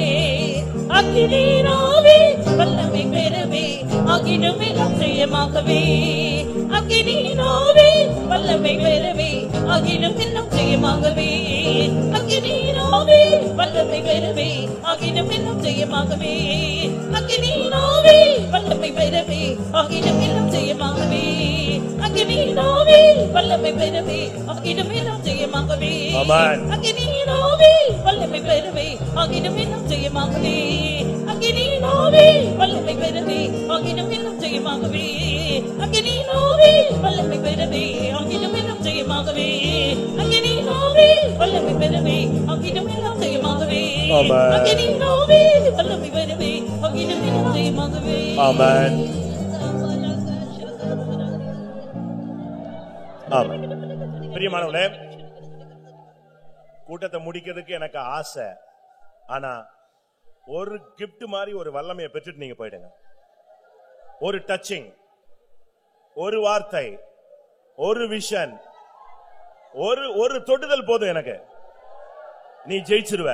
அக்கினியாவே வல்லமை பெறவே ஆகிடும் எல்லாம் ஜெயமாகவே அக்கினியாவே வல்லமை பெறவே ஆகிடும் எல்லாம் ஜெயமாகவே அக்கினியாவே வல்லமை பெறவே ஆகிடும் எல்லாம் ஜெயமாகவே அக்கினியாவே வல்லமை பெறவே ஆகிடும் எல்லாம் ஜெயமாகவே அக்கினியாவே வல்லமை பெறவே ஆகிடும் எல்லாம் ஜெயமாகவே அக்கினியாவே வல்லமை பெறவே ஆகிடும் எல்லாம் ஜெயமாகவே அக்கினியாவே வல்லமை பெறவே ஆகிடும் எல்லாம் ஜெயமாகவே அக்கினியாவே வல்லமை பெறவே ஆகிடும் எல்லாம் ஜெயமாகவே அக்கினியாவே வல்லமை பெறவே ஆகிடும் எல்லாம் ஜெயமாகவே அக்கினியாவே வல்லமை பெறவே ஆகிடும் எல்லாம் ஜெயமாகவே ஆமென் ஆமென். பிரியமானவர்களே, கூட்டத்தை முடிக்கிறதுக்கு எனக்கு ஆசை. ஆனா ஒரு கிஃப்ட் மாதிரி ஒரு வல்லமையை பெற்றுட்டு நீங்க போயிடுங்க. ஒரு டச்சிங், ஒரு வார்த்தை, ஒரு விஷன், ஒரு தொடுதல் போதும் எனக்கு. நீ ஜெயிச்சிருவ.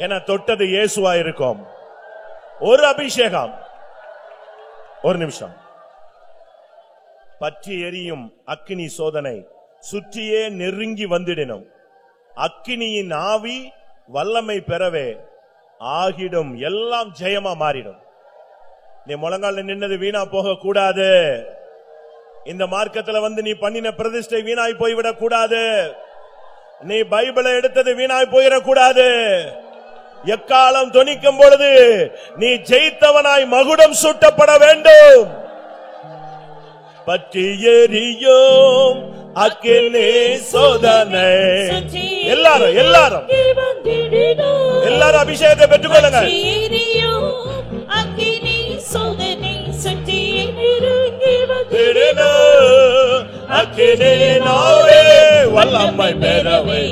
என தொட்டது இயேசுவா இருக்கும். ஒரு அபிஷேகம். ஒரு நிமிஷம். பற்றி எரியும் அக்கினி சோதனை சுற்றியே நெருங்கி வந்திடணும். அக்கினியின் ஆவி வல்லமை பெறவே ஆகிடும் எல்லாம் ஜெயமா மாறிடும். நீ முழங்கால நின்னது வீணா போக கூடாது. இந்த மார்க்கத்துல வந்து நீ பண்ணின பிரதிஷ்டை வீணாய் போய்விடக் கூடாது. நீ பைபிளை எடுத்தது வீணாய் போயிடக்கூடாது. எக்காலம் தொனிக்கும் பொழுது நீ ஜெயித்தவனாய் மகுடம் சூட்டப்பட வேண்டும். பற்றி எரியும் அக்கினி சோதனை. எல்லாரும் எல்லாரும் எல்லாரும் அபிஷேகத்தை பெற்றுக்கொள்ளுங்க. அக்கினி சோதனை சுற்றி நெருங்கி அக்கினியாவே வல்லமை பெறவே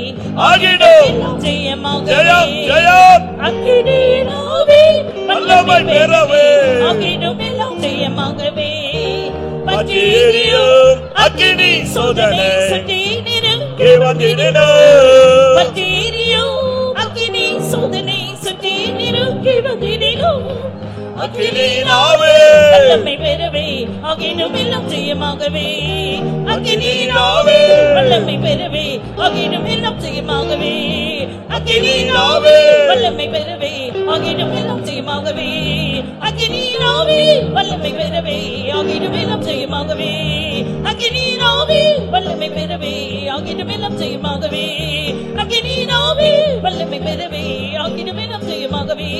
ஆகிடும் ஜெயம் ஜெயம். அக்கினியாவே வல்லமை பெறவே ஆகிடும் எல்லாம் ஜெயமாகவே பற்றி எரியும் அக்கினி சோதனை சுற்றி நெருங்கி வந்திடணும். பற்றி எரியும் அக்கினி சோதனை சுற்றி நெருங்கி வந்திடணும். அக்கினியாவே வல்லமை பெறவே ஆகிடும் எல்லாம் ஜெயமாகவே அக்கினியாவே வல்லமை பெறவே ஆகிடும் எல்லாம் ஜெயமாகவே அக்கினியாவே வல்லமை பெறவே ஆகிடும் எல்லாம் ஜெயமாகவே அக்கினியாவே வல்லமை பெறவே ஆகிடும் எல்லாம் ஜெயமாகவே அக்கினியாவே வல்லமை பெறவே ஆகிடும் எல்லாம் ஜெயமாகவே அக்கினியாவே வல்லமை பெறவே ஆகிடும் எல்லாம் ஜெயமாகவே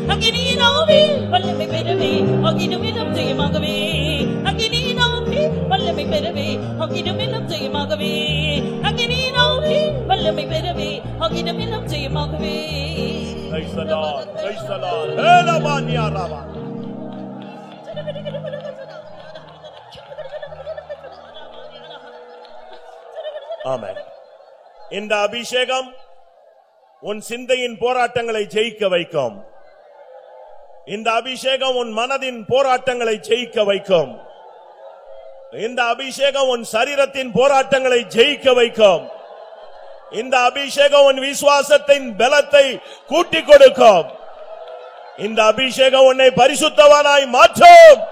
அக்கினியாவே வல்லமை பெறவே ஆகிடும் எல்லாம் ஜெயமாகவே அக்கினியாவே வல்லமை பெறவே ஆகிடும் எல்லாம் ஜெயமாகவே அக்கினியாவே வல்லமை பெறவே ஆகிடும் எல்லாம் ஜெயமாகவே. Praise the Lord, praise the Lord. Helabania Rama. ஆமென். இந்த அபிஷேகம் உன் சிந்தையின் போராட்டங்களை ஜெயிக்க வைக்கும். இந்த அபிஷேகம் உன் மனதின் போராட்டங்களை ஜெயிக்க வைக்கும். இந்த அபிஷேகம் உன் சரீரத்தின் போராட்டங்களை ஜெயிக்க வைக்கும். இந்த அபிஷேகம் உன் விசுவாசத்தின் பலத்தை கூட்டிக் கொடுக்கும். இந்த அபிஷேகம் உன்னை பரிசுத்தவானாய் மாற்றும்.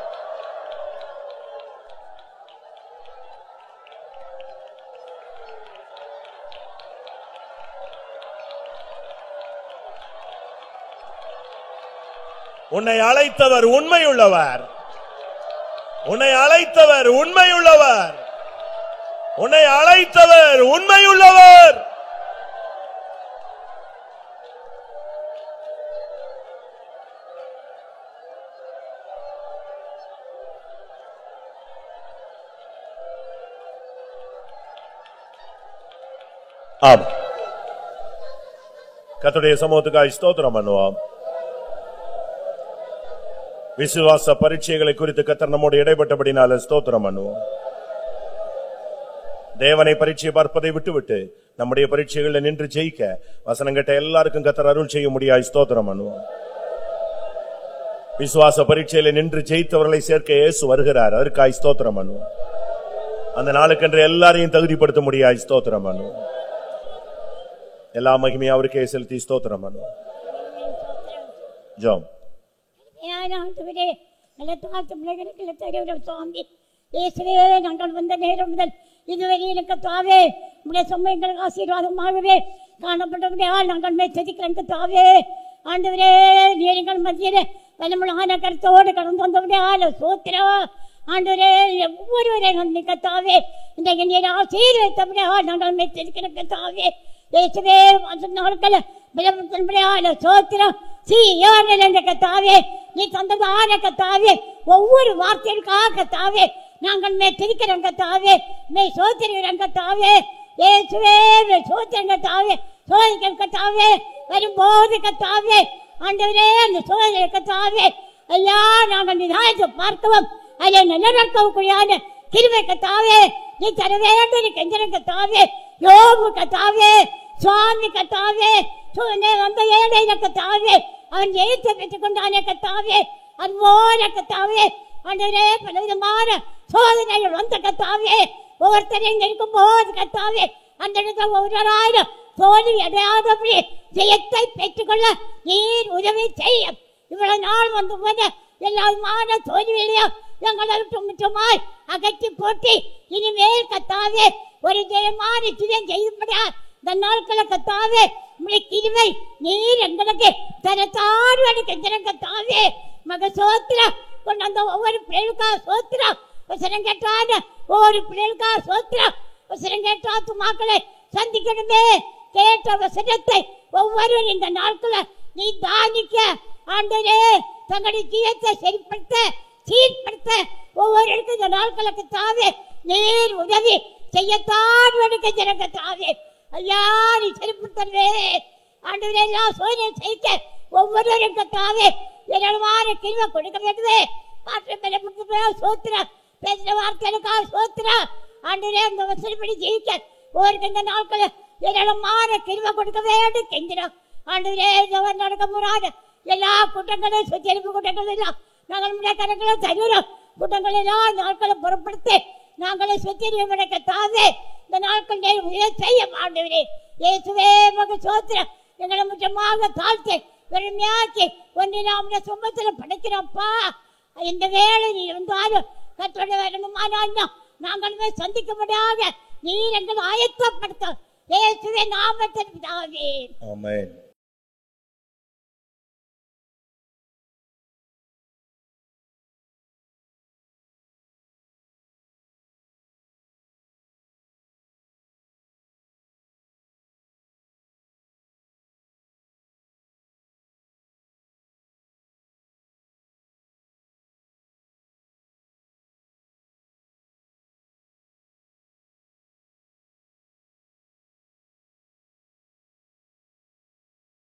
உன்னை அழைத்தவர் உண்மையுள்ளவர். உன்னை அழைத்தவர் உண்மையுள்ளவர். உன்னை அழைத்தவர் உண்மையுள்ளவர். ஆம். கர்த்தருடைய சமூகத்துக்காய் ஸ்தோத்திரம் பண்ணுவோம். விசுவாச பரீட்சைகளை குறித்து கர்த்தர் நம்மோடு இடைப்பட்டபடினால ஸ்தோத்திரம் பண்ணுவோம். தேவனை பரீட்சை பார்ப்பதை விட்டுவிட்டு நம்முடைய பரீட்சைகளில் நின்று ஜெயிக்க வசனம் கேட்ட எல்லாருக்கும் கர்த்தர் அருள் செய்ய முடியாது. ஸ்தோத்திரம் பண்ணுவோம். விசுவாச பரீட்சையில நின்று ஜெயித்தவர்களை சேர்க்க இயேசு வருகிறார். அதற்காய் ஸ்தோத்திரம் பண்ணுவோம். அந்த நாளுக்கென்று எல்லாரையும் தகுதிப்படுத்த முடியாது. ஸ்தோத்திரம் பண்ணுவோம். எல்லா மகிமையும் அவருக்கே செலுத்தி ஸ்தோத்திரம் பண்ணுவோம். ஜெபம். ஆண்டவரே, நல்ல பிள்ளைகளுக்கு சுவாமி இயேசுவே, நாங்கள் வந்த நேரம் முதல் இதுவரை எனக்கு தாவே உடைய சமயங்களுக்கு ஆசீர்வாதமாகவே காணப்பட்டவரே, நாங்கள் மேற்சதிக்கிறேன் தாவே. ஆண்டவரே, நீர்கள் மத்தியிலே வல்லமுள்ள கருத்தோடு கடந்து வந்தவரே சோத்திரம். ஆண்டவரே, ஒவ்வொருவரே நன்றி கத்தாவே. இன்றைக்கு நீர் ஆசீர்வதித்தவரே நாங்கள் மேற்சதிக்கிறேன் கத்தாவே. இயேசுவே, நாட்கள் பலமுள்ள சோத்திரம். கத்தாவே, நீ தந்ததான கத்தாவே, ஒவ்வொரு வார்த்தைகளுக்காக கத்தாவே நாங்கள் மேற்சதிக்கிறோம் கத்தாவே. மே சோத்திரம் கத்தாவே. இயேசுவே, சோத்திரம் கத்தாவே. சோதிக்க கத்தாவே வரும்போது கத்தாவே ஆண்டவரே, அந்த சோதனை கத்தாவே ஐயா நாங்கள் நிதாயத்தை பார்க்கவும் அதை நல்ல கிருபை கத்தாவே நீ தர வேண்டும். கெஞ்சனம் கத்தாவே, யோபு கத்தாவே, சுவாமி கத்தாவே, வந்த ஏழையில கத்தாவே அவன் ஜெயித்து பெற்றுக் கொண்டானே கத்தாவே. அன்போட கத்தாவே ஆண்டவரே, பலவிதமான சோதனைகள் வந்த கத்தாவே ஒவ்வொருத்தரையும் இருக்கும் போது கத்தாவே அந்த இடத்துல ஒவ்வொருவராயிரம் தோல்வி அடையாதபடி ஜெயத்தை பெற்றுக்கொள்ள நீர் உதவி செய்ய. இவ்வளவு நாள் வந்து போன எல்லாருமான தோல்வியிலையும் எங்களை முற்றமாய் அகற்றி போட்டி இனிமேல் கத்தாவே ஒரு ஜெயமான ஜெயம் செய்யும்படியா இந்த நாட்களை கத்தாவே உங்களுடைய கிருபை நீர் எங்களுக்கு தரத்தாடு கெஞ்சனம் கத்தாவே. மக சோத்திரம் கொண்டு வந்த ஒவ்வொரு பிள்ளைகளுக்கா சோத்திரம். வசனம் கேட்டான ஒவ்வொரு பிள்ளைகளுக்கா சோத்திரம். வசனம் கேட்டா துமாக்களை சந்திக்கணுமே. கேட்ட வசனத்தை ஒவ்வொருவரும் இந்த நாட்களை நீ தானிக்க ஆண்டவரே தங்களுடைய ஜீவத்தை சரிப்படுத்த சீர்படுத்த ஒவ்வொருவருக்கும் இந்த நாட்களுக்கு தாவே நீர் உதவி செய்யத்தான் ஜனங்க தாவே. ஐயா நீ சரிப்படுத்தவே ஆண்டவரே, எல்லா சோதனை செய்ய ஒவ்வொருவரும் தாவே ஏராளமான கிருபை கொடுக்க வேண்டுமே. மாற்றம் சோத்திர பேசுற வார்த்தைகளுக்காக சோத்திர ஆண்டவரே, அந்த வசதிப்படி ஜெயிக்க ஒவ்வொரு இந்த நாட்களை ஏராளமான கிருபை கொடுக்க வேண்டும் கெஞ்சிடும். ஆண்டவரே, நடக்க போறாங்க எல்லா கூட்டங்களையும் சுத்தியெழுப்பு கூட்டங்கள் எல்லாம் நாங்கள் கணக்கில் தருகிறோம். கூட்டங்கள் எல்லாம் நாட்களை புறப்படுத்தி நாங்களே சுத்திய தாவே இந்த நாட்கள் உதவி செய்ய ஆண்டவரே. இயேசுவே மக சோத்திரம் எங்களை முற்றமாக தாழ்த்தி பெருமையாக்கி ஒன்று நாம் சுமத்தில் படைக்கிறோம்ப்பா. இந்த வேலை நீ இருந்தாலும் கற்றோட வரணுமானா நாங்களுமே சந்திக்க முடியாத நீர் எங்களை ஆயத்தப்படுத்த இயேசுவே நாமத்தில் பிதாவே. ஆமென்.